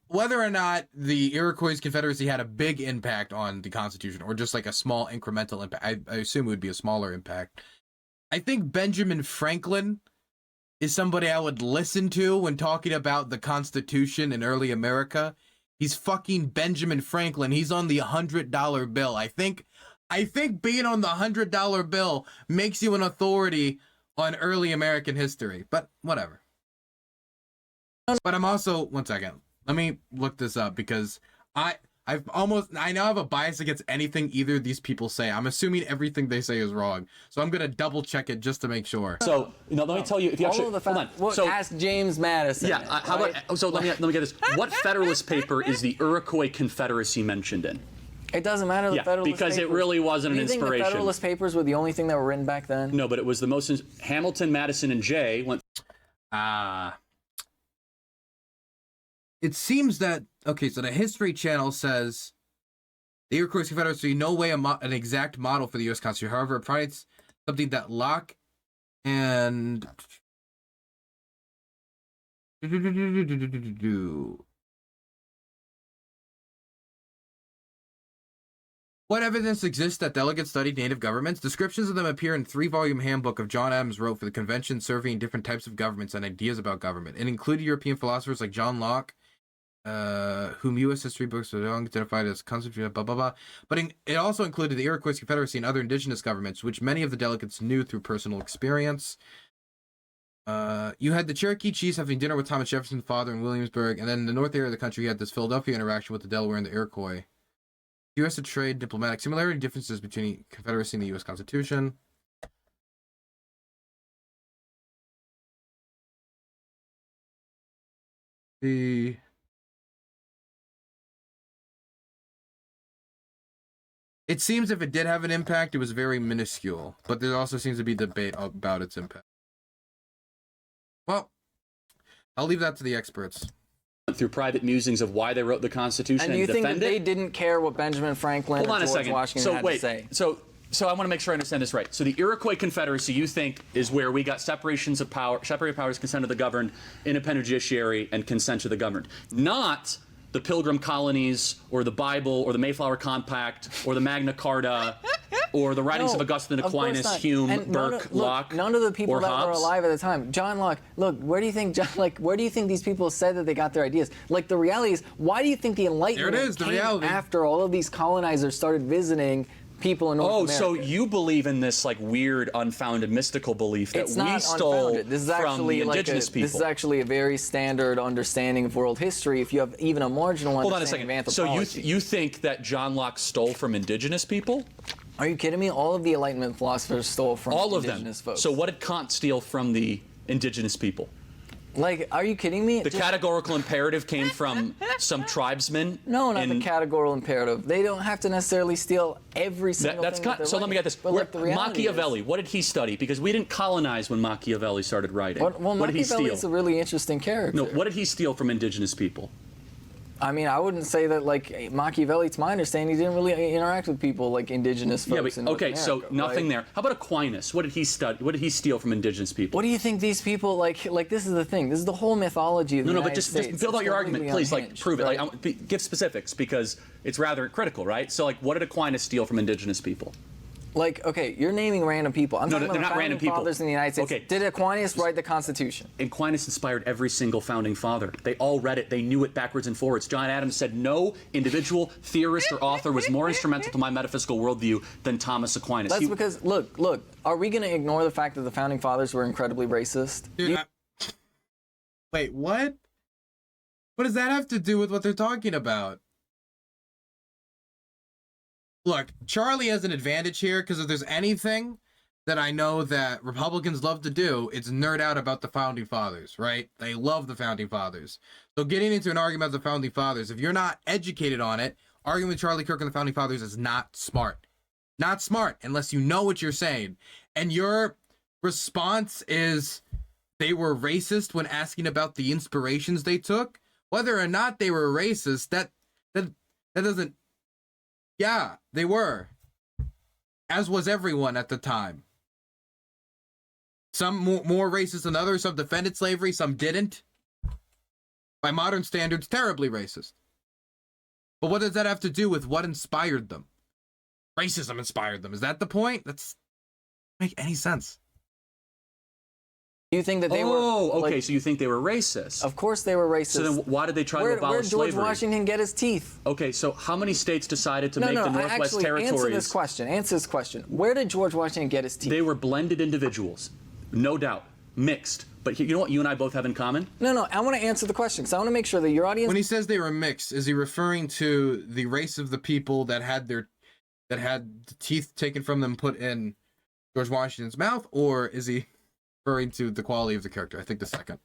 [SPEAKER 1] whether or not the Iroquois Confederacy had a big impact on the Constitution or just like a small incremental impact, I assume it would be a smaller impact. I think Benjamin Franklin is somebody I would listen to when talking about the Constitution in early America. He's fucking Benjamin Franklin. He's on the $100 bill. I think being on the $100 bill makes you an authority on early American history, but whatever. But I'm also, one second, let me look this up because I know I have a bias against anything either of these people say. I'm assuming everything they say is wrong. So I'm going to double check it just to make sure.
[SPEAKER 4] So, let me tell you, if you actually, hold on.
[SPEAKER 3] Well,
[SPEAKER 4] so,
[SPEAKER 3] ask James Madison.
[SPEAKER 4] Yeah, how about, so let me get this. What Federalist paper is the Iroquois Confederacy mentioned in?
[SPEAKER 3] It doesn't matter the Federalist
[SPEAKER 4] because
[SPEAKER 3] papers.
[SPEAKER 4] It really wasn't an inspiration.
[SPEAKER 3] Do you think the Federalist Papers were the only thing that were written back then?
[SPEAKER 4] No, but it was the most, Hamilton, Madison, and Jay went.
[SPEAKER 1] It seems that, okay, so the History Channel says the Iroquois Confederacy no way an exact model for the U.S. Constitution. However, it provides something that Locke and what evidence exists that delegates studied native governments? Descriptions of them appear in a 3-volume handbook of John Adams wrote for the convention surveying different types of governments and ideas about government. It included European philosophers like John Locke, whom U.S. history books are identified as constitutional, blah, blah, blah. But it also included the Iroquois Confederacy and other indigenous governments, which many of the delegates knew through personal experience. You had the Cherokee chiefs having dinner with Thomas Jefferson's father in Williamsburg, and then in the north area of the country, you had this Philadelphia interaction with the Delaware and the Iroquois. U.S. trade, diplomatic similarity, differences between the Confederacy and the U.S. Constitution. It seems if it did have an impact, it was very minuscule, but there also seems to be debate about its impact. Well, I'll leave that to the experts.
[SPEAKER 4] Through private musings of why they wrote the Constitution
[SPEAKER 3] and you think that they didn't care what Benjamin Franklin or George Washington had to say?
[SPEAKER 4] So I want to make sure I understand this right. So the Iroquois Confederacy, you think, is where we got separations of power, separated powers, consent of the governed, independent judiciary, and consent to the governed. Not the Pilgrim colonies, or the Bible, or the Mayflower Compact, or the Magna Carta, or the writings of Augustine Aquinas, Hume, Burke, Locke,
[SPEAKER 3] none of the people that
[SPEAKER 4] Hobbes
[SPEAKER 3] were alive at the time. John Locke. Look, where do you think these people said that they got their ideas? Like, the reality is, why do you think the Enlightenment came after all of these colonizers started visiting people in North America.
[SPEAKER 4] So you believe in this like weird, unfounded, mystical belief that
[SPEAKER 3] It's
[SPEAKER 4] we
[SPEAKER 3] not
[SPEAKER 4] stole
[SPEAKER 3] unfounded. This is
[SPEAKER 4] from
[SPEAKER 3] actually
[SPEAKER 4] the
[SPEAKER 3] like
[SPEAKER 4] indigenous people?
[SPEAKER 3] This is actually a very standard understanding of world history. If you have even a marginal
[SPEAKER 4] Hold on a
[SPEAKER 3] understanding
[SPEAKER 4] second.
[SPEAKER 3] of
[SPEAKER 4] So
[SPEAKER 3] anthropology.
[SPEAKER 4] you think that John Locke stole from indigenous people?
[SPEAKER 3] Are you kidding me? All of the Enlightenment philosophers stole from
[SPEAKER 4] All of them.
[SPEAKER 3] indigenous folks.
[SPEAKER 4] So what did Kant steal from the indigenous people?
[SPEAKER 3] Like, are you kidding me?
[SPEAKER 4] The categorical imperative came from some tribesmen.
[SPEAKER 3] No, not the categorical imperative. They don't have to necessarily steal every single
[SPEAKER 4] That's
[SPEAKER 3] thing.
[SPEAKER 4] so let me get this.
[SPEAKER 3] But like, the reality
[SPEAKER 4] Machiavelli, what did he study? Because we didn't colonize when Machiavelli started writing.
[SPEAKER 3] Well,
[SPEAKER 4] what did he
[SPEAKER 3] Machiavelli is a
[SPEAKER 4] steal?
[SPEAKER 3] really interesting character.
[SPEAKER 4] No, what did he steal from indigenous people?
[SPEAKER 3] I mean, I wouldn't say that, like, Machiavelli, to my understanding, he didn't really interact with people like indigenous folks in North
[SPEAKER 4] okay, so
[SPEAKER 3] America,
[SPEAKER 4] nothing
[SPEAKER 3] right?
[SPEAKER 4] there. How about Aquinas? What did he study? What did he steal from indigenous people?
[SPEAKER 3] What do you think these people, like this is the thing. This is the whole mythology of the United
[SPEAKER 4] But just
[SPEAKER 3] States.
[SPEAKER 4] build out
[SPEAKER 3] It's
[SPEAKER 4] your argument,
[SPEAKER 3] completely
[SPEAKER 4] please. Like,
[SPEAKER 3] unhinged,
[SPEAKER 4] prove it.
[SPEAKER 3] right?
[SPEAKER 4] Like, give specifics because it's rather critical, right? So, like, what did Aquinas steal from indigenous people?
[SPEAKER 3] Like, okay, you're naming random people. I'm talking
[SPEAKER 4] they're
[SPEAKER 3] about
[SPEAKER 4] not
[SPEAKER 3] the
[SPEAKER 4] random
[SPEAKER 3] founding
[SPEAKER 4] people.
[SPEAKER 3] fathers in the United States.
[SPEAKER 4] Okay.
[SPEAKER 3] Did Aquinas write the Constitution?
[SPEAKER 4] Aquinas inspired every single founding father. They all read it. They knew it backwards and forwards. John Adams said no individual theorist or author was more instrumental to my metaphysical worldview than Thomas Aquinas.
[SPEAKER 3] That's because, look, are we going to ignore the fact that the founding fathers were incredibly racist?
[SPEAKER 1] Dude, wait, what? What does that have to do with what they're talking about? Look, Charlie has an advantage here because if there's anything that I know that Republicans love to do, it's nerd out about the founding fathers, right? They love the founding fathers. So getting into an argument about the founding fathers, if you're not educated on it, arguing with Charlie Kirk and the founding fathers is not smart. Not smart unless you know what you're saying. And your response is they were racist when asking about the inspirations they took. Whether or not they were racist, that doesn't... Yeah, they were. As was everyone at the time. Some more racist than others. Some defended slavery, some didn't. By modern standards, terribly racist. But what does that have to do with what inspired them? Racism inspired them. Is that the point? That's doesn't make any sense.
[SPEAKER 3] Do you think that they were...
[SPEAKER 4] okay,
[SPEAKER 3] like,
[SPEAKER 4] so you think they were racist.
[SPEAKER 3] of course they were racist.
[SPEAKER 4] So then why did they try to
[SPEAKER 3] Where
[SPEAKER 4] abolish
[SPEAKER 3] did George
[SPEAKER 4] slavery?
[SPEAKER 3] Washington get his teeth?
[SPEAKER 4] Okay, so how many states decided to make the Northwest
[SPEAKER 3] actually,
[SPEAKER 4] Territories...
[SPEAKER 3] answer this question. Where did George Washington get his teeth?
[SPEAKER 4] They were blended individuals, no doubt, mixed. But you know what you and I both have in common?
[SPEAKER 3] No, I want to answer the question because I want to make sure that your audience...
[SPEAKER 1] When he says they were mixed, is he referring to the race of the people that had the teeth taken from them put in George Washington's mouth, or is he referring to the quality of the character? I think the second.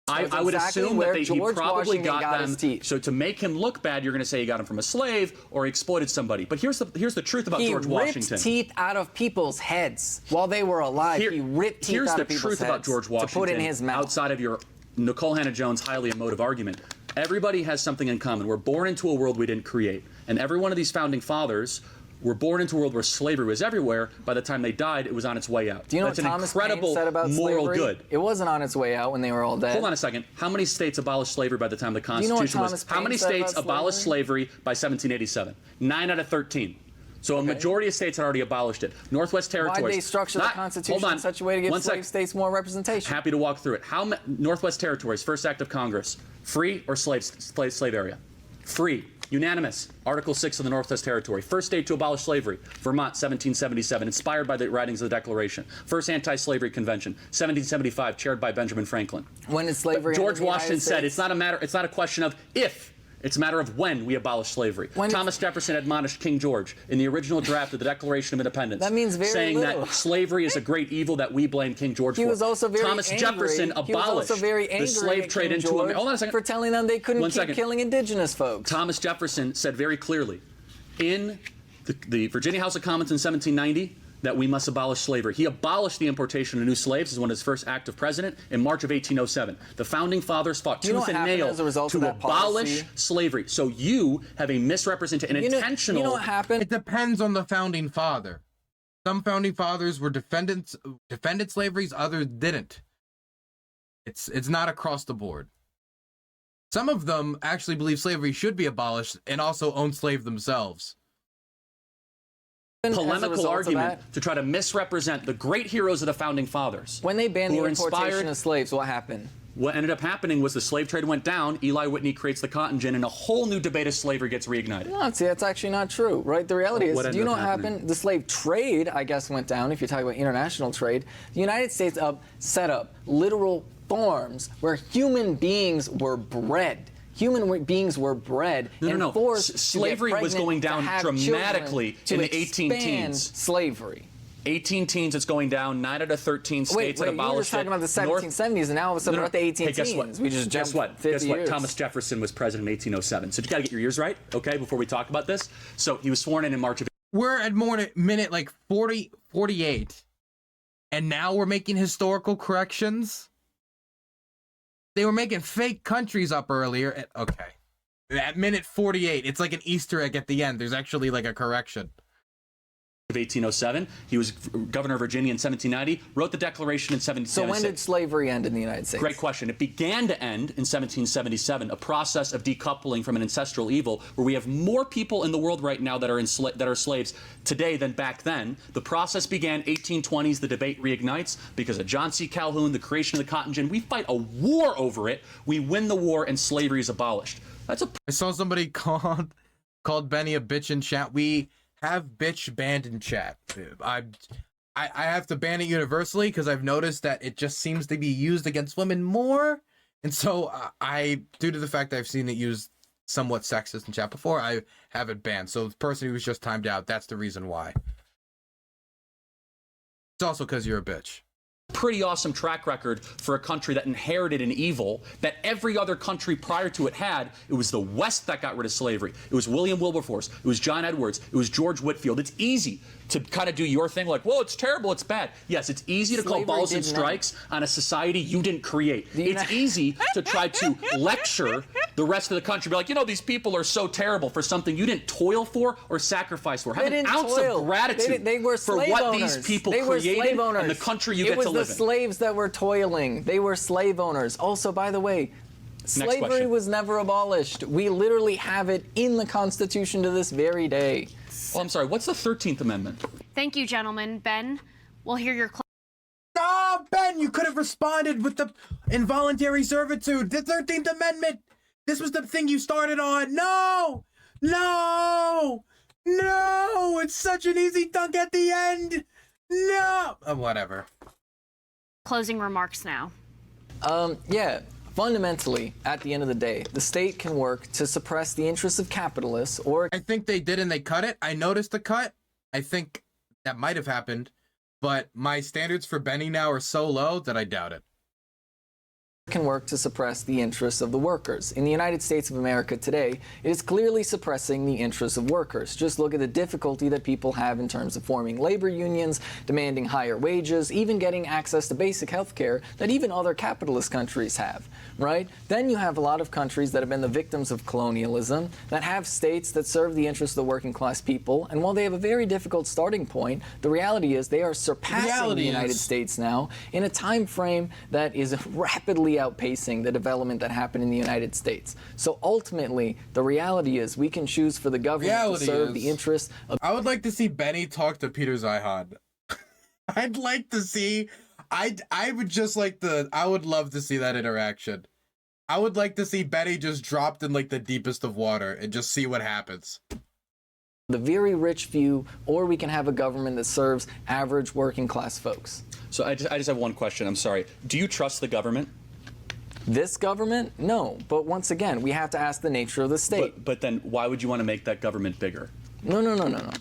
[SPEAKER 4] I would
[SPEAKER 3] exactly
[SPEAKER 4] assume
[SPEAKER 3] where
[SPEAKER 4] that he
[SPEAKER 3] George
[SPEAKER 4] probably
[SPEAKER 3] Washington got
[SPEAKER 4] them.
[SPEAKER 3] his teeth.
[SPEAKER 4] So to make him look bad, you're going to say he got him from a slave or he exploited somebody. But here's the truth about George Washington.
[SPEAKER 3] He ripped teeth out of people's heads while they were alive. He ripped teeth out of people's heads.
[SPEAKER 4] Here's the truth about George Washington
[SPEAKER 3] to put in his mouth.
[SPEAKER 4] outside of your Nicole Hannah-Jones highly emotive argument. Everybody has something in common. We're born into a world we didn't create. And every one of these founding fathers were born into a world where slavery was everywhere. By the time they died, it was on its way out.
[SPEAKER 3] Do you know
[SPEAKER 4] That's
[SPEAKER 3] what
[SPEAKER 4] an
[SPEAKER 3] Thomas
[SPEAKER 4] incredible
[SPEAKER 3] Paine said about
[SPEAKER 4] moral
[SPEAKER 3] slavery?
[SPEAKER 4] good.
[SPEAKER 3] It wasn't on its way out when they were all dead.
[SPEAKER 4] Hold on a second. How many states abolished slavery by the time the
[SPEAKER 3] you know what
[SPEAKER 4] Constitution was?
[SPEAKER 3] Thomas
[SPEAKER 4] How
[SPEAKER 3] Paine
[SPEAKER 4] many
[SPEAKER 3] said
[SPEAKER 4] states
[SPEAKER 3] about
[SPEAKER 4] abolished slavery by 1787? 9 out of 13. So a majority of states had already abolished it. Northwest Territories.
[SPEAKER 3] Why did they structure the Constitution in such a way to give slave states more representation?
[SPEAKER 4] Happy to walk through it. Northwest Territories, first act of Congress, free or slave area? Free. Unanimous. Article 6 of the Northwest Territory. First state to abolish slavery, Vermont, 1777, inspired by the writings of the Declaration. First anti-slavery convention, 1775, chaired by Benjamin Franklin.
[SPEAKER 3] When is slavery?
[SPEAKER 4] George Washington said it's not a question of if. It's a matter of when we abolish slavery. Thomas Jefferson admonished King George in the original draft of the Declaration of Independence.
[SPEAKER 3] That means very
[SPEAKER 4] saying
[SPEAKER 3] little.
[SPEAKER 4] that slavery is a great evil that we blame King George for.
[SPEAKER 3] He was also very
[SPEAKER 4] Thomas
[SPEAKER 3] angry.
[SPEAKER 4] Jefferson abolished the slave trade into America. Hold on a second.
[SPEAKER 3] For telling them they couldn't keep killing indigenous folks.
[SPEAKER 4] Thomas Jefferson said very clearly in the Virginia House of Commons in 1790 that we must abolish slavery. He abolished the importation of new slaves as one of his first acts of president in March of 1807. The founding fathers fought tooth and nail to abolish slavery. So you have a misrepresentation, an intentional...
[SPEAKER 3] You know what happened?
[SPEAKER 1] It depends on the founding father. Some founding fathers were defended slaveries, others didn't. It's not across the board. Some of them actually believe slavery should be abolished and also own slaves themselves.
[SPEAKER 4] Polemical argument to try to misrepresent the great heroes of the founding fathers.
[SPEAKER 3] When they banned the importation of slaves, what happened?
[SPEAKER 4] what ended up happening was the slave trade went down, Eli Whitney creates the cotton gin, and a whole new debate of slavery gets reignited.
[SPEAKER 3] No, see, that's actually not true, right? The reality is, do you know what happened? The slave trade, I guess, went down, if you're talking about international trade. The United States set up literal farms where human beings were bred. Human beings were bred and forced
[SPEAKER 4] slavery was going down dramatically in the 18 teens.
[SPEAKER 3] Slavery.
[SPEAKER 4] 18 teens, it's going down. 9 out of 13 states that abolished it.
[SPEAKER 3] You were just talking about the 1770s, and now all of a sudden we're at the 18 teens.
[SPEAKER 4] Guess what?
[SPEAKER 3] We just jumped 50 years.
[SPEAKER 4] Thomas Jefferson was president in 1807. So you got to get your years right, okay, before we talk about this. So he was sworn in March of.
[SPEAKER 1] We're at minute like 48, and now we're making historical corrections. They were making fake countries up earlier. Okay. At minute 48, it's like an Easter egg at the end. There's actually like a correction.
[SPEAKER 4] Of 1807. He was governor of Virginia in 1790, wrote the Declaration in 1776.
[SPEAKER 3] So when did slavery end in the United States?
[SPEAKER 4] Great question. It began to end in 1777, a process of decoupling from an ancestral evil where we have more people in the world right now that are slaves today than back then. The process began 1820s. The debate reignites because of John C. Calhoun, the creation of the cotton gin. We fight a war over it. We win the war and slavery is abolished. That's a.
[SPEAKER 1] I saw somebody called Benny a bitch in chat. We have bitch banned in chat. I have to ban it universally because I've noticed that it just seems to be used against women more. And so due to the fact I've seen it used somewhat sexist in chat before, I have it banned. So the person who was just timed out, that's the reason why. It's also because you're a bitch.
[SPEAKER 4] Pretty awesome track record for a country that inherited an evil that every other country prior to it had. It was the West that got rid of slavery. It was William Wilberforce. It was John Edwards. It was George Whitefield. It's easy to kind of do your thing like, well, it's terrible, it's bad. Yes, it's easy to call balls and strikes on a society you didn't create. It's easy to try to lecture the rest of the country, be like, you know, these people are so terrible for something you didn't toil for or sacrifice for. Have an ounce of gratitude for what these people created and the country you get to live in.
[SPEAKER 3] It was the slaves that were toiling. They were slave owners. Also, by the way, slavery was never abolished. We literally have it in the Constitution to this very day.
[SPEAKER 4] Oh, I'm sorry. What's the 13th Amendment?
[SPEAKER 2] Thank you, gentlemen. Ben, we'll hear your.
[SPEAKER 1] Oh, Ben, you could have responded with the involuntary servitude. The 13th Amendment. This was the thing you started on. No! No! No! It's such an easy dunk at the end. No! Whatever.
[SPEAKER 2] Closing remarks now.
[SPEAKER 3] Yeah. Fundamentally, at the end of the day, the state can work to suppress the interests of capitalists or...
[SPEAKER 1] I think they did and they cut it. I noticed the cut. I think that might have happened. But my standards for Benny now are so low that I doubt it.
[SPEAKER 3] Can work to suppress the interests of the workers. In the United States of America today, it is clearly suppressing the interests of workers. Just look at the difficulty that people have in terms of forming labor unions, demanding higher wages, even getting access to basic health care that even other capitalist countries have, right? Then you have a lot of countries that have been the victims of colonialism, that have states that serve the interests of the working class people, and while they have a very difficult starting point, the reality is they are surpassing the United States now in a time frame that is rapidly outpacing the development that happened in the United States. So ultimately, the reality is we can choose for the government to serve the interests of...
[SPEAKER 1] I would like to see Benny talk to Peter Zeihan. I'd like to see... I would love to see that interaction. I would like to see Benny just dropped in like the deepest of water and just see what happens.
[SPEAKER 3] The very rich few, or we can have a government that serves average working class folks.
[SPEAKER 4] So I just have one question. I'm sorry. Do you trust the government?
[SPEAKER 3] This government? No. But once again, we have to ask the nature of the state.
[SPEAKER 4] But then why would you want to make that government bigger?
[SPEAKER 3] No.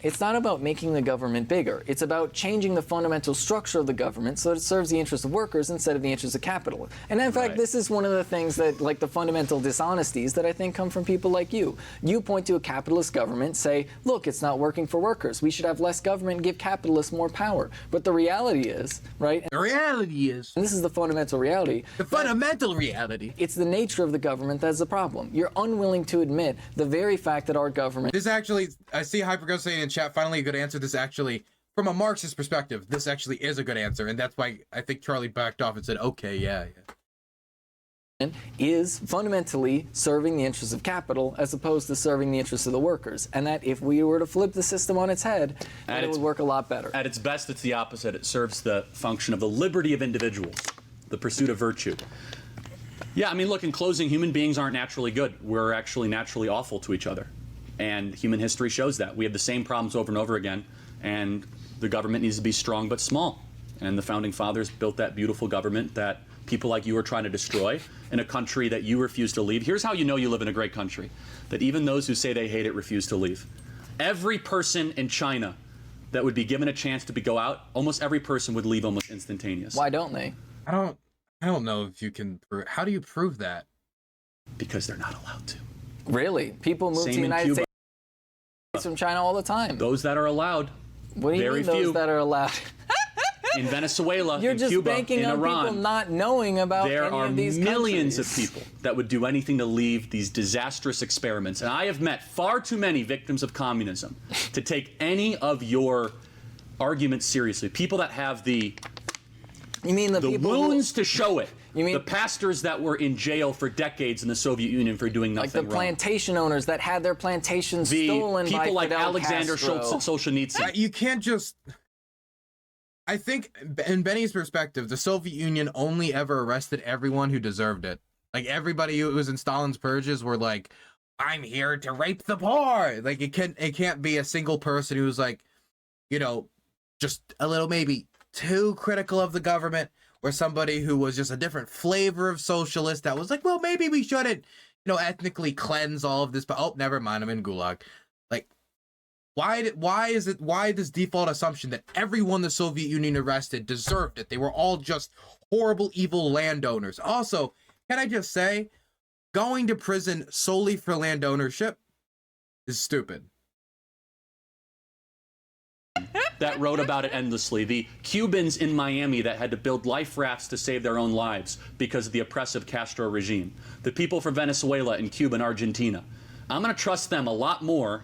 [SPEAKER 3] It's not about making the government bigger. It's about changing the fundamental structure of the government so that it serves the interests of workers instead of the interests of capital. And in fact, this is one of the things that, like the fundamental dishonesties that I think come from people like you. You point to a capitalist government, say, look, it's not working for workers. We should have less government and give capitalists more power. But the reality is, right?
[SPEAKER 1] The reality is.
[SPEAKER 3] And this is the fundamental reality.
[SPEAKER 1] The fundamental reality.
[SPEAKER 3] It's the nature of the government that's the problem. You're unwilling to admit the very fact that our government...
[SPEAKER 1] This actually... I see Hypergo saying in chat, finally a good answer. This actually, from a Marxist perspective, this actually is a good answer. And that's why I think Charlie backed off and said, okay, yeah.
[SPEAKER 3] Is fundamentally serving the interests of capital as opposed to serving the interests of the workers. And that if we were to flip the system on its head, it would work a lot better.
[SPEAKER 4] At its best, it's the opposite. It serves the function of the liberty of individuals, the pursuit of virtue. Yeah, I mean, look, in closing, human beings aren't naturally good. We're actually naturally awful to each other. And human history shows that. We have the same problems over and over again, and the government needs to be strong but small. And the Founding Fathers built that beautiful government that people like you are trying to destroy in a country that you refuse to leave. Here's how you know you live in a great country, that even those who say they hate it refuse to leave. Every person in China that would be given a chance to go out, almost every person would leave almost instantaneous.
[SPEAKER 3] Why don't they?
[SPEAKER 1] I don't know if you can prove. How do you prove that?
[SPEAKER 4] Because they're not allowed to.
[SPEAKER 3] Really? People move to the
[SPEAKER 4] Same in
[SPEAKER 3] United
[SPEAKER 4] Cuba.
[SPEAKER 3] States from China all the time.
[SPEAKER 4] Those that are allowed,
[SPEAKER 3] What do you
[SPEAKER 4] very
[SPEAKER 3] mean those
[SPEAKER 4] few.
[SPEAKER 3] that are allowed?
[SPEAKER 4] In Venezuela,
[SPEAKER 3] You're
[SPEAKER 4] in
[SPEAKER 3] just
[SPEAKER 4] Cuba,
[SPEAKER 3] banking
[SPEAKER 4] in
[SPEAKER 3] on
[SPEAKER 4] Iran,
[SPEAKER 3] people not knowing about
[SPEAKER 4] there
[SPEAKER 3] any
[SPEAKER 4] are
[SPEAKER 3] of these
[SPEAKER 4] millions
[SPEAKER 3] countries.
[SPEAKER 4] of people that would do anything to leave these disastrous experiments. And I have met far too many victims of communism to take any of your arguments seriously. People that have the
[SPEAKER 3] You mean the people
[SPEAKER 4] wounds to show it.
[SPEAKER 3] You mean-
[SPEAKER 4] the pastors that were in jail for decades in the Soviet Union for doing
[SPEAKER 3] like
[SPEAKER 4] nothing
[SPEAKER 3] the
[SPEAKER 4] wrong.
[SPEAKER 3] plantation owners that had their plantations
[SPEAKER 4] The
[SPEAKER 3] stolen by
[SPEAKER 4] people like
[SPEAKER 3] Fidel
[SPEAKER 4] Alexander
[SPEAKER 3] Castro.
[SPEAKER 4] Solzhenitsyn.
[SPEAKER 1] You can't just. I think, in Benny's perspective, the Soviet Union only ever arrested everyone who deserved it. Like, everybody who was in Stalin's purges were like, "I'm here to rape the poor." Like, it can't be a single person who was like, you know, just a little maybe too critical of the government, or somebody who was just a different flavor of socialist that was like, well, maybe we shouldn't, ethnically cleanse all of this, but oh, never mind, I'm in Gulag. Like, why is this default assumption that everyone the Soviet Union arrested deserved it? They were all just horrible, evil landowners. Also, can I just say, going to prison solely for land ownership is stupid.
[SPEAKER 4] That wrote about it endlessly. The Cubans in Miami that had to build life rafts to save their own lives because of the oppressive Castro regime. The people from Venezuela and Cuba and Argentina. I'm going to trust them a lot more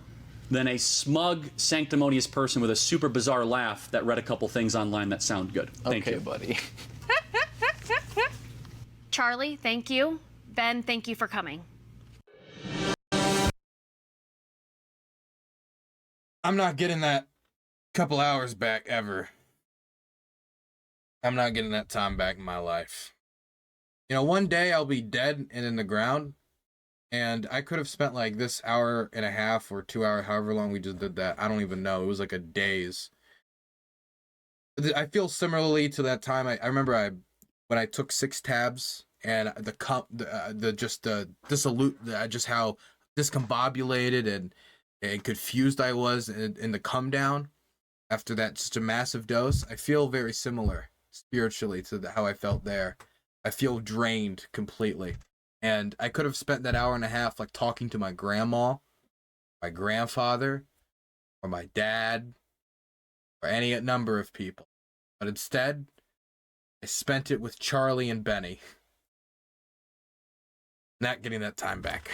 [SPEAKER 4] than a smug, sanctimonious person with a super bizarre laugh that read a couple things online that sound good. Thank
[SPEAKER 3] Okay,
[SPEAKER 4] you.
[SPEAKER 3] buddy.
[SPEAKER 2] Charlie, thank you. Ben, thank you for coming.
[SPEAKER 1] I'm not getting that couple hours back ever. I'm not getting that time back in my life. One day I'll be dead and in the ground, and I could have spent like this hour and a half or 2 hours, however long we just did that. I don't even know. It was like a days. I feel similarly to that time. I remember when I took 6 tabs and just how discombobulated and confused I was in the come down after that, just a massive dose. I feel very similar spiritually to how I felt there. I feel drained completely. And I could have spent that hour and a half like talking to my grandma, my grandfather, or my dad, or any number of people. But instead, I spent it with Charlie and Benny. Not getting that time back.